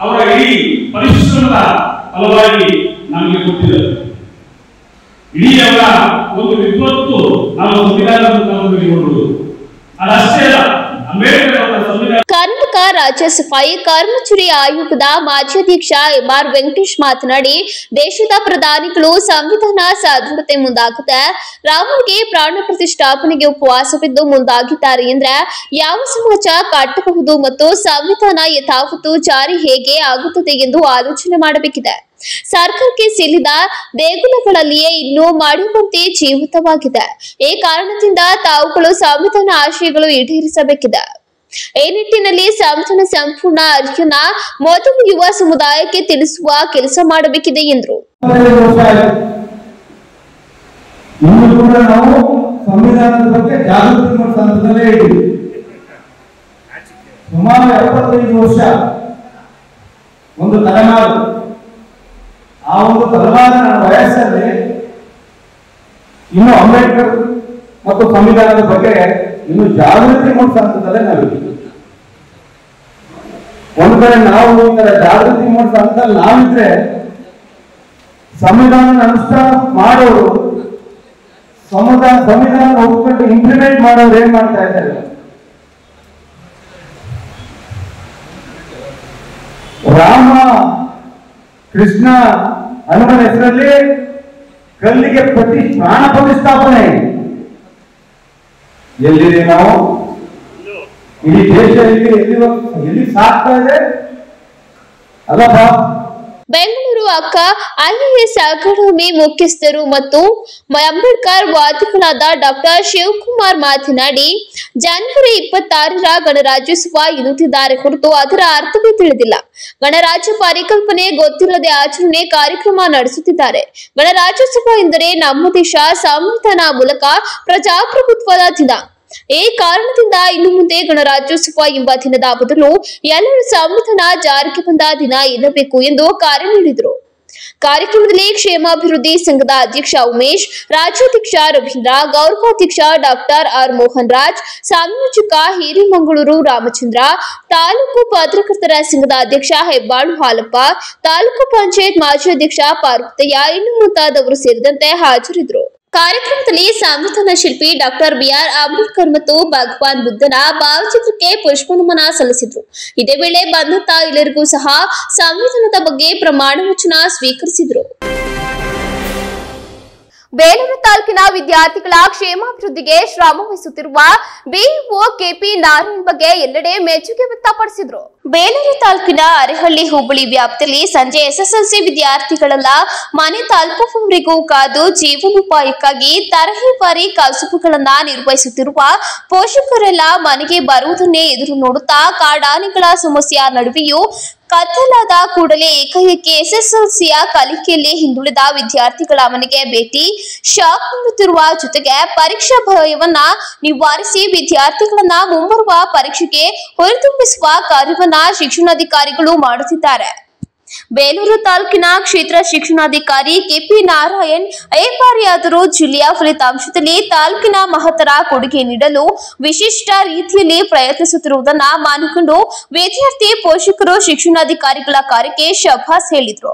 ಅವರ ಇಡೀ ಪರಿಶ್ರಮದ ಫಲವಾಗಿ ನಮಗೆ ಕೊಟ್ಟಿದ್ದಾರೆ. ಇಡೀ ಅವರ ಒಂದು ವಿದ್ವತ್ತು ನಾವು ಸಂವಿಧಾನವನ್ನು ನೋಡುವುದು ಅದಷ್ಟೇ ಅಲ್ಲ. ಅಂಬೇಡ್ಕರ್ ಅವರ ಸಂವಿಧಾನ. ಕರ್ನಾಟಕ ರಾಜ್ಯ ಸಫಾಯಿ ಕರ್ಮಚಾರಿ ಆಯೋಗದ ಮಾಜಿ ಅಧ್ಯಕ್ಷ ಎಂಆರ್ ವೆಂಕಟೇಶ್ ಮಾತನಾಡಿ, ದೇಶದ ಪ್ರಧಾನಿಗಳು ಸಂವಿಧಾನ ಸದೃಢತೆ ಮುಂದಾಗುತ್ತೆ. ರಾಮನಿಗೆ ಪ್ರಾಣ ಪ್ರತಿಷ್ಠಾಪನೆಗೆ ಉಪವಾಸವಿದ್ದು ಮುಂದಾಗಿದ್ದಾರೆ ಎಂದ್ರೆ ಯಾವ ಸಮಾಜ ಕಟ್ಟಬಹುದು ಮತ್ತು ಸಂವಿಧಾನ ಯಥಾವತ್ತು ಜಾರಿ ಹೇಗೆ ಆಗುತ್ತದೆ ಎಂದು ಆಲೋಚನೆ ಮಾಡಬೇಕಿದೆ. ಸರ್ಕಾರಕ್ಕೆ ಸೇರಿದ ದೇಗುಲಗಳಲ್ಲಿಯೇ ಇನ್ನೂ ಮಾಡುವಂತೆ ಜೀವಿತವಾಗಿದೆ. ಈ ಕಾರಣದಿಂದ ತಾವುಗಳು ಸಂವಿಧಾನ ಆಶಯಗಳು ಈಡೇರಿಸಬೇಕಿದೆ. ಈ ನಿಟ್ಟಿನಲ್ಲಿ ಸಂವಿಧಾನ ಸಂಪೂರ್ಣ ಅರಿಯನ್ನ ಮೊದಲು ಯುವ ಸಮುದಾಯಕ್ಕೆ ತಿಳಿಸುವ ಕೆಲಸ ಮಾಡಬೇಕಿದೆ ಎಂದರು. ನಾವು ಸಂವಿಧಾನದ ಬಗ್ಗೆ ಜಾಗೃತಿ ಮೂಡಿಸುವ ಹಂತದಲ್ಲೇ ಇದ್ದೀವಿ. ಸುಮಾರು 75 ವರ್ಷ ಒಂದು ತಲೆಮಾರು. ಆ ಒಂದು ತಲೆಮಾರಿನ ವಯಸ್ಸಲ್ಲಿ ಇನ್ನು ಅಂಬೇಡ್ಕರ್ ಮತ್ತು ಸಂವಿಧಾನದ ಬಗ್ಗೆ ಇನ್ನು ಜಾಗೃತಿ ಮೂಡಿಸುವ ಹಂತದಲ್ಲೇ ನಾವಿದ್ದೀವಿ. ಒಂದು ಕಡೆ ನಾವು ಈ ತರ ಜಾಗೃತಿ ಮೂಡಿಸುವ ಹಂತದಲ್ಲಿ ನಾವಿದ್ರೆ ಸಂವಿಧಾನ ಅನುಷ್ಠಾನ ಮಾಡೋರು ಸಂವಿಧಾನ ಒಪ್ಪಿಕೊಂಡು ಇಂಪ್ಲಿಮೆಂಟ್ ಮಾಡೋರು ಏನ್ ಮಾಡ್ತಾ ಇದ್ದಾರೆ? ರಾಮ, ಕೃಷ್ಣ, ಹನುಮನ ಹೆಸರಲ್ಲಿ ಕಲ್ಲಿಗೆ ಪ್ರಾಣ ಪ್ರತಿಷ್ಠಾಪನೆ ಎಲ್ಲಿದೆ? ನಾವು ಇಡೀ ದೇಶ ಎಲ್ಲಿ ಸಾಕ್ತಾ ಇದೆ ಅಲ್ಲಪ್ಪ. ಬೆಂಗಳೂರು ಅಕ್ಕ ಐಎಎಸ್ ಅಕಾಡೆಮಿ ಮುಖ್ಯಸ್ಥರು ಮತ್ತು ಅಂಬೇಡ್ಕರ್ ವಾದಿಗಳಾದ ಡಾಕ್ಟರ್ ಶಿವಕುಮಾರ್ ಮಾತನಾಡಿ, ಜನವರಿ 26ರ ಗಣರಾಜ್ಯೋತ್ಸವ ಎನ್ನುತ್ತಿದ್ದಾರೆ ಹೊರತು ಅದರ ಅರ್ಥವೇ ತಿಳಿದಿಲ್ಲ. ಗಣರಾಜ್ಯ ಪರಿಕಲ್ಪನೆ ಗೊತ್ತಿಲ್ಲದೆ ಆಚರಣೆ ಕಾರ್ಯಕ್ರಮ ನಡೆಸುತ್ತಿದ್ದಾರೆ. ಗಣರಾಜ್ಯೋತ್ಸವ ಎಂದರೆ ನಮ್ಮ ದೇಶ ಸಂವಿಧಾನ ಮೂಲಕ ಪ್ರಜಾಪ್ರಭುತ್ವದ ದಿನ. ಈ ಕಾರಣದಿಂದ ಇನ್ನು ಮುಂದೆ ಗಣರಾಜ್ಯೋತ್ಸವ ಎಂಬ ದಿನದ ಬದಲು ಎಲ್ಲರೂ ಸಂವಿಧಾನ ಜಾರಿಗೆ ಬಂದ ದಿನ ಎನ್ನಬೇಕು ಎಂದು ಕರೆ ನೀಡಿದರು. ಕಾರ್ಯಕ್ರಮದಲ್ಲಿ ಕ್ಷೇಮಾಭಿವೃದ್ಧಿ ಸಂಘದ ಅಧ್ಯಕ್ಷ ಉಮೇಶ್, ರಾಜ್ಯಾಧ್ಯಕ್ಷ ರವೀಂದ್ರ, ಗೌರವಾಧ್ಯಕ್ಷ ಡಾಕ್ಟರ್ ಆರ್ ಮೋಹನ್ ರಾಜ್, ಸಂಯೋಜಕ ಹಿರೇಮಂಗಳೂರು ರಾಮಚಂದ್ರ, ತಾಲೂಕು ಪತ್ರಕರ್ತರ ಸಂಘದ ಅಧ್ಯಕ್ಷ ಹೆಬ್ಬಾಳು ಹಾಲಪ್ಪ, ತಾಲೂಕು ಪಂಚಾಯತ್ ಮಾಜಿ ಅಧ್ಯಕ್ಷ ಪಾರ್ವತಯ್ಯ ಇನ್ನು ಮುಂತಾದವರು ಸೇರಿದಂತೆ ಹಾಜರಿದ್ದರು. ಕಾರ್ಯಕ್ರಮದಲ್ಲಿ ಸಂವಿಧಾನ ಶಿಲ್ಪಿ ಡಾಕ್ಟರ್ ಬಿಆರ್ ಅಂಬೇಡ್ಕರ್ ಮತ್ತು ಭಗವಾನ್ ಬುದ್ಧನ ಭಾವಚಿತ್ರಕ್ಕೆ ಪುಷ್ಪನಮನ ಸಲ್ಲಿಸಿದರು. ಇದೇ ವೇಳೆ ಬಂದಂತ ಎಲ್ಲರಿಗೂ ಸಹ ಸಂವಿಧಾನದ ಬಗ್ಗೆ ಪ್ರಮಾಣ ವಚನ ಸ್ವೀಕರಿಸಿದರು. ಬೇಲೂರು ತಾಲೂಕಿನ ವಿದ್ಯಾರ್ಥಿಗಳ ಕ್ಷೇಮಾಭಿವೃದ್ಧಿಗೆ ಶ್ರಮ ವಹಿಸುತ್ತಿರುವ ಬಿಇಒ ಕೆಪಿ ನಾರಾಯಣ್ ಬಗ್ಗೆ ಎಲ್ಲೆಡೆ ಮೆಚ್ಚುಗೆ ವ್ಯಕ್ತಪಡಿಸಿದರು. ಬೇಲೂರು ತಾಲೂಕಿನ ಅರೆಹಳ್ಳಿ ಹೋಬಳಿ ವ್ಯಾಪ್ತಿಯಲ್ಲಿ ಸಂಜೆ ಎಸ್ಎಸ್ಎಲ್ಸಿ ವಿದ್ಯಾರ್ಥಿಗಳೆಲ್ಲ ಮನೆ ತಲುಪುವವರೆಗೂ ಕಾದು ಜೀವನೋಪಾಯಕ್ಕಾಗಿ ತರಹೇವಾರಿ ಕಸುಬುಗಳನ್ನ ನಿರ್ವಹಿಸುತ್ತಿರುವ ಪೋಷಕರೆಲ್ಲ ಮನೆಗೆ ಬರುವುದನ್ನೇ ಎದುರು ನೋಡುತ್ತಾ ಕಾಡಾನೆಗಳ ಸಮಸ್ಯೆಯ ನಡುವೆಯೂ ಕತ್ತಲಾದ ಕೂಡಲೇ ಏಕಾಏಕಿ ಎಸ್ಎಸ್ಎಲ್ಸಿಯ ಕಲಿಕೆಯಲ್ಲಿ ಹಿಂದುಳಿದ ವಿದ್ಯಾರ್ಥಿಗಳ ಮನೆಗೆ ಭೇಟಿ ಶಾಕ್ ನೀಡುತ್ತಿರುವ ಜೊತೆಗೆ ಪರೀಕ್ಷಾ ಭಯವನ್ನ ನಿವಾರಿಸಿ ವಿದ್ಯಾರ್ಥಿಗಳನ್ನ ಮುಂಬರುವ ಪರೀಕ್ಷೆಗೆ ಹೊರತುಂಬಿಸುವ ಕಾರ್ಯವನ್ನ ಶಿಕ್ಷಣಾಧಿಕಾರಿಗಳು ಮಾಡುತ್ತಿದ್ದಾರೆ. ಬೇಲೂರು ತಾಲೂಕಿನ ಕ್ಷೇತ್ರ ಶಿಕ್ಷಣಾಧಿಕಾರಿ ಕೆಪಿ ನಾರಾಯಣ್ ಬಾರಿಯಾದರೂ ಜಿಲ್ಲೆಯ ಫಲಿತಾಂಶದಲ್ಲಿ ತಾಲೂಕಿನ ಮಹತ್ತರ ಕೊಡುಗೆ ನೀಡಲು ವಿಶಿಷ್ಟ ರೀತಿಯಲ್ಲಿ ಪ್ರಯತ್ನಿಸುತ್ತಿರುವುದನ್ನು ಮಾನಿಕೊಂಡು ವಿದ್ಯಾರ್ಥಿ ಪೋಷಕರು ಶಿಕ್ಷಣಾಧಿಕಾರಿಗಳ ಕಾರ್ಯಕ್ಕೆ ಶಭಾಸ್ ಹೇಳಿದರು.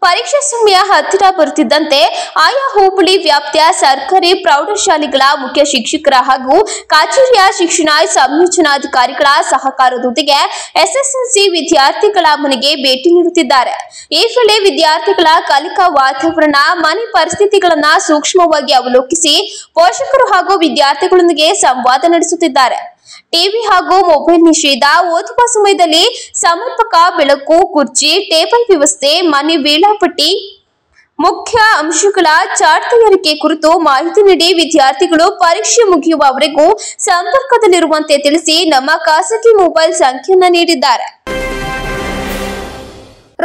ಪರೀಕ್ಷಾ ಸಮಯ ಹತ್ತಿರ ಬರುತ್ತಿದ್ದಂತೆ ಆಯಾ ಹೋಬಳಿ ವ್ಯಾಪ್ತಿಯ ಸರ್ಕಾರಿ ಪ್ರೌಢಶಾಲೆಗಳ ಮುಖ್ಯ ಶಿಕ್ಷಕರ ಹಾಗೂ ಕಚೇರಿಯ ಶಿಕ್ಷಣ ಸಂಯೋಜನಾಧಿಕಾರಿಗಳ ಸಹಕಾರದೊಂದಿಗೆ ಎಸ್ಎಸ್ಎಲ್ಸಿ ವಿದ್ಯಾರ್ಥಿಗಳ ಮನೆಗೆ ಭೇಟಿ ನೀಡುತ್ತಿದ್ದಾರೆ. ಈ ವೇಳೆ ವಿದ್ಯಾರ್ಥಿಗಳ ಕಲಿಕಾ ವಾತಾವರಣ, ಮನೆ ಪರಿಸ್ಥಿತಿಗಳನ್ನ ಸೂಕ್ಷ್ಮವಾಗಿ ಅವಲೋಕಿಸಿ ಪೋಷಕರು ಹಾಗೂ ವಿದ್ಯಾರ್ಥಿಗಳೊಂದಿಗೆ ಸಂವಾದ ನಡೆಸುತ್ತಿದ್ದಾರೆ. ಟಿವಿ ಹಾಗೂ ಮೊಬೈಲ್ ನಿಷೇಧ, ಓದುವ ಸಮಯದಲ್ಲಿ ಸಮರ್ಪಕ ಬೆಳಕು, ಕುರ್ಚಿ, ಟೇಬಲ್ ವ್ಯವಸ್ಥೆ, ಮನೆ ವೇಳಾಪಟ್ಟಿ, ಮುಖ್ಯ ಅಂಶಗಳ ಚಾರ್ಟ್ ತಯಾರಿಕೆ ಕುರಿತು ಮಾಹಿತಿ ನೀಡಿ ವಿದ್ಯಾರ್ಥಿಗಳು ಪರೀಕ್ಷೆ ಮುಗಿಯುವವರೆಗೂ ಸಂಪರ್ಕದಲ್ಲಿರುವಂತೆ ತಿಳಿಸಿ ನಮ್ಮ ಖಾಸಗಿ ಮೊಬೈಲ್ ಸಂಖ್ಯೆಯನ್ನು ನೀಡಿದ್ದಾರೆ.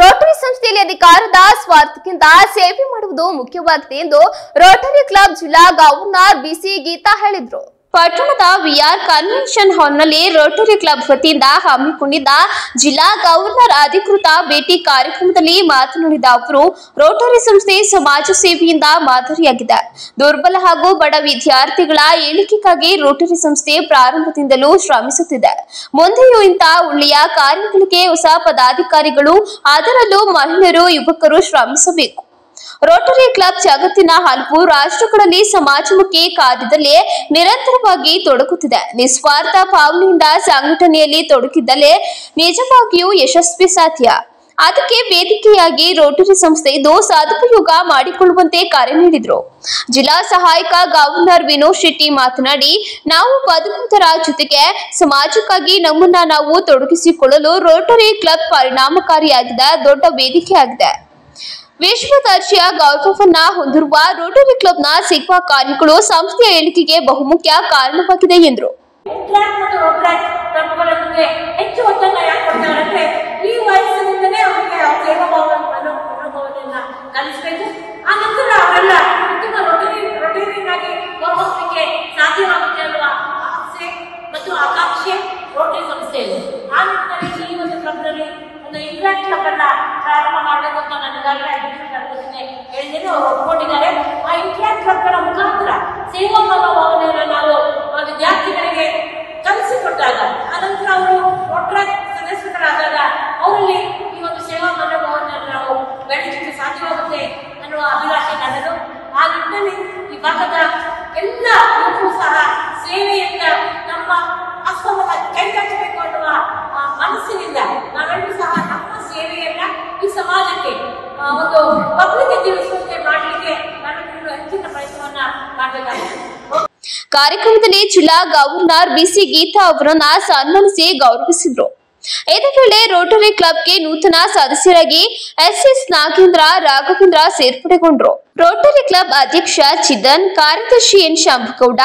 ರೋಟರಿ ಸಂಸ್ಥೆಯಲ್ಲಿ ಅಧಿಕಾರದ ಸ್ವಾರ್ಥಕ್ಕಿಂತ ಸೇವೆ ಮಾಡುವುದು ಮುಖ್ಯವಾಗಿದೆ ಎಂದು ರೋಟರಿ ಕ್ಲಬ್ ಜಿಲ್ಲಾ ಗವರ್ನರ್ ಬಿಸಿ ಗೀತಾ ಹೇಳಿದರು. ಪಟ್ಟಣದ ವಿಆರ್ ಕನ್ವೆನ್ಷನ್ ಹಾಲ್ನಲ್ಲಿ ರೋಟರಿ ಕ್ಲಬ್ ವತಿಯಿಂದ ಹಮ್ಮಿಕೊಂಡಿದ್ದ ಜಿಲ್ಲಾ ಗವರ್ನರ್ ಅಧಿಕೃತ ಭೇಟಿ ಕಾರ್ಯಕ್ರಮದಲ್ಲಿ ಮಾತನಾಡಿದ ಅವರು, ರೋಟರಿ ಸಂಸ್ಥೆ ಸಮಾಜ ಸೇವೆಯಿಂದ ಮಾದರಿಯಾಗಿದೆ. ದುರ್ಬಲ ಹಾಗೂ ಬಡ ವಿದ್ಯಾರ್ಥಿಗಳ ಏಳಿಗೆಗಾಗಿ ರೋಟರಿ ಸಂಸ್ಥೆ ಪ್ರಾರಂಭದಿಂದಲೂ ಶ್ರಮಿಸುತ್ತಿದೆ. ಮುಂದೆಯೂ ಇಂತಹ ಒಳ್ಳೆಯ ಕಾರ್ಯಗಳಿಗೆ ಹೊಸ ಪದಾಧಿಕಾರಿಗಳು, ಅದರಲ್ಲೂ ಮಹಿಳೆಯರು, ಯುವಕರು ಶ್ರಮಿಸಬೇಕು. ರೋಟರಿ ಕ್ಲಬ್ ಜಗತ್ತಿನ ಹಲವು ರಾಷ್ಟ್ರಗಳಲ್ಲಿ ಸಮಾಜಮುಖಿ ಕಾರ್ಯದಲ್ಲಿ ನಿರಂತರವಾಗಿ ತೊಡಗುತ್ತಿದೆ. ನಿಸ್ವಾರ್ಥ ಭಾವನೆಯಿಂದ ಸಂಘಟನೆಯಲ್ಲಿ ತೊಡಗಿದ್ದಲೇ ನಿಜವಾಗಿಯೂ ಯಶಸ್ವಿ ಸಾಧ್ಯ. ಅದಕ್ಕೆ ವೇದಿಕೆಯಾಗಿ ರೋಟರಿ ಸಂಸ್ಥೆ ಇದು ಸದುಪಯೋಗ ಮಾಡಿಕೊಳ್ಳುವಂತೆ ಕರೆ ನೀಡಿದರು. ಜಿಲ್ಲಾ ಸಹಾಯಕ ಗವರ್ನರ್ ವಿನೋದ್ ಶೆಟ್ಟಿ ಮಾತನಾಡಿ, ನಾವು ಬದುಕುವುದರ ಜೊತೆಗೆ ಸಮಾಜಕ್ಕಾಗಿ ನಮ್ಮನ್ನ ನಾವು ತೊಡಗಿಸಿಕೊಳ್ಳಲು ರೋಟರಿ ಕ್ಲಬ್ ಪರಿಣಾಮಕಾರಿಯಾಗಿದೆ, ದೊಡ್ಡ ವೇದಿಕೆಯಾಗಿದೆ. ವಿಶ್ವ ದರ್ಜೆಯ ಗೌರವವನ್ನ ಹೊಂದಿರುವ ರೋಟರಿ ಕ್ಲಬ್ನ ಸಿಗುವ ಕಾರ್ಯಗಳು ಸಂಸ್ಥೆಯ ಏಳಿಗೆಗೆ ಬಹುಮುಖ್ಯ ಕಾರಣವಾಗಿದೆ ಎಂದರು. ಹೆಚ್ಚು ಒತ್ತನ್ನು ಯಾಕೆ ಕೊಡ್ತಾರಂದ್ರೆ ಈ ವಯಸ್ಸಿನಿಂದಲೇ ಅವರಿಗೆ ಸೇವಾ ಮನೋಭಾವನೆಯನ್ನ ಕಲಿಸಬೇಕು. ಆ ನಂತರ ಅವರೆಲ್ಲ ಉತ್ತಮ ರೊಟೇರಿಯನ್ನಾಗಿ ಹೊರಹೋಗಲಿಕ್ಕೆ ಸಾಧ್ಯವಾಗುತ್ತೆ ಅನ್ನುವ ಆಸೆ ಮತ್ತು ಆಕಾಂಕ್ಷೆ ರೋಟರಿ ಸಂಸ್ಥೆಯಲ್ಲಿ. ಆ ನಿಟ್ಟಿನಲ್ಲಿ ಈ ಒಂದು ಕ್ಲಬ್ನಲ್ಲಿ ಒಂದು ಇಂಟ್ರಾಕ್ಟ್ ಕ್ಲಬ್ ಅನ್ನ ಪ್ರಾರಂಭ ಮಾಡಬೇಕು ಅಂತ ನನಗಾಗಲೇ ಹೇಳಿದ್ದೇನೆ. ಅವರು ಒಪ್ಪಿಕೊಂಡಿದ್ದಾರೆ. ಆ ಇಂಟ್ರಾಕ್ಟ್ ಕ್ಲಬ್ಗಳ ಮುಖಾಂತರ ಸೇವಾ ಮನೋಭಾವನೆಯನ್ನು ನಾವು ವಿದ್ಯಾರ್ಥಿಗಳಿಗೆ ಕಲಿಸಿಕೊಟ್ಟಾಗ, ಆನಂತರ ಅವರು ರೋಟರಿ ಸದಸ್ಯರಾದಾಗ ಅವರಲ್ಲಿ ಈ ಒಂದು ಸೇವಾ ಮನೋಭಾವನೆಯನ್ನು ನಾವು ಬೆಳೆಸಲಿಕ್ಕೆ ಸಾಧ್ಯವಾಗುತ್ತೆ ಅನ್ನುವ ಅಭಿಲಾಷೆ ನನ್ನದು. ಆ ನಿಟ್ಟಿನಲ್ಲಿ ಈ ಭಾಗದ ಎಲ್ಲ ಯುವಕರು ಸಹ ಸೇವೆಯಿಂದ ನಮ್ಮ ಅಸ್ತಮನ ಕೈಗಟ್ಟಬೇಕು ಅನ್ನುವ ಮನಸ್ಸಿನಿಂದ ನಾವೆಲ್ಲರೂ ಸಹ ನಮ್ಮ ಸೇವೆಯನ್ನ ಈ ಸಮಾಜಕ್ಕೆ ಒಂದು ಪಬ್ಲಿಕ್ ತಿಳಿಸುವಂತೆ ಮಾಡಲಿಕ್ಕೆ ನಾವೆಲ್ಲರೂ ಹೆಚ್ಚಿನ ಪ್ರಯತ್ನವನ್ನ ಮಾಡಬೇಕಾಗಿದೆ. ಕಾರ್ಯಕ್ರಮದಲ್ಲಿ ಜಿಲ್ಲಾ ಗವರ್ನರ್ ಬಿಸಿ ಗೀತಾ ಅವರನ್ನ ಸನ್ಮಾನಿಸಿ ಗೌರವಿಸಿದ್ರು. ಇದೇ ವೇಳೆ ರೋಟರಿ ಕ್ಲಬ್ಗೆ ನೂತನ ಸದಸ್ಯರಾಗಿ ಎಸ್ಎಸ್ ನಾಗೇಂದ್ರ, ರಾಘವೇಂದ್ರ ಸೇರ್ಪಡೆಗೊಂಡರು. ರೋಟರಿ ಕ್ಲಬ್ ಅಧ್ಯಕ್ಷ ಚಿದನ್, ಕಾರ್ಯದರ್ಶಿ N Shambhugowda,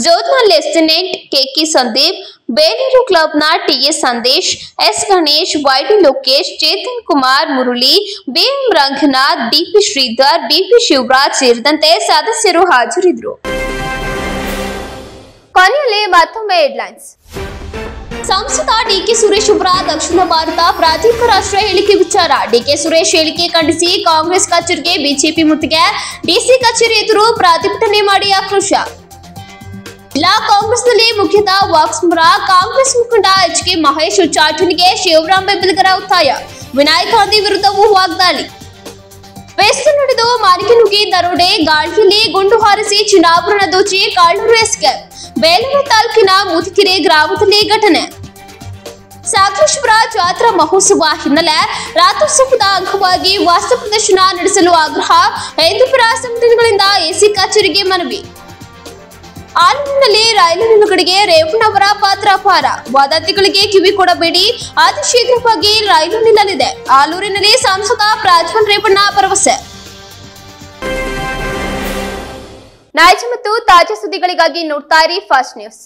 zonal lieutenant KK Sandeep, Belur ಕ್ಲಬ್ನ TS Sandesh, S Ganesh, YD Lokesh, Chetan Kumar, Murali, BM Ranganath, DP Shridhar, BP Shivraj ಸೇರಿದಂತೆ ಸದಸ್ಯರು ಹಾಜರಿದ್ದರು. ಕೊನೆಯಲ್ಲಿ ಮತ್ತೊಮ್ಮೆ ಹೆಡ್ಲೈನ್ಸ್. ಸಂಸದ ಡಿಕೆ ಸುರೇಶ್ ಅವರ ದಕ್ಷಿಣ ಭಾರತ ಪ್ರಾದೇಶಿಕ ರಾಷ್ಟ್ರ ಹೇಳಿಕೆ ವಿಚಾರ. ಡಿಕೆ ಸುರೇಶ್ ಹೇಳಿಕೆ ಖಂಡಿಸಿ ಕಾಂಗ್ರೆಸ್ ಕಚೇರಿಗೆ ಬಿಜೆಪಿ ಮುತ್ತಿಗೆ. ಡಿಸಿ ಕಚೇರಿ ಎದುರು ಪ್ರತಿಭಟನೆ ಮಾಡಿ ಆಕ್ರೋಶ. ಜಿಲ್ಲಾ ಕಾಂಗ್ರೆಸ್ನಲ್ಲಿ ಮುಖ್ಯದ ವಾಕ್ಸಮರ. ಕಾಂಗ್ರೆಸ್ ಮುಖಂಡ ಎಚ್.ಕೆ. ಮಹೇಶ್ ಉಚ್ಚಾಟನೆಗೆ ಶಿವರಾಮ್ ಬೆಂಬಲಿಗರ ಒತ್ತಾಯ. ವಿನಾಯಕ್ ಗಾಂಧಿ ವಿರುದ್ಧವೂ ವಾಗ್ದಾಳಿ. ವೆಸ್ಟ್ ನಡೆದು ಮಾಲಿಕೆ ನುಗ್ಗಿ ದರೋಡೆ, ಗಾಳಿಯಲ್ಲಿ ಗುಂಡು ಹಾರಿಸಿ ಚಿನ್ನಾಭರಣ ದೋಚಿ ಕಳ್ಳರು ಎಸ್ಕೇಪ್. ಬೇಲೂರು ತಾಲೂಕಿನ ಮುದುಕೆರೆ ಗ್ರಾಮದಲ್ಲಿ ಘಟನೆ. ನಾಗೇಶ್ವರ ಜಾತ್ರಾ ಮಹೋತ್ಸವ ಹಿನ್ನೆಲೆ ರಾತ್ರೋತ್ಸವದ ಅಂಗವಾಗಿ ವಸ್ತು ಪ್ರದರ್ಶನ ನಡೆಸಲು ಆಗ್ರಹ. ಹಿಂದೂಪರ ಸಂಘಟನೆಗಳಿಂದ ಎಸಿ ಕಚೇರಿಗೆ ಮನವಿ. ಆಲೂರಿನಲ್ಲಿ ರೈಲು ನಿಲುಗಡೆಗೆ ರೇವಣ್ಣವರ ಪಾತ್ರ ಅಪಾರ. ವದಂತಿಗಳಿಗೆ ಕಿವಿ ಕೊಡಬೇಡಿ, ಅತಿ ಶೀಘ್ರವಾಗಿ ರೈಲು ನಿಲ್ಲಲಿದೆ. ಆಲೂರಿನಲ್ಲಿ ಸಂಸದ ಪ್ರಜ್ವಲ್ ರೇವಣ್ಣ ಭರವಸೆ. ನೈಜ ಮತ್ತು ತಾಜಾ ಸುದ್ದಿಗಳಿಗಾಗಿ ನೋಡ್ತಾ ಇರಿ ಫಾಸ್ಟ್ ನ್ಯೂಸ್.